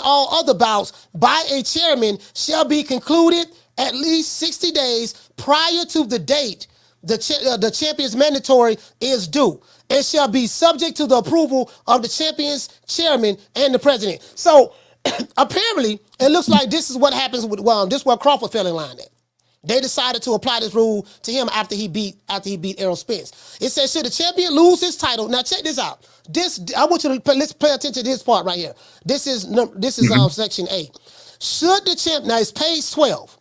all other bouts by a chairman shall be concluded at least 60 days prior to the date the champion's mandatory is due and shall be subject to the approval of the champion's chairman and the president. So apparently, it looks like this is what happens with this is where Crawford fell in line at. They decided to apply this rule to him after he beat Errol Spence. It says, should the champion lose his title? Now check this out. I want you to let's pay attention to this part right here. This is section A. Should the champ, now it's page 12.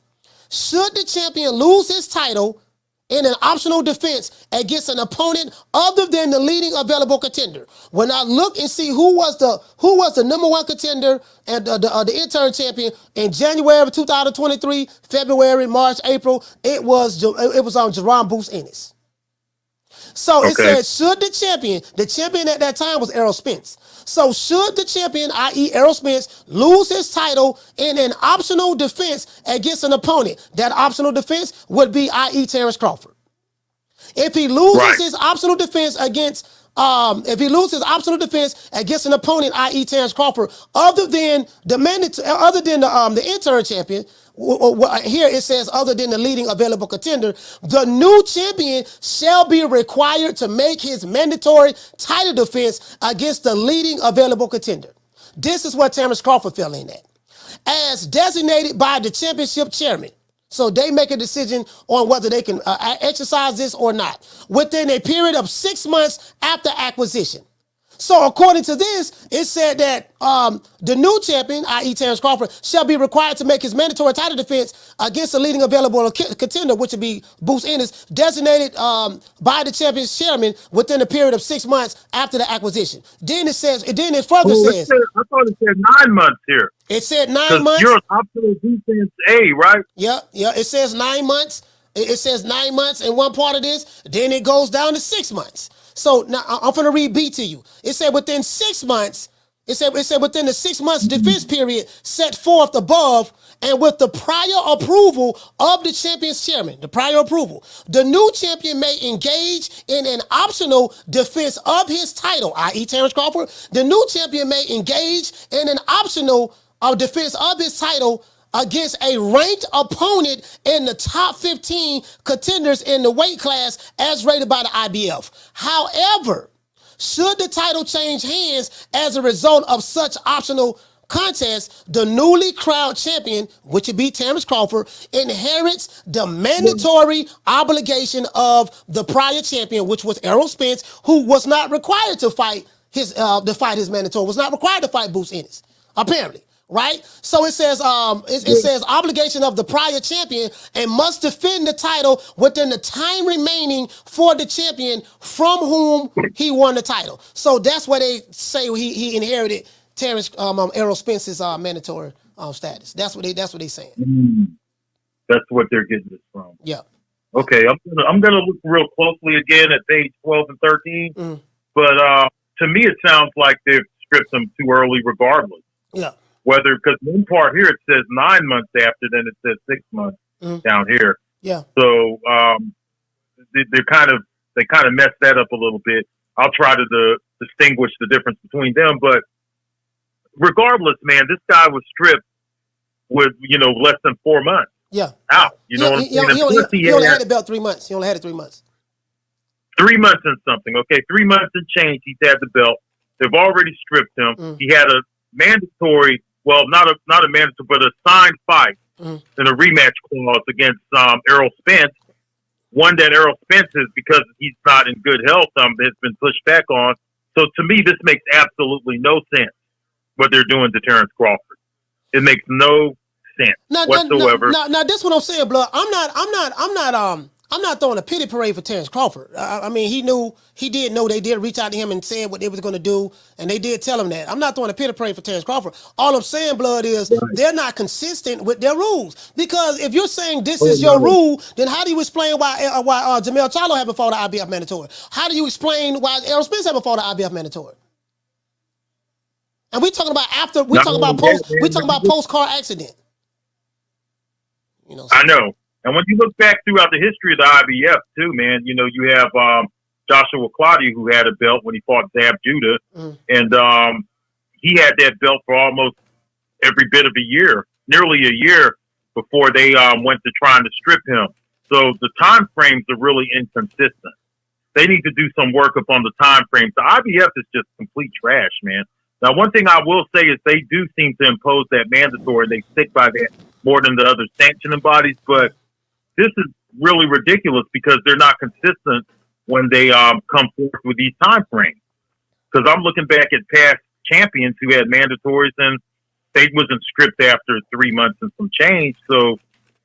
Should the champion lose his title in an optional defense against an opponent other than the leading available contender? When I look and see who was the number 1 contender and the interim champion in January of 2023, February, March, April, it was on Jaron Boots Ennis. So it said, should the champion at that time was Errol Spence. So should the champion, i.e. Errol Spence, lose his title in an optional defense against an opponent, that optional defense would be, i.e. Terence Crawford. If he loses his optional defense against an opponent, i.e. Terence Crawford, other than the interim champion, here it says other than the leading available contender, the new champion shall be required to make his mandatory title defense against the leading available contender. This is what Terence Crawford fell in at, as designated by the championship chairman. So they make a decision on whether they can exercise this or not within a period of 6 months after acquisition. So according to this, it said that the new champion, i.e. Terence Crawford, shall be required to make his mandatory title defense against the leading available contender, which would be Boots Ennis, designated by the champion's chairman within a period of 6 months after the acquisition. Then it says, I thought it said 9 months here. It said 9 months. You're an optional defense A, right? Yeah. It says 9 months. It says 9 months in one part of this. Then it goes down to 6 months. So now I'm going to read B to you. It said within 6 months, it said within the 6 months defense period set forth above and with the prior approval of the champion's chairman, the new champion may engage in an optional defense of his title, i.e. Terence Crawford. The new champion may engage in an optional defense of his title against a ranked opponent in the top 15 contenders in the weight class as rated by the IBF. However, should the title change hands as a result of such optional contest, the newly crowned champion, which would be Terence Crawford, inherits the mandatory obligation of the prior champion, which was Errol Spence, who was not required to fight his mandatory, was not required to fight Boots Ennis, apparently. Right? So it says says obligation of the prior champion and must defend the title within the time remaining for the champion from whom he won the title. So that's why they say he inherited Errol Spence's mandatory status. That's what they saying. That's what they're getting this from. Yeah. Okay, I'm gonna look real closely again at page 12 and 13. But to me it sounds like they've stripped them too early regardless. Yeah. Whether, because one part here it says 9 months after, then it says 6 months down here. Yeah. So they kind of messed that up a little bit. I'll try to distinguish the difference between them, but regardless, man, this guy was stripped with less than 4 months. Yeah. Out. You know what I'm saying? He only had about 3 months. He only had it 3 months. 3 months and something. Okay, 3 months and change. He's had the belt. They've already stripped him. He had a mandatory. Well, not a mandatory, but a signed fight in a rematch clause against Errol Spence. One that Errol Spence is, because he's not in good health, has been pushed back on. So to me, this makes absolutely no sense what they're doing to Terence Crawford. It makes no sense whatsoever. Now, this is what I'm saying, blood. I'm not throwing a pity parade for Terence Crawford. I mean, he did know they did reach out to him and said what they was going to do, and they did tell him that. I'm not throwing a pity parade for Terence Crawford. All I'm saying, blood, is they're not consistent with their rules. Because if you're saying this is your rule, then how do you explain why Jamel Charlo had before the IBF mandatory? How do you explain why Errol Spence had before the IBF mandatory? And we talking about post car accident. You know, I know. And when you look back throughout the history of the IBF too, man, you know, you have Joshua Clottey, who had a belt when he fought Zab Judah, and he had that belt for almost every bit of a year, nearly a year before they went to trying to strip him. So the time frames are really inconsistent. They need to do some work upon the time frames. The IBF is just complete trash, man. Now, one thing I will say is they do seem to impose that mandatory. They stick by that more than the other sanctioning bodies, but this is really ridiculous because they're not consistent when they come forth with these time frames. Because I'm looking back at past champions who had mandatories and they wasn't stripped after 3 months and some change. So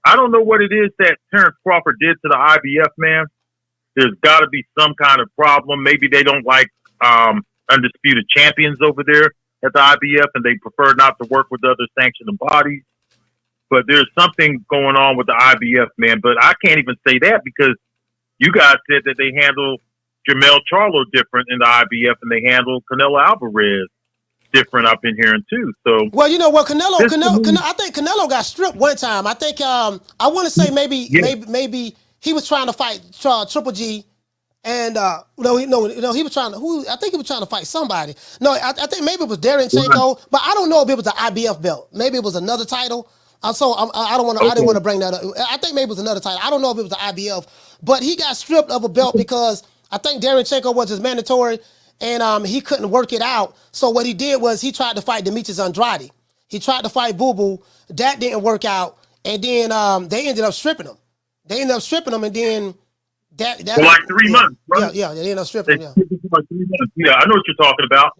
I don't know what it is that Terence Crawford did to the IBF, man. There's got to be some kind of problem. Maybe they don't like undisputed champions over there at the IBF and they prefer not to work with other sanctioning bodies. But there's something going on with the IBF, man. But I can't even say that because you guys said that they handle Jamel Charlo different in the IBF and they handle Canelo Alvarez different up in here and too. So, well, you know what, Canelo, I think Canelo got stripped one time. I think I want to say maybe he was trying to fight Triple G, and he was trying to I think he was trying to fight somebody. No, I think maybe it was Darren Chenko, but I don't know if it was the IBF belt. Maybe it was another title. So I didn't want to bring that up. I think maybe it was another title. I don't know if it was the IBF, but he got stripped of a belt because I think Darren Chenko was his mandatory, and he couldn't work it out. So what he did was he tried to fight Demetrius Andrade. He tried to fight Boo Boo. That didn't work out, and then they ended up stripping him. And then that for like 3 months, right? Yeah, they ended up stripping him. Like 3 months. Yeah, I know what you're talking about.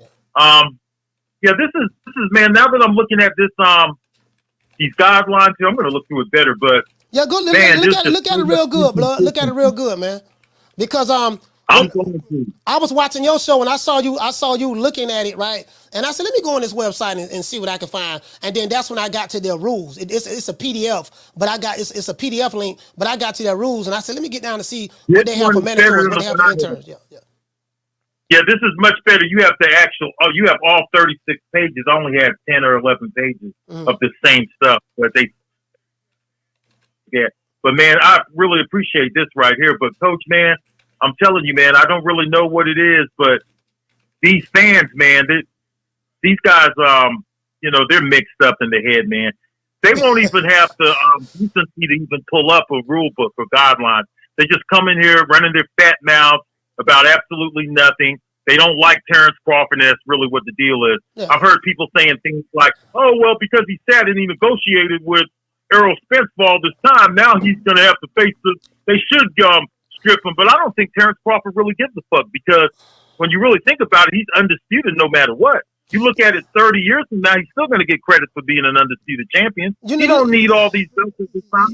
This is man. Now that I'm looking at this these guidelines here, I'm going to look through it better. But yeah, go look at it real good, blood. Look at it real good, man. Because I was watching your show and I saw you looking at it, right? And I said, let me go on this website and see what I can find. And then that's when I got to their rules. It's a PDF, but it's a PDF link. But I got to their rules and I said, let me get down to see what they have for mandatories, what they have for interns. Yeah, this is much better. You have you have all 36 pages. I only have 10 or 11 pages of the same stuff. But but man, I really appreciate this right here. But Coach, man, I'm telling you, man, I don't really know what it is, but these fans, man, these guys, they're mixed up in the head, man. They won't even have the decency to even pull up a rule book or guidelines. They just come in here running their fat mouths about absolutely nothing. They don't like Terence Crawford, and that's really what the deal is. Yeah. I've heard people saying things like, oh, well, because he sat and he negotiated with Errol Spence for all this time, now he's going to have to face they should strip him. But I don't think Terence Crawford really gives a fuck because when you really think about it, he's undisputed no matter what. You look at it 30 years from now, he's still going to get credit for being an undisputed champion. He don't need all these belts at this time.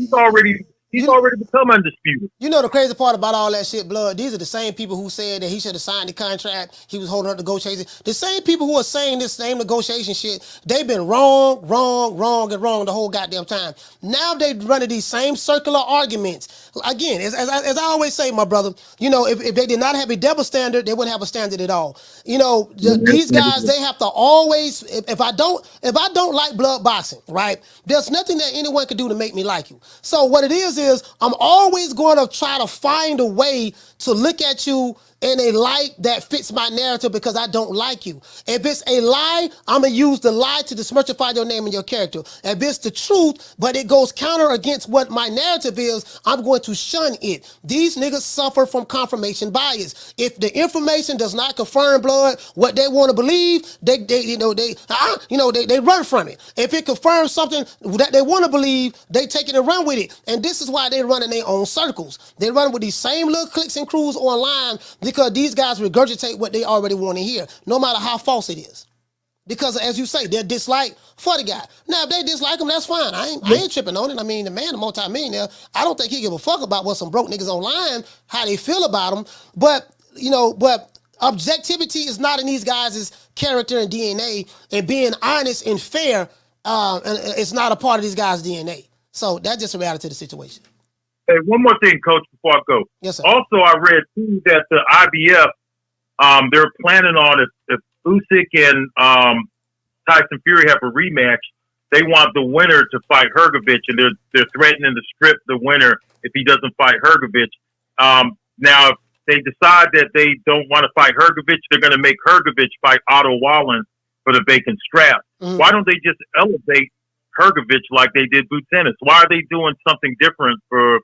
He's already become undisputed. You know the crazy part about all that shit, blood? These are the same people who said that he should have signed the contract. He was holding up negotiations. The same people who are saying this same negotiation shit, they've been wrong the whole goddamn time. Now they running these same circular arguments. Again, as I always say, my brother, if they did not have a double standard, they wouldn't have a standard at all. These guys, they have to always, if I don't like blood boxing, right? There's nothing that anyone can do to make me like you. So what it is I'm always going to try to find a way to look at you and a lie that fits my narrative because I don't like you. If it's a lie, I'm going to use the lie to dismercify your name and your character. If it's the truth, but it goes counter against what my narrative is, I'm going to shun it. These niggas suffer from confirmation bias. If the information does not confirm, blood, what they want to believe, they run from it. If it confirms something that they want to believe, they take it and run with it. And this is why they run in their own circles. They run with these same little cliques and crews online because these guys regurgitate what they already want to hear, no matter how false it is. Because as you say, they're dislike for the guy. Now, if they dislike him, that's fine. I ain't tripping on it. I mean, the man, a multi-millionaire, I don't think he give a fuck about what some broke niggas online, how they feel about him. But, but objectivity is not in these guys' character and DNA, and being honest and fair, and it's not a part of these guys' DNA. So that's just a reality of the situation. Hey, one more thing, Coach, before I go. Yes, sir. Also, I read, too, that the IBF, they're planning on, if Usyk and Tyson Fury have a rematch, they want the winner to fight Hrgovic, and they're threatening to strip the winner if he doesn't fight Hrgovic. Now, if they decide that they don't want to fight Hrgovic, they're going to make Hrgovic fight Otto Wallin for the vacant strap. Mm-hmm. Why don't they just elevate Hrgovic like they did Boots Ennis? Why are they doing something different for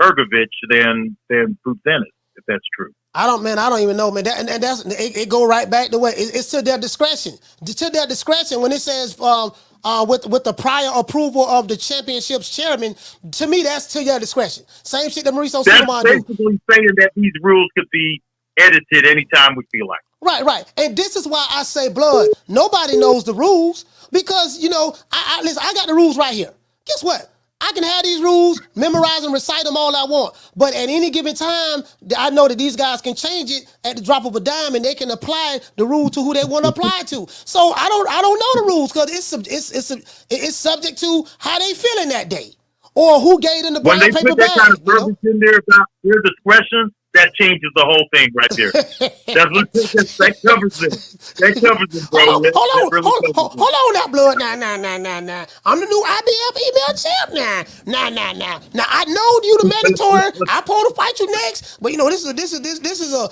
Hrgovic than Boots Ennis, if that's true? I don't even know, man. It go right back to what it's to their discretion. To their discretion, when it says with the prior approval of the championship's chairman, to me that's to their discretion. Same shit that Mauricio Sulaiman do. That's basically saying that these rules could be edited anytime we feel like. Right. And this is why I say, blood, nobody knows the rules because, listen, I got the rules right here. Guess what? I can have these rules, memorize and recite them all I want. But at any given time, I know that these guys can change it at the drop of a dime, and they can apply the rule to who they want to apply to. So I don't know the rules because it's subject to how they feeling that day or who gave them the brown paper bag. When they put that kind of verbiage in there about their discretion, that changes the whole thing right there. That covers it. That covers it, bro. Hold on now, blood. Nah. I'm the new IBF email champ now. Nah. Now I know you the mandatory. I'm supposed to fight you next, but this is a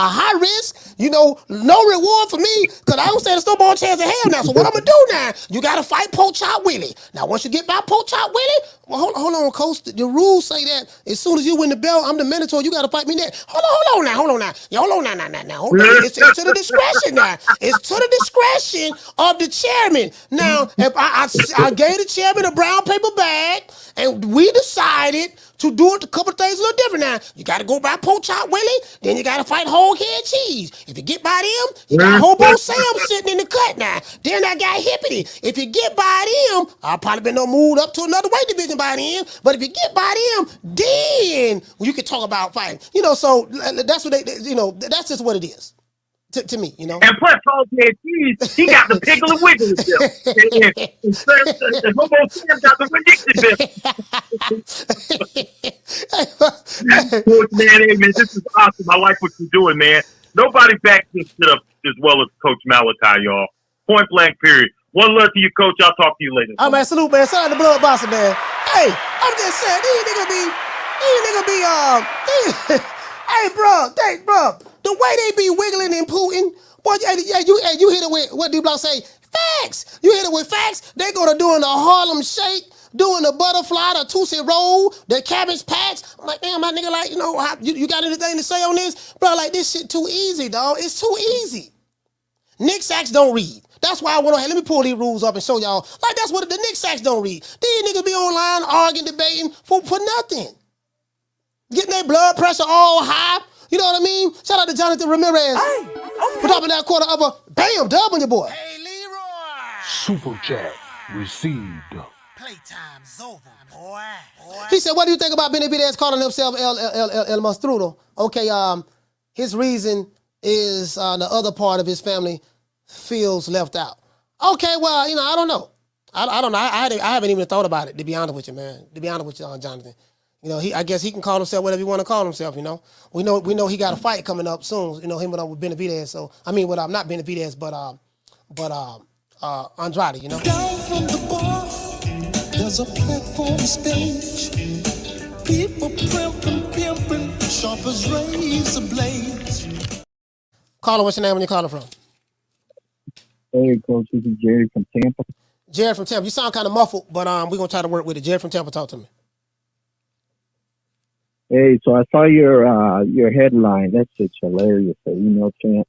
high risk. No reward for me because I don't stand a snowball chance in hell now. So what I'm gonna do now? You gotta fight Poach Chop Willie. Now once you get by Poach Chop Willie, well, hold on, Coach. The rules say that as soon as you win the belt, I'm the mandatory. You got to fight me next. Hold on now. Hold on. It's to the discretion now. It's to the discretion of the chairman. Now, if I gave the chairman a brown paper bag, and we decided to do it a couple of things a little different now. You got to go by Poach Chop Willie, then you got to fight Whole Head Cheese. If you get by them, you got Hobo Sam sitting in the cut now. Then I got Hippity. If you get by them, I'll probably been moved up to another weight division by them. But if you get by them, then you can talk about fighting. So that's what that's just what it is. To me, And plus, Whole Head Cheese, he got the pickle and wiggle himself. And Hobo Sam got the ridiculous. Man, this is awesome. I like what you're doing, man. Nobody backs this shit up as well as Coach Malachi, y'all. Point blank, period. One love to you, Coach. I'll talk to you later. Oh, man, salute, man. Shout out to Blood Boxing, man. Hey, I'm just saying, these niggas be, hey, bro, the way they be wiggling and pooting, boy, you hit it with, what do you say? Facts. You hit it with facts. They gonna doing the Harlem Shake, doing the butterfly, the Tootsie Roll, the Cabbage Patch. I'm like, damn, my nigga, like, you got anything to say on this? Bro, like, this shit too easy, dog. It's too easy. Nick Sachs don't read. That's why I went on here. Let me pull these rules up and show y'all. Like, that's what the Nick Sachs don't read. These niggas be online arguing, debating for nothing. Getting their blood pressure all high. You know what I mean? Shout out to Jonathan Ramirez. For dropping that quarter of a bam dub on your boy. Hey, Leroy. Super chat received. Playtime's over, boy. He said, what do you think about Benavidez calling himself El Monstruo? Okay, his reason is the other part of his family feels left out. Okay, well, I don't know. I don't know. I haven't even thought about it, to be honest with you, man. To be honest with you, Jonathan. I guess he can call himself whatever he want to call himself, We know he got a fight coming up soon, him with Benavidez. So, I mean, not Benavidez, but Andrade, Down from the bar, there's a platform stage. People pimping, sharp as razor blades. Caller, what's your name when you calling from? Hey, Coach, this is Jerry from Tampa. Jared from Tampa. You sound kind of muffled, but we're going to try to work with it. Jared from Tampa, talk to me. Hey, so I saw your headline. That's just hilarious. The email champ.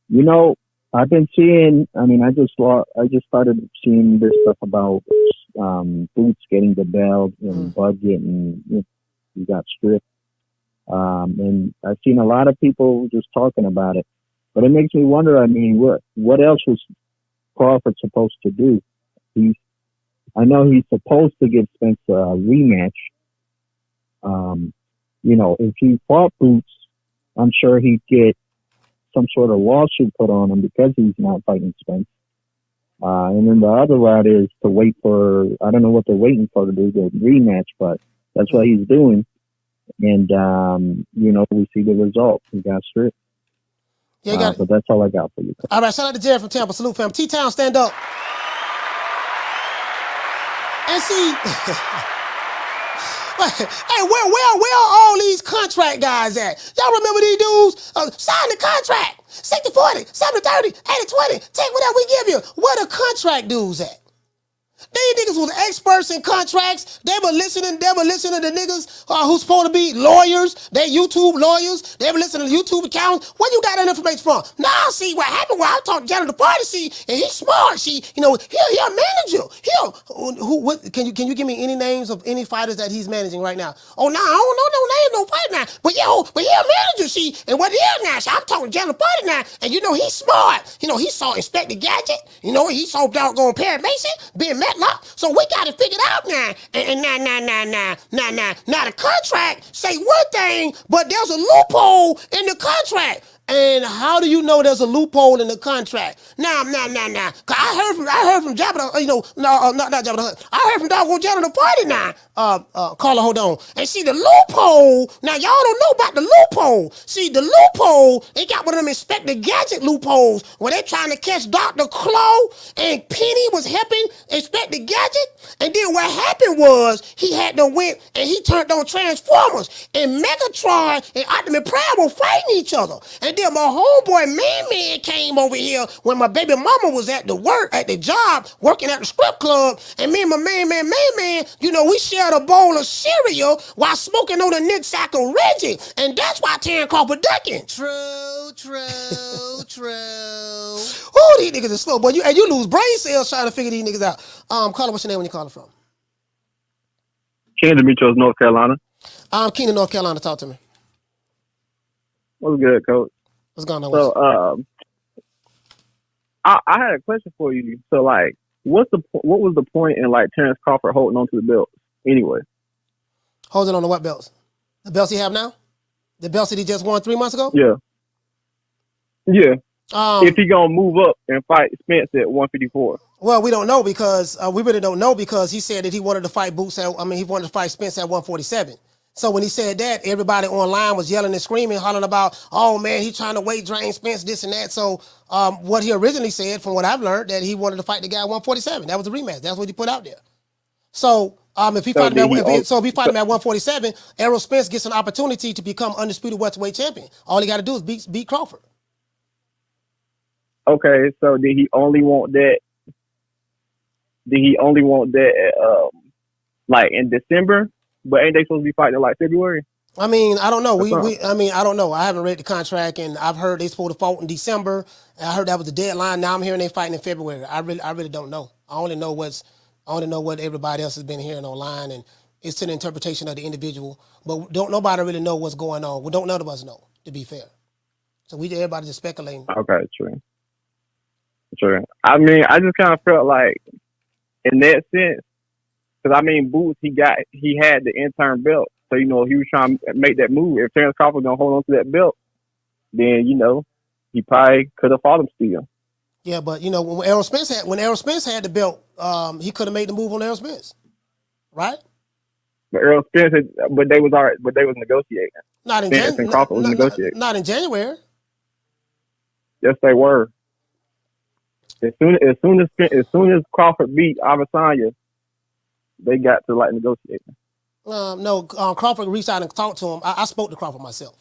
You know, I've been seeing. I mean, I just started seeing this stuff about Boots getting the belt and Bud getting he got stripped. And I've seen a lot of people just talking about it, but it makes me wonder. I mean, what else was Crawford supposed to do? I know he's supposed to give Spence a rematch. You know, if he fought Boots, I'm sure he'd get some sort of lawsuit put on him because he's not fighting Spence. And then the other route is to wait for, I don't know what they're waiting for to do the rematch, but that's what he's doing. And, you know, we see the result. He got stripped. Yeah, but that's all I got for you. All right, shout out to Jared from Tampa. Salute, fam. T-Town, stand up. And see... Hey, where are all these contract guys at? Y'all remember these dudes? Sign the contract. 60-40, 70-30, 80-20. Take whatever we give you. Where the contract dudes at? These niggas was experts in contracts. They were listening to niggas who's supposed to be lawyers. They YouTube lawyers. They were listening to YouTube accounts. Where you got that information from? Now, see, what happened was I talked to Jaron the party, see, and he's smart. See, you know, he a manager. What, can you give me any names of any fighters that he's managing right now? Oh, no, I don't know no names, no fight now. But he a manager, see, and what he is now, see, I'm talking to Jaron the party now, and you know, he's smart. You know, he saw Inspector Gadget. You know, he saw doggone Perry Mason, Ben Matlock. So we got to figure it out now. And now the contract say one thing, but there's a loophole in the contract. And how do you know there's a loophole in the contract? Nah. Cause I heard from Jabba, not Jabba the Hutt. I heard from doggone Jabba the party now. Carla, hold on. And see the loophole. Now y'all don't know about the loophole. See the loophole. They got one of them Inspector Gadget loopholes where they trying to catch Dr. Claw and Penny was helping Inspector Gadget. And then what happened was he had to went and he turned on Transformers and Megatron and Optimus Prime were fighting each other. And then my homeboy Man came over here when my baby mama was at the job, working at the strip club. And me and my Man, you know, we shared a bowl of cereal while smoking on the Nick Sack of Reggie. And that's why Terence Crawford ducking. True. Oh, these niggas are slow, boy. You lose brain cells trying to figure these niggas out. Carla, what's your name when you calling from? Ken Demetrios, North Carolina. I'm Keenan, North Carolina. Talk to me. What's good, Coach? What's going on? So, I had a question for you. So, like, what was the point in like Terence Crawford holding on to the belt anyway? Holding on to what belts? The belts he have now? The belts that he just won 3 months ago? Yeah. If he gonna move up and fight Spence at 154. Well, we don't know because we really don't know because he said that he wanted to fight he wanted to fight Spence at 147. So when he said that, everybody online was yelling and screaming, hollering about, oh man, he's trying to weight drain Spence, this and that. So what he originally said, from what I've learned, that he wanted to fight the guy at 147. That was the rematch. That's what he put out there. So if he fight him at 147, Errol Spence gets an opportunity to become undisputed welterweight champion. All he got to do is beat Crawford. Okay, so did he only want that? Like in December? But ain't they supposed to be fighting in like February? I mean, I don't know. I don't know. I haven't read the contract, and I've heard they supposed to fight in December. And I heard that was the deadline. Now I'm hearing they fighting in February. I really don't know. I only know what everybody else has been hearing online, and it's to the interpretation of the individual. But nobody really know what's going on. Well, none of us know, to be fair. So everybody just speculating. Okay, true. I mean, I just kind of felt like, in that sense, because I mean, Boots, he had the interim belt, so you know he was trying to make that move. If Terence Crawford gonna hold on to that belt, then you know he probably could have fought him still. Yeah, but you know when Errol Spence had the belt, he could have made the move on Errol Spence, right? But Errol Spence, they was negotiating. Not in Spence and Crawford was negotiating. Not in January. Yes, they were. As soon as Crawford beat Adesanya, they got to like negotiating. No, Crawford reached out and talked to him. I spoke to Crawford myself.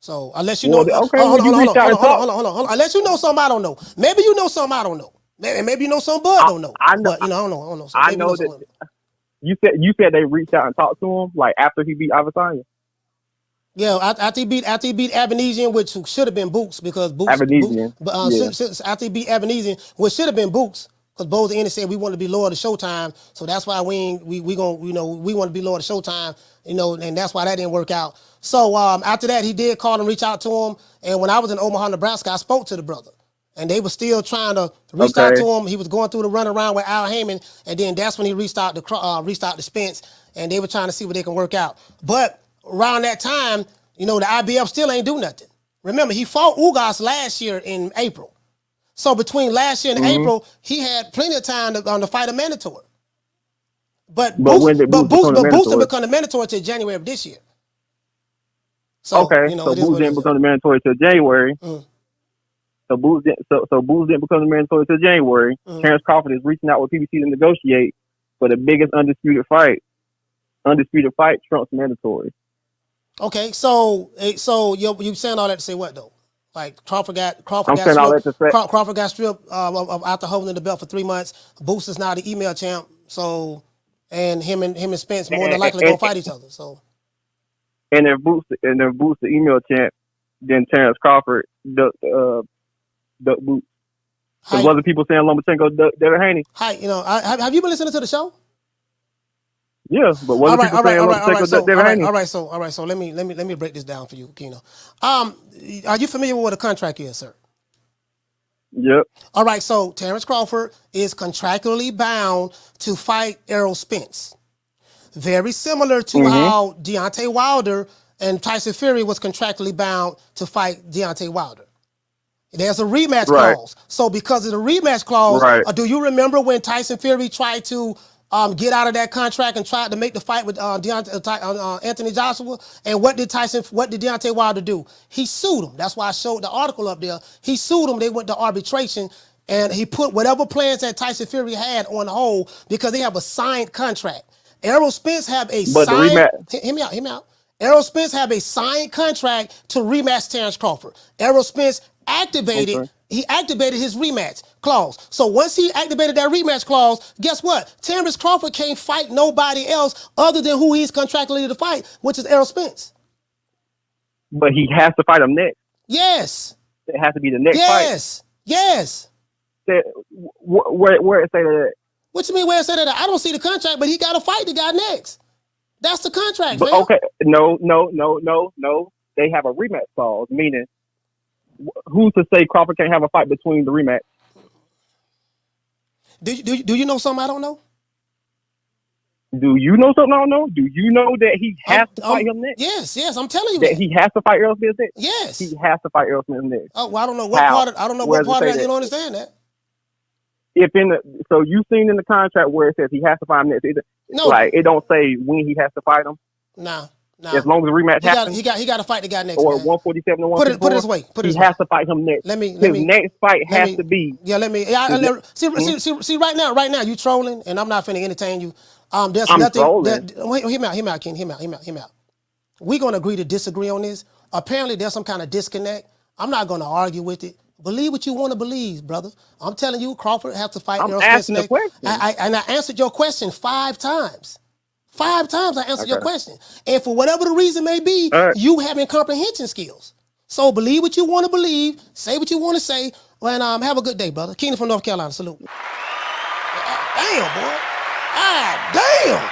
So unless you Well, know, okay, well, you reached out and talked. hold on. Unless you know something I don't know. Maybe you know something I don't know. Maybe you know something Bud don't know. I know. But I don't know. So I maybe know that. You said they reached out and talked to him like after he beat Adesanya. Yeah, after he beat Avanesian, which should have been Boots because Boots. Avanesian. After he beat Avanesian, which should have been Boots because Boots Ennis said we want to be loyal to Showtime, so that's why we want to be loyal to Showtime, and that's why that didn't work out. So after that, he did call and reach out to him, and when I was in Omaha, Nebraska, I spoke to the brother. And they were still trying to reach out to him. He was going through the runaround with Al Heyman, and then that's when he reached out to Spence, and they were trying to see what they can work out. But around that time, the IBF still ain't do nothing. Remember, he fought Ugas last year in April. So between last year and April, he had plenty of time to fight a mandatory. But Boots didn't become the mandatory till January of this year. So, okay, so Boots didn't become the mandatory till January. So Boots didn't become the mandatory till January. Terence Crawford is reaching out with PBC to negotiate for the biggest undisputed fight. Undisputed fight trumps mandatory. Okay, so you saying all that to say what though? Like Crawford got stripped after holding the belt for 3 months. Boots is now the email champ. So and him and Spence more than likely gonna fight each other. So and if Boots the email champ, then Terence Crawford ducked Boots. Because wasn't people saying Lomachenko ducked Devin Haney? Hi, have you been listening to the show? Yeah, but wasn't people saying Lomachenko ducked Devin Haney? All right. So let me break this down for you, Keno. Are you familiar with what a contract is, sir? Yep. All right, so Terence Crawford is contractually bound to fight Errol Spence. Very similar to how Deontay Wilder and Tyson Fury was contractually bound to fight Deontay Wilder. There's a rematch clause. So because of the rematch clause, do you remember when Tyson Fury tried to get out of that contract and tried to make the fight with Anthony Joshua? And what did Deontay Wilder do? He sued him. That's why I showed the article up there. He sued him. They went to arbitration, and he put whatever plans that Tyson Fury had on hold because they have a signed contract. Errol Spence have a signed. Hear me out. Errol Spence have a signed contract to rematch Terence Crawford. Errol Spence activated his rematch clause. So once he activated that rematch clause, guess what? Terence Crawford can't fight nobody else other than who he's contractually to fight, which is Errol Spence. But he has to fight him next. Yes. It has to be the next fight. Yes. Where it say that? What you mean where it say that? I don't see the contract, but he got to fight the guy next. That's the contract, but, man. Okay, no. They have a rematch clause, meaning who's to say Crawford can't have a fight between the rematch? Do you know something I don't know? Do you know something I don't know? Do you know that he has to fight him next? Yes, I'm telling you that he has to fight Errol Spence next. Yes, he has to fight Errol Spence next. Oh, well, I don't know what part of that you don't understand that. So you seen in the contract where it says he has to fight him next. It don't say when he has to fight him. Nah. As long as the rematch happens, he got to fight the guy next. Or man. 147 to 154. Put it this way. He has to fight him next. His next fight has to be. Yeah, see right now you trolling, and I'm not finna entertain you. There's I'm nothing. trolling. Hear me out, Ken. Hear me out. We're gonna agree to disagree on this. Apparently, there's some kind of disconnect. I'm not gonna argue with it. Believe what you want to believe, brother. I'm telling you, Crawford has to fight Errol Spence next. I answered your question 5 times. 5 times I answered your question. And for whatever the reason may be, you having comprehension skills. So believe what you want to believe, say what you want to say, and have a good day, brother. Keenan from North Carolina, salute. Damn, boy. Damn.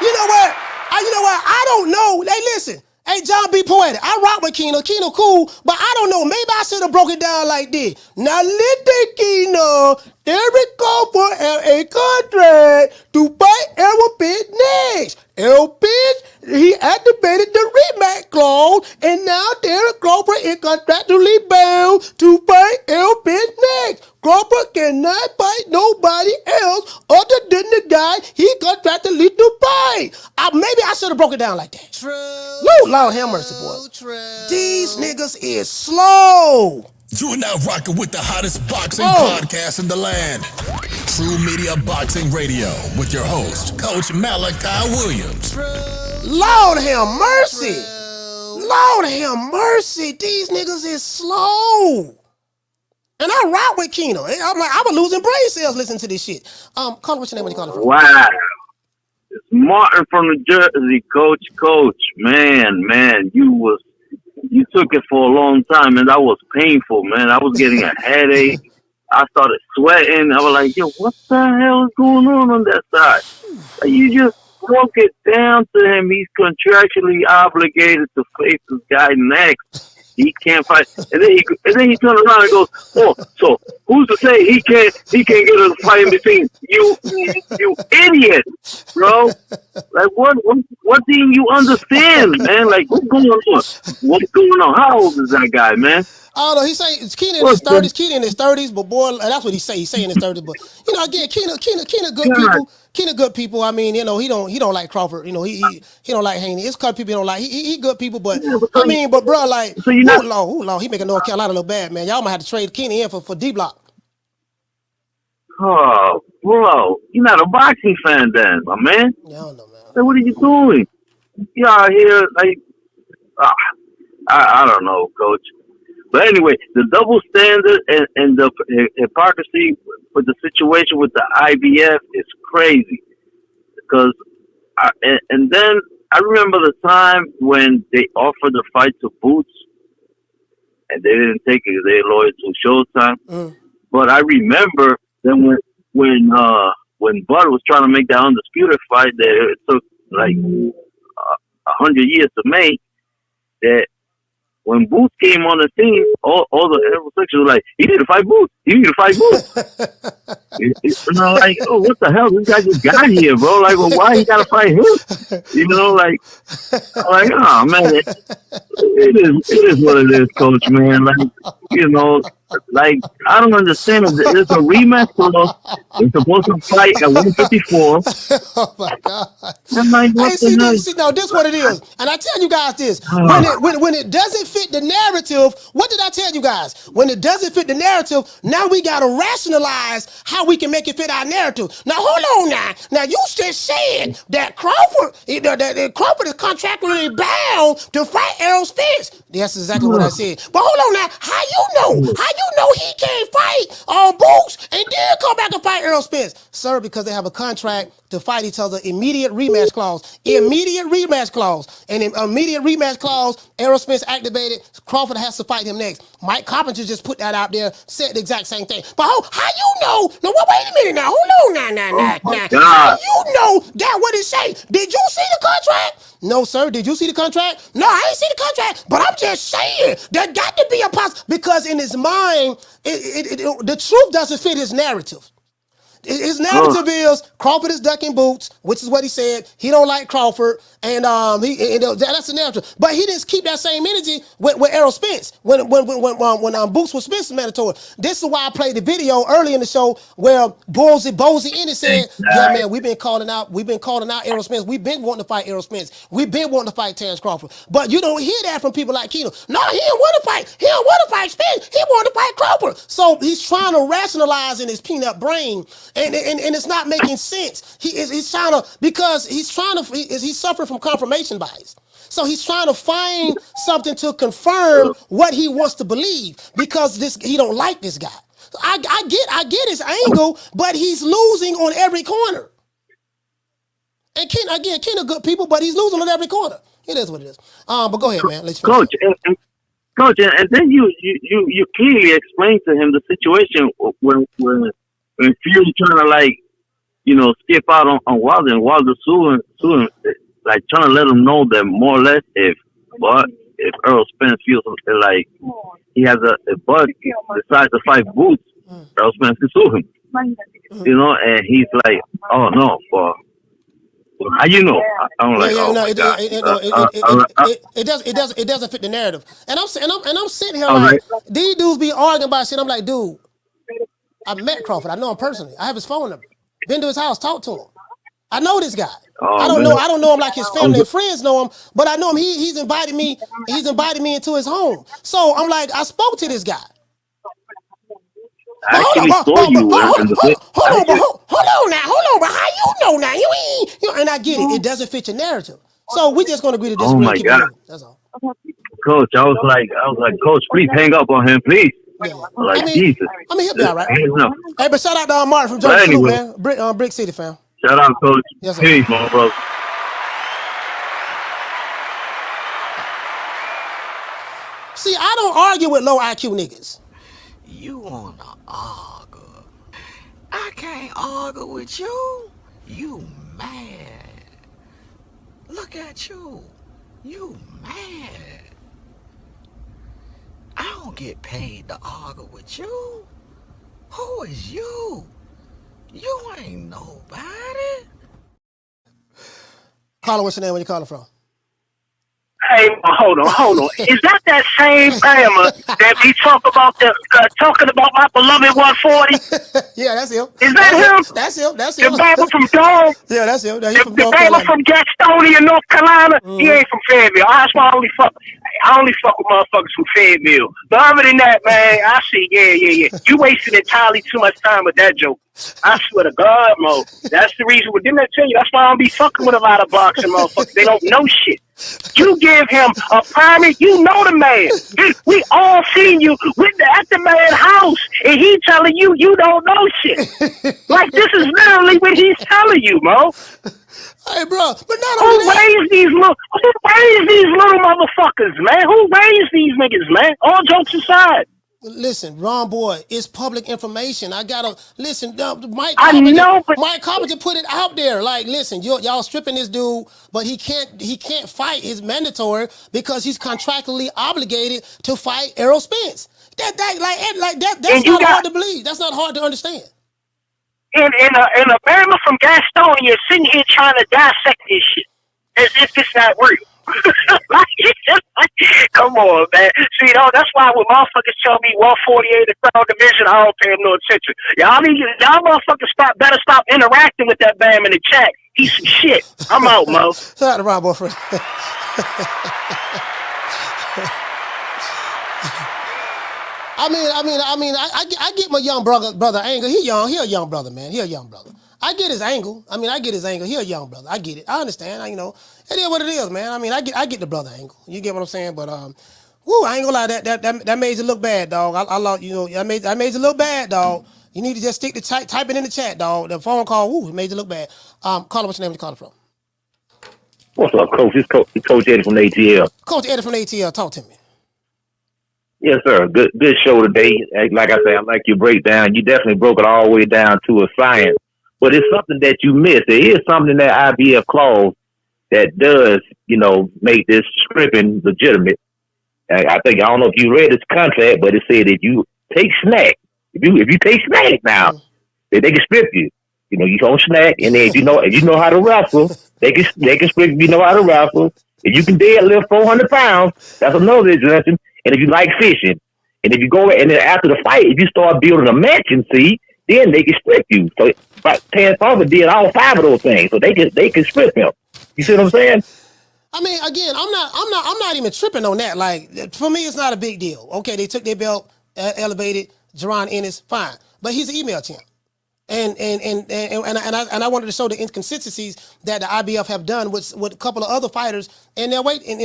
You know what? I don't know. Hey, listen. Hey, John B. Poetic. I rock with Keno. Keno cool, but I don't know. Maybe I should have broke it down like this. Now, listen, Keno. Derek Crawford have a contract to fight Errol Spence next. Errol Spence, he activated the rematch clause, and now Derek Crawford is contractually bound to fight Errol Spence next. Crawford cannot fight nobody else other than the guy he contractually to fight. Maybe I should have broke it down like that. True. Lord have mercy, boy. True. These niggas is slow. You are now rocking with the hottest boxing podcast in the land. True Media Boxing Radio with your host, Coach Malachi Williams. Lord have mercy. Lord have mercy. These niggas is slow. And I rock with Keno. I'm like, I was losing brain cells listening to this shit. Call what's your name when you call it from? Wow. It's Martin from New Jersey, Coach. Man, you took it for a long time, and that was painful, man. I was getting a headache. I started sweating. I was like, yo, what the hell is going on that side? Like, you just broke it down to him. He's contractually obligated to face this guy next. He can't fight. And then he turned around and goes, oh, so who's to say he can't get a fight in between? You idiot, bro. Like, what didn't you understand, man? Like, what's going on? What's going on? How old is that guy, man? Oh no, he say it's Keenan in his 30s. Keenan in his 30s, but boy, that's what he say. He's saying in his 30s, but you know, again, Keenan good people. Keenan good people. I mean, you know, he don't like Crawford. You know, he don't like Haney. It's cut people he don't like. He good people, but I mean, but bro, like, so Lord, he making North Carolina look bad, man. Y'all might have to trade Keenan in for D Block. Oh, bro, you're not a boxing fan then, my man. Yeah, I don't know, man. Like, what are you doing? You out here like, I don't know, Coach. But anyway, the double standard and the hypocrisy with the situation with the IBF is crazy. Because, and then I remember the time when they offered the fight to Boots, and they didn't take it. They loyal to Showtime. But I remember then when Bud was trying to make that undisputed fight, that it took like 100 years to make. That when Boots came on the scene, all the heterosexuals were like, "You need to fight Boots. You need to fight Boots." You know, like, oh, what the hell? This guy just got here, bro. Like, well, why he gotta fight him? You know, like, oh man, it is what it is, Coach, man. Like, you know, like, I don't understand. There's a rematch clause. They're supposed to fight at 154. Oh my God! I'm like, what the hell? See, no, this is what it is, and I tell you guys this: when it doesn't fit the narrative, what did I tell you guys? When it doesn't fit the narrative, now we gotta rationalize how we can make it fit our narrative. Now, hold on, now you just said that Crawford is contractually bound to fight Errol Spence. That's exactly what I said. But hold on now, how you know? How you know he can't fight on Boots and then come back and fight Errol Spence? Sir, because they have a contract to fight each other. Immediate rematch clause. Immediate rematch clause. And in immediate rematch clause, Errol Spence activated. Crawford has to fight him next. Mike Coppinger just put that out there, said the exact same thing. But how you know? No, wait a minute now. Hold on now. How you know that what it say? Did you see the contract? No, sir. Did you see the contract? No, I ain't see the contract. But I'm just saying, there got to be a because in his mind, the truth doesn't fit his narrative. His narrative is Crawford is ducking Boots, which is what he said. He don't like Crawford, and that's the narrative. But he didn't keep that same energy with Errol Spence when Boots was Spence's mandatory. This is why I played the video early in the show where Boots Ennis said, "Yeah, man, we've been calling out Errol Spence. We've been wanting to fight Errol Spence. We've been wanting to fight Terence Crawford." But you don't hear that from people like Keno. No, he didn't want to fight. He don't want to fight Spence. He wanted to fight Crawford. So he's trying to rationalize in his peanut brain. And it's not making sense. He's suffering from confirmation bias. So he's trying to find something to confirm what he wants to believe because he don't like this guy. So I get his angle, but he's losing on every corner. And Ken are good people, but he's losing on every corner. It is what it is. But go ahead, man. Let's Coach, Coach, and then you clearly explained to him the situation when Fury trying to, like, you know, skip out on Wilder, and Wilder suing, like, trying to let him know that more or less if Errol Spence feels like he has if Bud decides to fight Boots, Errol Spence can sue him. You know, and he's like, oh no, well, how you know? I'm like, it doesn't fit the narrative. And I'm sitting here like, these dudes be arguing about shit. I'm like, dude, I met Crawford. I know him personally. I have his phone number. Been to his house, talked to him. I know this guy. I don't know him like his family and friends know him, but I know him. He's invited me into his home. So I'm like, I spoke to this guy. I actually saw you in the video. Hold on now. How you know now? You ain't. And I get it. It doesn't fit your narrative. So we just gonna agree to Oh disagree. my Keep it God, moving. That's all. Coach! I was like, Coach, please hang up on him, please. Yeah. Like Jesus. He'll be all right. No. Hey, but shout out to Martin from But Georgia anyway, Salute, man. Brick City, fam. Shout out, Coach. Yes, sir. Peace, my brother. See, I don't argue with low IQ niggas. You wanna argue? I can't argue with you. You mad. Look at you. You mad. I don't get paid to argue with you. Who is you? You ain't nobody. Caller, what's your name? Where you calling from? Hey, hold on. Is that same Bama that we talking about my beloved 140? Yeah, that's him. Is that him? That's him. The Bama from Dome? Yeah, that's him. He's from The North Bama Carolina. from Gastonia, North Carolina? He ain't from Fayetteville. That's why I only fuck with motherfuckers from Fayetteville. But other than that, man, I see, yeah. You wasting entirely too much time with that joke. I swear to God, Mo. That's the reason. Didn't I tell you? That's why I don't be fucking with a lot of boxing motherfuckers. They don't know shit. You give him a permit, you know the man. We all seen you at the man's house, and he telling you don't know shit. Like, this is literally what he's telling you, Mo. Hey, bro, but not who raised these little motherfuckers, man? Who raised these niggas, man? All jokes aside. Listen, Ron Boy, it's public information. I gotta listen. Mike Coppinger put it out there. Like, listen, y'all stripping this dude, but he can't fight. It's mandatory because he's contractually obligated to fight Errol Spence. That's not hard to believe. That's not hard to understand. And a Bama from Gastonia sitting here trying to dissect this shit as if it's not real. Come on, man. See, that's why when motherfuckers tell me 148 the Crown Division, I don't pay them no attention. Y'all motherfuckers better stop interacting with that Bam in the chat. He's some shit. I'm out, Mo. Shout out to Ron Boyfriend. I get my young brother angle. He a young brother, man. He a young brother. I get his angle. I get his angle. He a young brother. I get it. I understand. It is what it is, man. I get the brother angle. You get what I'm saying? But I ain't gonna lie. That made you look bad, dog. I made you look bad, dog. You need to just stick to type it in the chat, dog. The phone call, it made you look bad. Caller, what's your name? Where you calling from? What's up, Coach? It's Coach Eddie from ATL. Coach Eddie from ATL. Talk to me. Yes, sir. Good show today. Like I say, I like your breakdown. You definitely broke it all the way down to a science. But it's something that you missed. There is something in that IBF clause that does, make this stripping legitimate. I don't know if you read this contract, but it said if you take snack, if you take snack now, they can strip you. You don't snack, and then if you know how to wrestle, they can strip you. You know how to wrestle. If you can deadlift 400 pounds, that's another exemption. And if you like fishing, and if you go and then after the fight, if you start building a mansion, then they can strip you. So Terence Crawford did all 5 of those things, so they can strip him. You see what I'm saying? Again, I'm not even tripping on that. Like, for me, it's not a big deal. Okay, they took their belt, elevated Jaron Ennis, fine, but he's an email champ. And I wanted to show the inconsistencies that the IBF have done with a couple of other fighters in their weight, and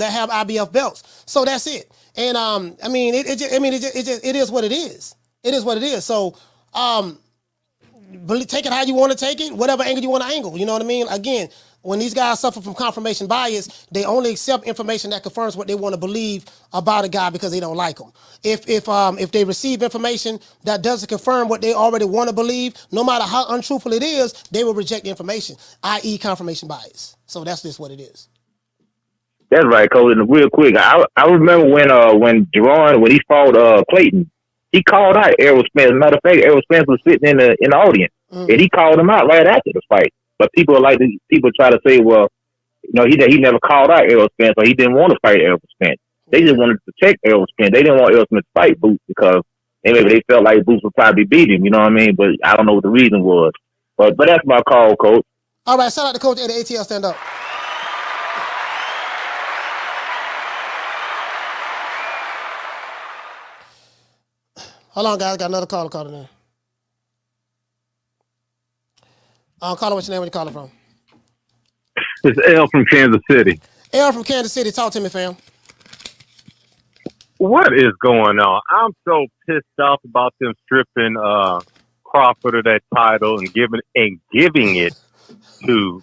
that have IBF belts. So that's it. And it is what it is. It is what it is. So take it how you want to take it, whatever angle you want to angle. You know what I mean? Again, when these guys suffer from confirmation bias, they only accept information that confirms what they want to believe about a guy because they don't like him. If they receive information that doesn't confirm what they already want to believe, no matter how untruthful it is, they will reject the information, i.e. confirmation bias. So that's just what it is. That's right, Coach. And real quick, I remember when Jaron, when he fought Clayton, he called out Errol Spence. As a matter of fact, Errol Spence was sitting in the audience, and he called him out right after the fight. But people try to say, well, he never called out Errol Spence, or he didn't want to fight Errol Spence. They just wanted to protect Errol Spence. They didn't want Errol Spence to fight Boots because maybe they felt like Boots would probably beat him. You know what I mean? But I don't know what the reason was. But that's my call, Coach. All right, shout out to Coach at the ATL stand up. Hold on, guys. Got another caller calling in. Caller, what's your name? Where you calling from? It's L from Kansas City. Errol from Kansas City. Talk to me, fam. What is going on? I'm so pissed off about them stripping Crawford of that title and giving it to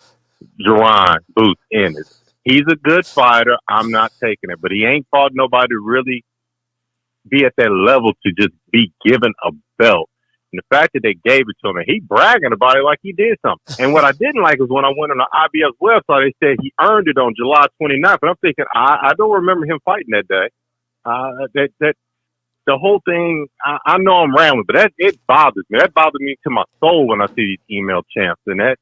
Jaron Boots Ennis. He's a good fighter. I'm not taking it, but he ain't fought nobody to really be at that level to just be given a belt. And the fact that they gave it to him, and he bragging about it like he did something. And what I didn't like was when I went on the IBF website, they said he earned it on July 29th. But I'm thinking, I don't remember him fighting that day. The whole thing, I know I'm rambling, but it bothers me. That bothers me to my soul when I see these email champs. And that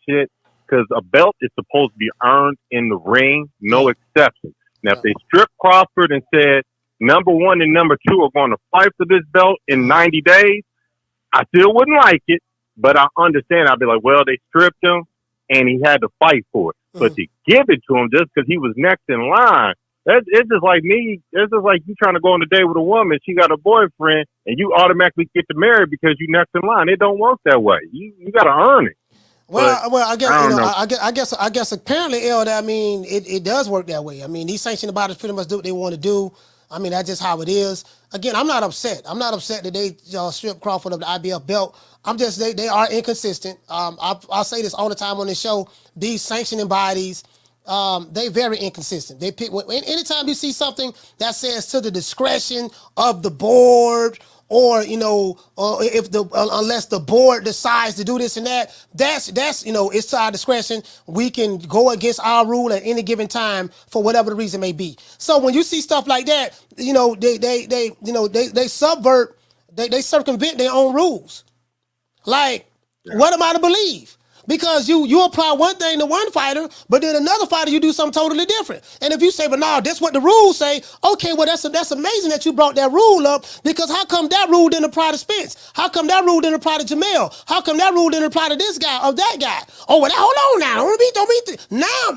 shit, because a belt is supposed to be earned in the ring, no exception. Now, if they strip Crawford and said number 1 and number 2 are going to fight for this belt in 90 days, I still wouldn't like it, but I understand. I'd be like, well, they stripped him and he had to fight for it. But to give it to him just because he was next in line, it's just like me. It's just like you trying to go on a date with a woman. She got a boyfriend, and you automatically get to marry because you next in line. It don't work that way. You got to earn it. Well, I guess apparently, El, I mean, it does work that way. I mean, these sanctioned bodies pretty much do what they want to do. I mean, that's just how it is. Again, I'm not upset. I'm not upset that they stripped Crawford of the IBF belt. I'm just they are inconsistent. I'll say this all the time on this show. These sanctioning bodies, they very inconsistent. They pick anytime you see something that says to the discretion of the board, or if unless the board decides to do this and that, that's it's to our discretion. We can go against our rule at any given time for whatever the reason may be. So when you see stuff like that, they subvert, they circumvent their own rules. Like, what am I to believe? Because you apply one thing to one fighter, but then another fighter you do something totally different. And if you say, but no, that's what the rules say, okay, well that's amazing that you brought that rule up, because how come that rule didn't apply to Spence? How come that rule didn't apply to Jamel? How come that rule didn't apply to this guy or that guy? Oh, well, hold on now, don't be now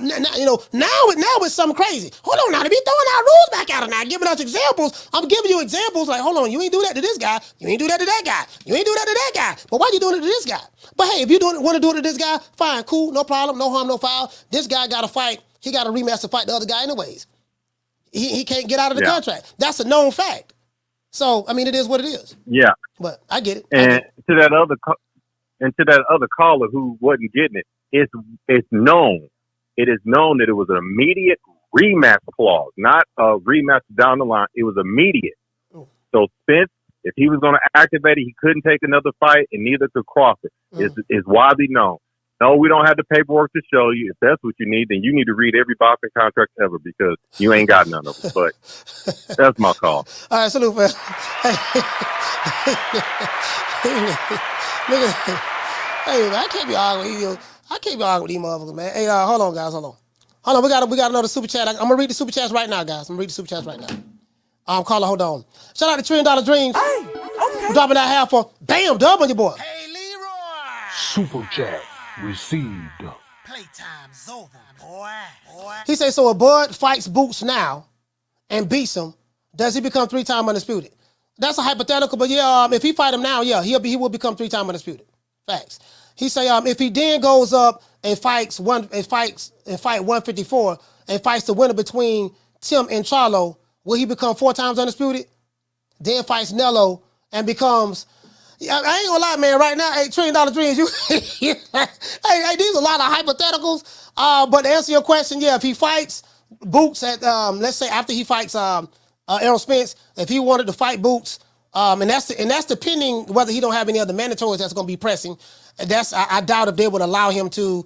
it's something crazy. Hold on now, to be throwing our rules back out now, giving us examples. I'm giving you examples like, hold on, you ain't do that to this guy, you ain't do that to that guy, you ain't do that to that guy, but why you doing it to this guy? But hey, if you want to do it to this guy, fine, cool, no problem, no harm, no foul. This guy got to fight. He got a rematch to fight the other guy anyways. He can't get out of the contract. That's a known fact. So, I mean, it is what it is. Yeah. But I get it. And to that other caller who wasn't getting it, it's known. It is known that it was an immediate rematch clause, not a rematch down the line. It was immediate. So Spence, if he was going to activate it, he couldn't take another fight, and neither could Crawford. It's widely known. No, we don't have the paperwork to show you. If that's what you need, then you need to read every boxing contract ever, because you ain't got none of them. But that's my call. All right, salute, man. Hey, man, I can't be arguing with you. I can't be arguing with these motherfuckers, man. Hey, hold on, guys, hold on. We got another super chat. I'm gonna read the super chats right now, guys. Caller, hold on. Shout out to $1 Trillion Dreams. Hey, okay. Dropping that half for bam, dub on your boy. Hey, Leroy. Super chat received. Playtime's over, boy. He says, so if Bud fights Boots now and beats him, does he become 3-time undisputed? That's a hypothetical, but yeah, if he fight him now, yeah, he will become 3-time undisputed. Facts. He say, if he then goes up and fight 154 and fights the winner between Tim and Charlo, will he become 4 times undisputed? Then fights Nello and becomes... I ain't gonna lie, man. Right now, hey, $1 Trillion Dreams, hey, these are a lot of hypotheticals. But to answer your question, yeah, if he fights Boots at, let's say after he fights Errol Spence, if he wanted to fight Boots, and that's depending whether he don't have any other mandatories that's gonna be pressing. I doubt if they would allow him to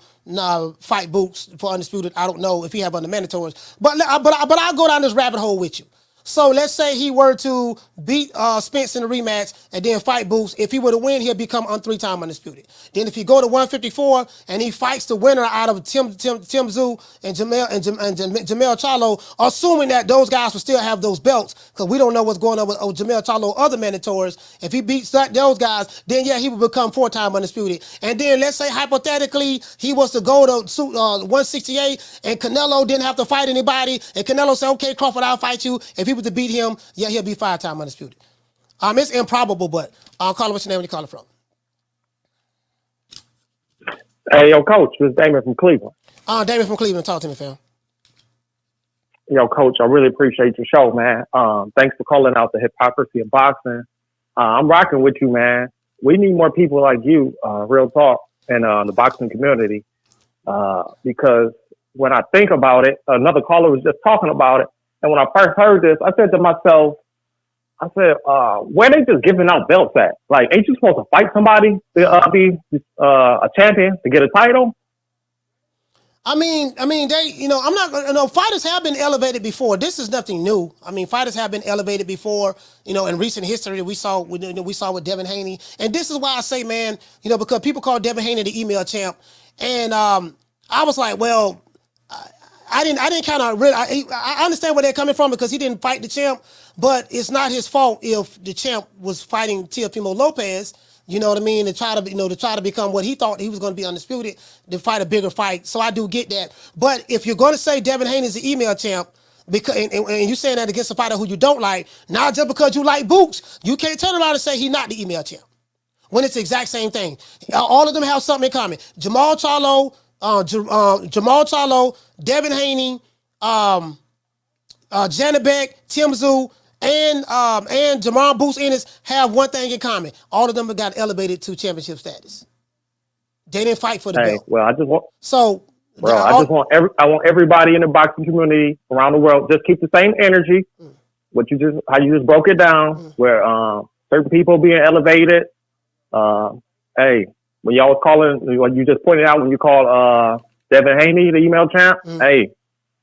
fight Boots for undisputed. I don't know if he have other mandatories, but I'll go down this rabbit hole with you. So let's say he were to beat Spence in the rematch and then fight Boots. If he were to win, he'll become 3-time undisputed. Then if he go to 154 and he fights the winner out of Tim Tszyu and Jamel Charlo, assuming that those guys will still have those belts, because we don't know what's going on with Jamel Charlo other mandatories. If he beats those guys, then yeah, he will become 4-time undisputed. And then let's say hypothetically he was to go to 168 and Canelo didn't have to fight anybody, and Canelo said, okay, Crawford, I'll fight you. If he was to beat him, yeah, he'll be 5-time undisputed. It's improbable, but call it what's your name when you call it from. Hey, yo, Coach, this is Damon from Cleveland. Damon from Cleveland, talk to me, fam. Yo, Coach, I really appreciate your show, man. Thanks for calling out the hypocrisy of boxing. I'm rocking with you, man. We need more people like you, real talk, in the boxing community. Because when I think about it, another caller was just talking about it. And when I first heard this, I said to myself, where they just giving out belts at? Like, ain't you supposed to fight somebody to be a champion to get a title? I mean, they, fighters have been elevated before. This is nothing new. I mean, fighters have been elevated before. In recent history, we saw with Devin Haney, and this is why I say, man, because people call Devin Haney the email champ, and I was like, well, I didn't kind of really. I understand where they're coming from because he didn't fight the champ, but it's not his fault if the champ was fighting Teofimo Lopez. You know what I mean? To try to become what he thought he was going to be undisputed, to fight a bigger fight. So I do get that. But if you're going to say Devin Haney is the email champ, because and you're saying that against a fighter who you don't like, now just because you like Boots, you can't turn around and say he's not the email champ. When it's the exact same thing. All of them have something in common. Jamal Charlo, Devin Haney, Janabek, Tim Tszyu, and Jaron Boots Ennis have one thing in common. All of them have got elevated to championship status. They didn't fight for the belt. Well, I just want I want everybody in the boxing community around the world just keep the same energy. How you just broke it down, where certain people being elevated. Hey, when y'all was calling, when you just pointed out when you called Devin Haney the email champ. Hey,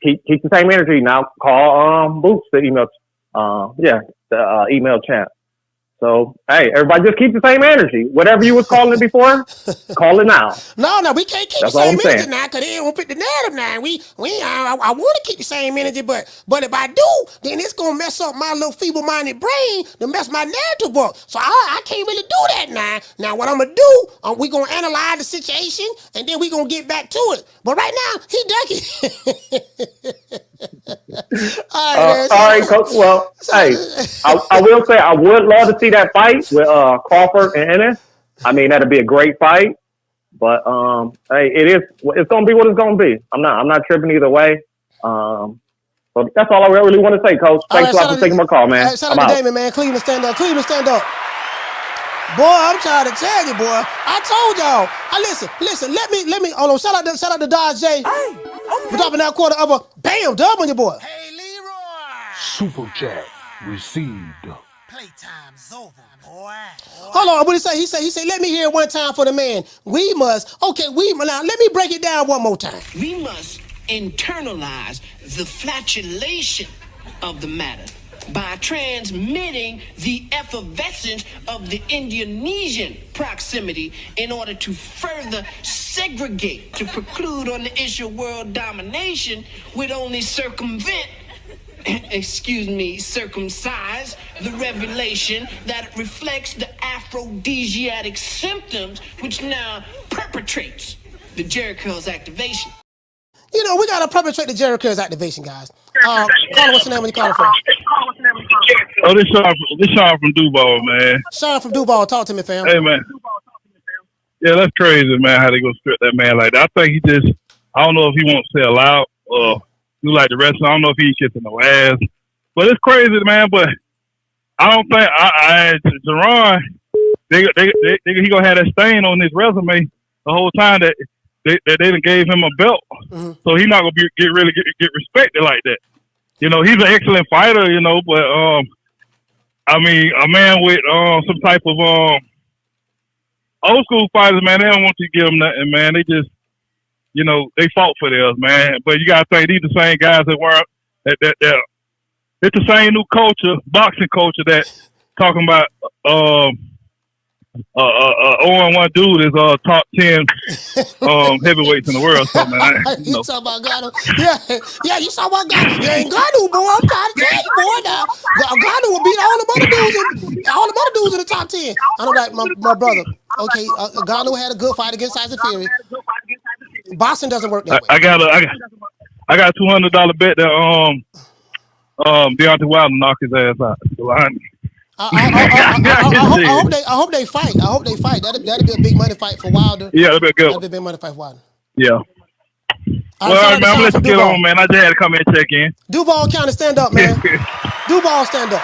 keep the same energy now. Call Boots the email. The email champ. So, hey, everybody just keep the same energy. Whatever you was calling it before, call it now. No, we can't keep That's the all same I'm energy saying. now because they won't fit the narrative now. I want to keep the same energy, but if I do, then it's going to mess up my little feeble-minded brain to mess my narrative up. So I can't really do that now. Now, what I'm going to do, we're going to analyze the situation, and then we're going to get back to it. But right now, he ducking. All right, Coach. Well, hey, I will say I would love to see that fight with Crawford and Ennis. I mean, that'd be a great fight. But hey, it's gonna be what it's gonna be. I'm not tripping either way. So that's all I really want to say, Coach. Thanks a lot for taking my call, man. Shout out to Damon, man. Cleveland, stand up. Cleveland, stand up. Boy, I'm trying to tell you, boy. I told y'all. Listen. Let me. Hold on. Shout out to Dodge J. We're dropping that quarter of a bam dub on your boy. Hey, Super chat received. Playtime's over, boy. Hold on. What did he say? He said, let me hear it one time for the man. Now let me break it down one more time. We must internalize the flatulation of the matter by transmitting the effervescence of the Indonesian proximity in order to further segregate, to preclude on the issue of world domination would only circumvent, circumcise the revelation that reflects the aphrodisiac symptoms which now perpetrates the Jericho's activation. We got to perpetrate the Jericho's activation, guys. Call what's your name when you call it from? Oh, this Sean from Duval, man. Sean from Duval, talk to me, fam. Hey, man. Yeah, that's crazy, man, how they go strip that man like that. I think I don't know if he won't sell out or do like the rest. I don't know if he's kissing no ass. But it's crazy, man, but I don't think Jaron, he going to have that stain on his resume the whole time that they done gave him a belt. Mm-hmm. So he's not going to get respected like that. He's an excellent fighter, but I mean, a man with some type of old school fighters, man, they don't want to give them nothing, man. They just, they fought for theirs, man. But you got to think these the same guys that weren't, that it's the same new culture, boxing culture that talking about ONE dude is top 10 heavyweights in the world. So, man, you talking about Gano? Yeah, you saw what Gano? You ain't Gano, boy. I'm trying to tell you, boy. Now Gano will beat all the other dudes in the top 10. I'm like my brother. Okay, Gano had a good fight against Tyson Fury. Boxing doesn't work that way. I got a $200 bet that Deontay Wilder knock his ass out. So I hope they fight. I hope they fight. That'd be a big money fight for Wilder. Yeah, that'd be a good That'd be a big money fight for Wilder. Yeah. Well, all right, man, I'm going to let you get on, man. I just had to come in and check in. Duval County, stand up, man. Duval, stand up.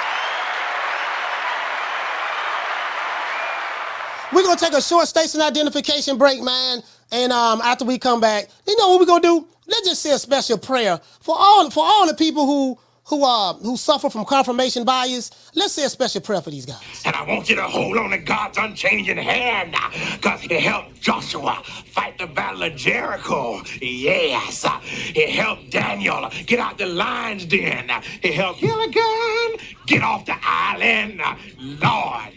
We're going to take a short station identification break, man. And after we come back, you know what we're going to do? Let's just say a special prayer for all the people who suffer from confirmation bias. Let's say a special prayer for these guys. And I want you to hold on to God's unchanging hand, because he helped Joshua fight the battle of Jericho. Yes. He helped Daniel get out the lion's den. He helped Gilligan get off the island. Lord.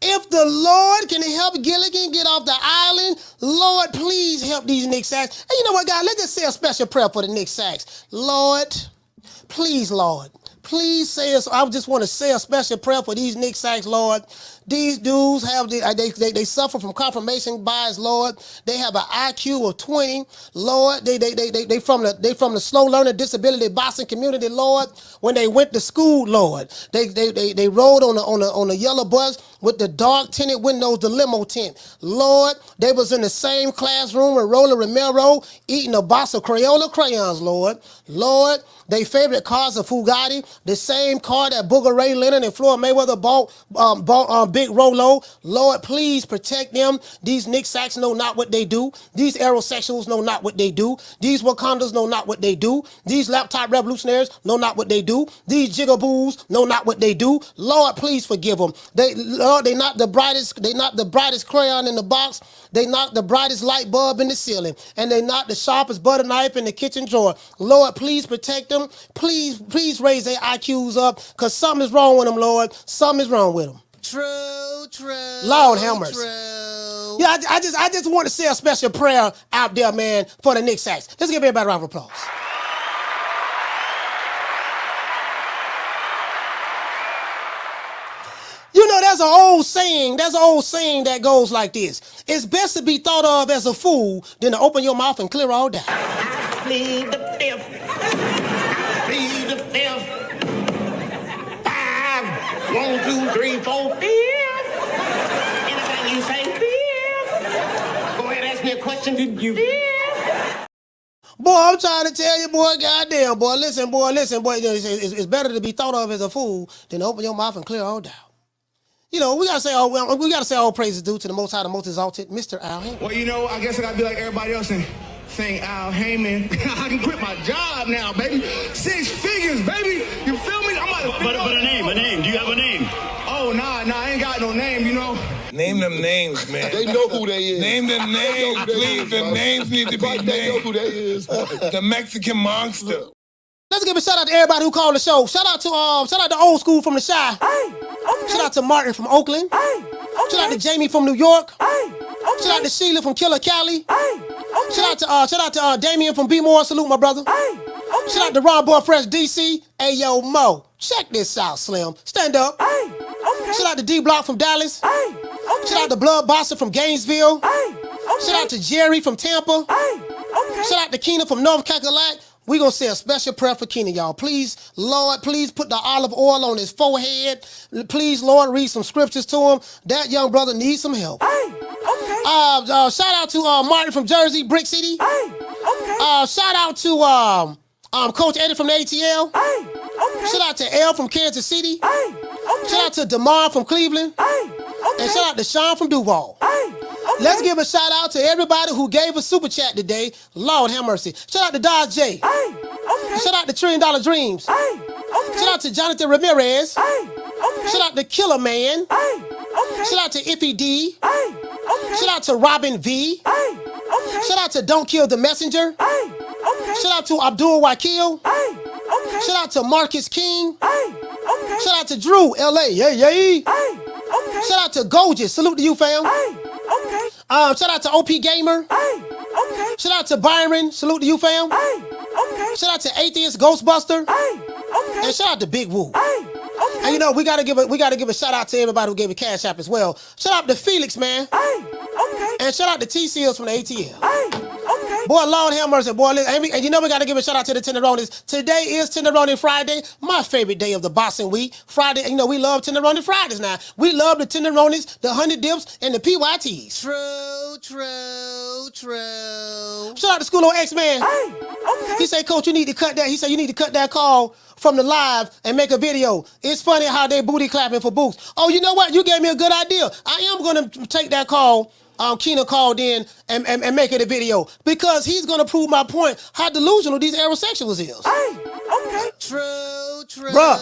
If the Lord can help Gilligan get off the island, Lord, please help these Nick Sacks. And you know what, God? Let's just say a special prayer for the Nick Sacks. Lord, please, Lord. Please say us. I just want to say a special prayer for these Nick Sacks, Lord. These dudes they suffer from confirmation bias, Lord. They have an IQ of 20, Lord. They from the slow learner disability boxing community, Lord. When they went to school, Lord, they rode on a yellow bus with the dark tinted windows, the limo tent, Lord. They was in the same classroom with Roller Romero eating a box of Crayola crayons, Lord. Lord, their favorite cars are Bugatti, the same car that Booger Ray Leonard and Floyd Mayweather bought Big Rolo. Lord, please protect them. These Nick Sacks know not what they do. These aerosexuals know not what they do. These Wakandas know not what they do. These laptop revolutionaries know not what they do. These jigaboos know not what they do. Lord, please forgive them. Lord, they not the brightest crayon in the box. They not the brightest light bulb in the ceiling. And they not the sharpest butter knife in the kitchen drawer. Lord, please protect them. Please raise their IQs up, because something is wrong with them, Lord. Something is wrong with them. True. Lord have mercy. Yeah, I just want to say a special prayer out there, man, for the Nick Sacks. Let's give everybody a round of applause. You know, there's an old saying that goes like this. It's best to be thought of as a fool than to open your mouth and clear all doubt. I plead the fifth. I plead the fifth. 5, 1, 2, 3, 4, 5. Anything you say, 5. Go ahead, ask me a question. Did you? 5. Boy, I'm trying to tell you, boy, goddamn, boy, listen, boy. It's better to be thought of as a fool than to open your mouth and clear all doubt. You know, we gotta say all praises due to the Most High, the Most Exalted, Mr. Al Heyman. Well, you know, I guess I gotta be like everybody else and sing Al Heyman. I can quit my job now, baby. 6 figures, baby. You feel me? But a name. Do you have a name? Oh, nah, I ain't got no name, you know. Name them names, man. They know who they is. Name them names, please. Them names need to be named. They know who they is. The Mexican Monster. Let's give a shout out to everybody who called the show. Shout out to Old School from the Shy. Shout out to Martin from Oakland. Shout out to Jamie from New York. Shout out to Sheila from Killer Cali. Shout out to Damian from B More. Salute my brother. Shout out to Ron Boy Fresh DC. Hey yo Mo, check this out, Slim. Stand up. Shout out to D Block from Dallas. Shout out to Blood Boxer from Gainesville. Shout out to Jerry from Tampa. Shout out to Keena from North Carolina. We're going to say a special prayer for Keenan, y'all. Please, Lord, please put the olive oil on his forehead. Please, Lord, read some scriptures to him. That young brother needs some help. Shout out to Martin from Jersey, Brick City. Shout out to Coach Eddie from the ATL. Shout out to L from Kansas City. Shout out to DeMar from Cleveland. And shout out to Sean from Duval. Let's give a shout out to everybody who gave us super chat today. Lord have mercy. Shout out to Dodge J. Shout out to $1 Trillion Dreams. Shout out to Jonathan Ramirez. Shout out to Killer Man. Shout out to Iffy D. Shout out to Robin V. Shout out to Don't Kill the Messenger. Shout out to Abdul Wakil. Shout out to Marcus King. Shout out to Drew, LA. Yay. Shout out to Gorgeous. Salute to you, fam. Shout out to OP Gamer. Shout out to Byron. Salute to you, fam. Shout out to Atheist Ghostbuster. And shout out to Big Woo. And you know, we gotta give a shout out to everybody who gave a cash app as well. Shout out to Felix, man. And shout out to T Seals from the ATL. Boy, Lord have mercy. Boy, and you know we got to give a shout out to the Tenderonis. Today is Tenderoni Friday, my favorite day of the boxing week. Friday, you know, we love Tenderoni Fridays now. We love the Tenderonis, the honey dips, and the PYTs. True. Shout out to School of X-Man. He said, Coach, you need to cut that. He said, you need to cut that call from the live and make a video. It's funny how they booty clapping for Boots. Oh, you know what? You gave me a good idea. I am going to take that call. Keena called in and make it a video because he's gonna prove my point how delusional these aerosexuals is. True. Bruh.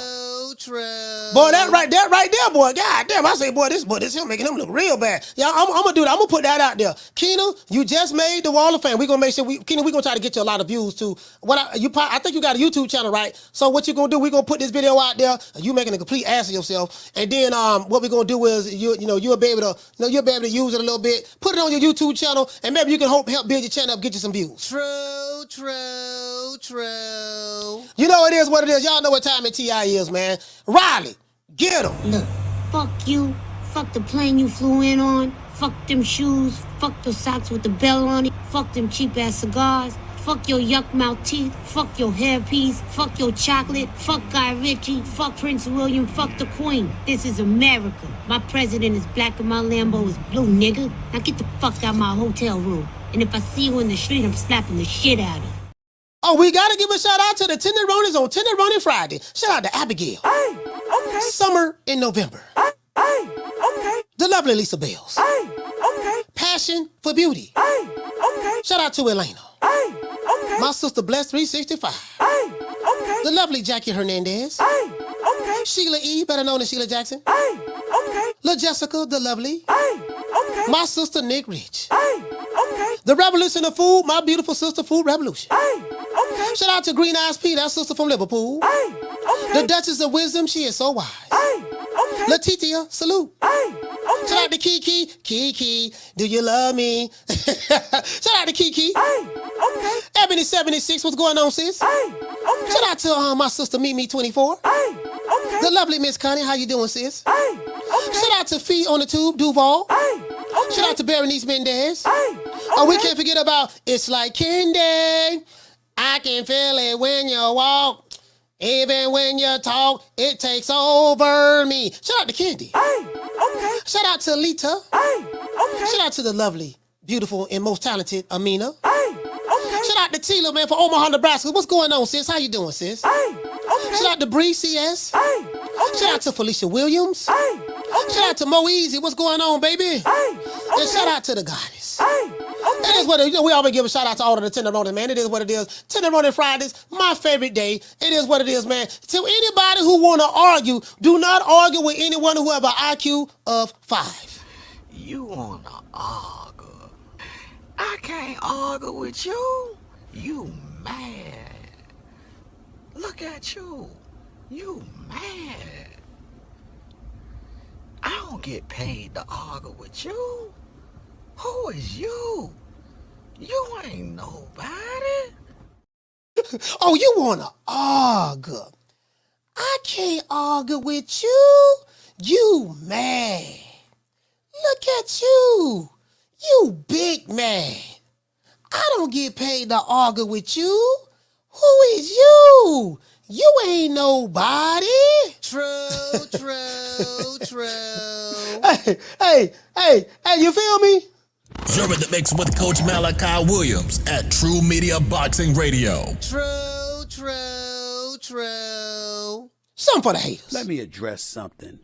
Boy, that right there, boy. God damn, I say, boy, this him making him look real bad. Yeah, I'm gonna do that. I'm gonna put that out there. Keena, you just made the Wall of Fame. We're gonna make sure Keena, we're gonna try to get you a lot of views too. I think you got a YouTube channel, right? So what you gonna do? We're gonna put this video out there. You making a complete ass of yourself, and then what we're gonna do is you'll be able to use it a little bit. Put it on your YouTube channel, and maybe you can help build your channel up, get you some views. True. You know it is what it is. Y'all know what time it TI is, man. Riley, get him. Look, fuck you. Fuck the plane you flew in on. Fuck them shoes. Fuck the socks with the bell on it. Fuck them cheap ass cigars. Fuck your yuck mouth teeth. Fuck your hairpiece. Fuck your chocolate. Fuck Guy Ritchie. Fuck Prince William. Fuck the Queen. This is America. My president is black and my Lambo is blue, nigga. Now get the fuck out my hotel room. And if I see you in the street, I'm slapping the shit out of you. Oh, we gotta give a shout out to the Tenderonis on Tenderoni Friday. Shout out to Abigail. Summer in November. The lovely Lisa Bells. Passion for beauty. Shout out to Elena. My sister Bless 365. The lovely Jackie Hernandez. Sheila E, better known as Sheila Jackson. La Jessica, the lovely. My sister Nick Rich. The Revolution of Food, my beautiful sister Food Revolution. Shout out to Green Eyes P, that sister from Liverpool. The Duchess of Wisdom, she is so wise. Letitia, salute. Shout out to Kiki, do you love me? Shout out to Kiki. Ebony 76, what's going on, sis? Shout out to my sister Mimi 24. The lovely Miss Connie, how you doing, sis? Shout out to Fee on the Tube, Duval. Shout out to Berenice Mendez. Oh, we can't forget about It's Like Candy. I can feel it when you walk. Even when you talk, it takes over me. Shout out to Candy. Shout out to Lita. Shout out to the lovely, beautiful, and most talented Amina. Shout out to Tila, man, for Omaha, Nebraska. What's going on, sis? How you doing, sis? Shout out to Bree CS. Shout out to Felicia Williams. Shout out to Mo Easy. What's going on, baby? And shout out to the goddess. It is what it is. We always give a shout out to all of the Tenderoni, man. It is what it is. Tenderoni Fridays, my favorite day. It is what it is, man. To anybody who want to argue, do not argue with anyone who have an IQ of 5. You wanna argue? I can't argue with you. You mad. Look at you. You mad. I don't get paid to argue with you. Who is you? You ain't nobody. Oh, you want to argue? I can't argue with you. You mad. Look at you. You big man. I don't get paid to argue with you. Who is you? You ain't nobody. True. Hey, you feel me? You're in the mix with Coach Malachi Williams at True Media Boxing Radio. True. Something for the haters. Let me address something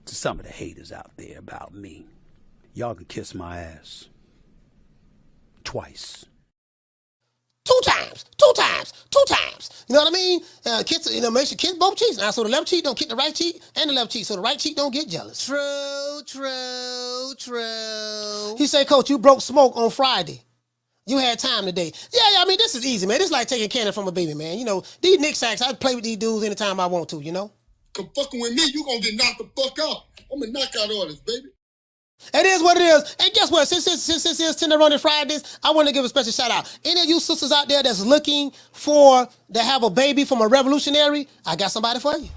to some of the haters out there about me. Y'all can kiss my ass. Twice. Two times. You know what I mean? Kiss, make sure kiss both cheeks. Now, so the left cheek don't kick the right cheek, and the left cheek, so the right cheek don't get jealous. True. He say, Coach, you broke smoke on Friday. You had time today. Yeah, I mean, this is easy, man. This is like taking candy from a baby, man. You know, these Nick Sacks, I play with these dudes anytime I want to, you know? Come fucking with me, you gonna get knocked the fuck out. I'm a knockout artist, baby. It is what it is. And guess what? Since it's Tenderoni Fridays, I want to give a special shout out. Any of you sisters out there that's looking to have a baby from a revolutionary, I got somebody for you.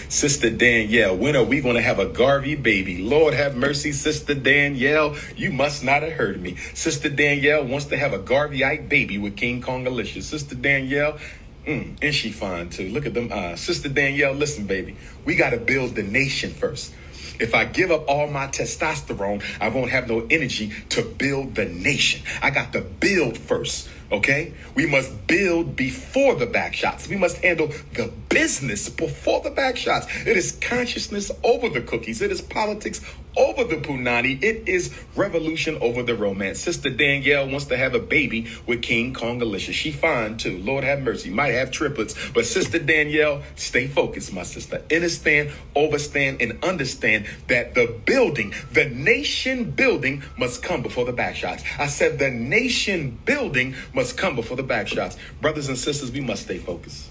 Sister Danielle, when are we going to have a Garvey baby? Lord have mercy, Sister Danielle. You must not have heard me. Sister Danielle wants to have a Garveyite baby with King Kong Alicia. Sister Danielle, and she fine too. Look at them eyes. Sister Danielle, listen, baby. We got to build the nation first. If I give up all my testosterone, I won't have no energy to build the nation. I got to build first. Okay? We must build before the back shots. We must handle the business before the back shots. It is consciousness over the cookies. It is politics over the punani. It is revolution over the romance. Sister Danielle wants to have a baby with King Kong Alicia. She fine too. Lord have mercy. Might have triplets. But Sister Danielle, stay focused, my sister. Understand, overstand, and understand that the building, the nation building must come before the back shots. I said the nation building must come before the back shots. Brothers and sisters, we must stay focused.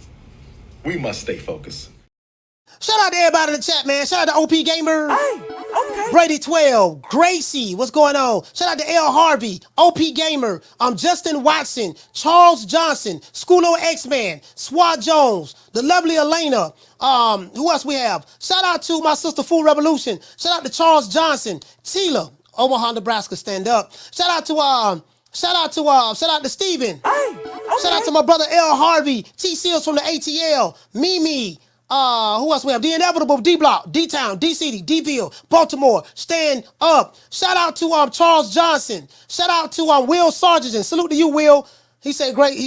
We must stay focused. Shout out to everybody in the chat, man. Shout out to OP Gamer. Hey, okay. Brady 12, Gracie, what's going on? Shout out to L Harvey, OP Gamer, Justin Watson, Charles Johnson, Schoolo X-Man, Swat Jones, the lovely Elena. Who else we have? Shout out to my sister Full Revolution. Shout out to Charles Johnson, Tila, Omaha, Nebraska, stand up. Shout out to Steven. Hey, okay. Shout out to my brother L Harvey, T Seals from the ATL, Mimi. Who else we have? The Inevitable, D-Block, D-Town, D-City, D-Ville, Baltimore, stand up. Shout out to Charles Johnson. Shout out to Will Sargent. Salute to you, Will. He said great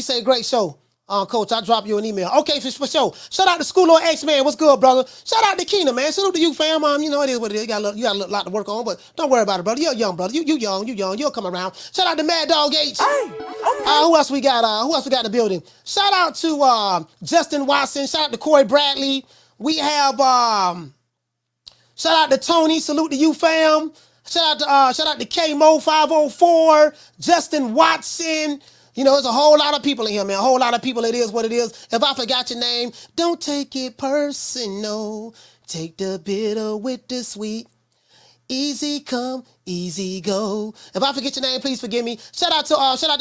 show. Coach, I'll drop you an email. Okay, for sure. Shout out to Schoolo X-Man. What's good, brother? Shout out to Keena, man. Salute to you, fam. You know, it is what it is. You got a lot to work on, but don't worry about it, brother. You're young, brother. You young. You'll come around. Shout out to Mad Dog H. Hey, okay. Who else we got? Who else we got in the building? Out to Justin Watson. Shout out to Corey Bradley. We have shout out to Tony. Salute to you, fam. Shout out to K-Mo 504. Justin Watson. You know, there's a whole lot of people in here, man. A whole lot of people. It is what it is. If I forgot your name, don't take it personal. Take the bitter with the sweet. Easy come, easy go. If I forget your name, please forgive me. Shout out to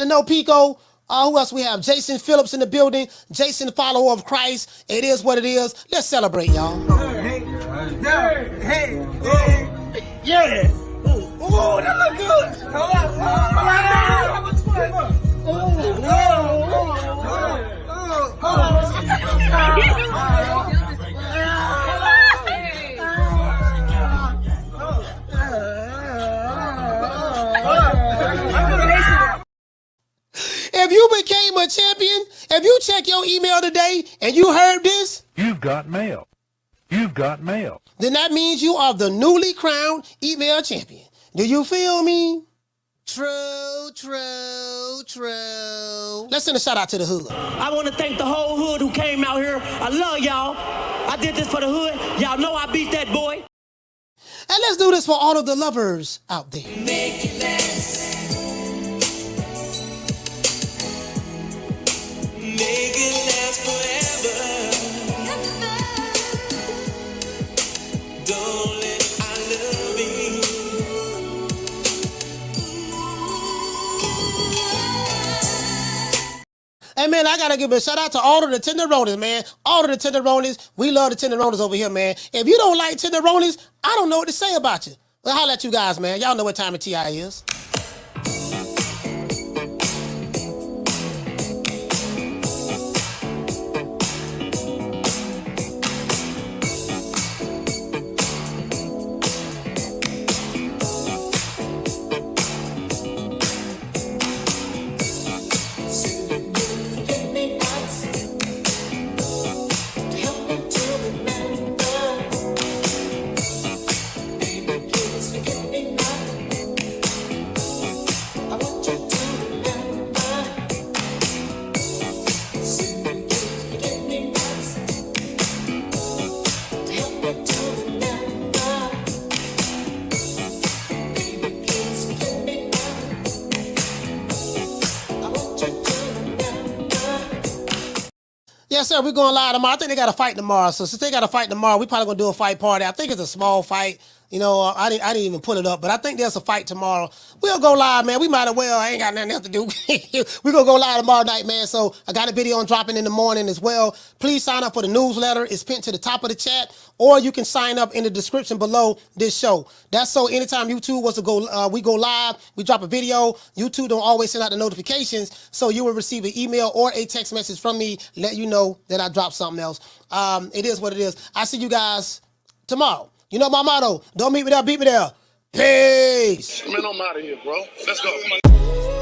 No Pico. Who else we have? Jason Phillips in the building. Jason, follower of Christ. It is what it is. Let's celebrate, y'all. Hey. Yeah. Ooh, that look good. How much money? If you became a champion, if you check your email today and you heard this, you've got mail. You've got mail. Then that means you are the newly crowned email champion. Do you feel me? True. Let's send a shout out to the hood. I want to thank the whole hood who came out here. I love y'all. I did this for the hood. Y'all know I beat that boy. And let's do this for all of the lovers out there. Make it last. Make it last forever. Don't let I love you. Hey, man, I got to give a shout out to all of the Tenderonis, man. All of the Tenderonis. We love the Tenderonis over here, man. If you don't like Tenderonis, I don't know what to say about you. Well, holla at you guys, man. Y'all know what time of TI is. Yes, sir. We're going live tomorrow. I think they got a fight tomorrow. So since they got a fight tomorrow, we probably going to do a fight party. I think it's a small fight. You know, I didn't even put it up, but I think there's a fight tomorrow. We'll go live, man. We might as well. I ain't got nothing else to do. We're going to go live tomorrow night, man. So I got a video on dropping in the morning as well. Please sign up for the newsletter. It's pinned to the top of the chat, or you can sign up in the description below this show. That's so anytime YouTube was to go, we go live, we drop a video. YouTube don't always send out the notifications, so you will receive an email or a text message from me let you know that I dropped something else. It is what it is. I see you guys tomorrow. You know my motto, don't meet me there, beat me there. Peace. Man, I'm out of here, bro. Let's go.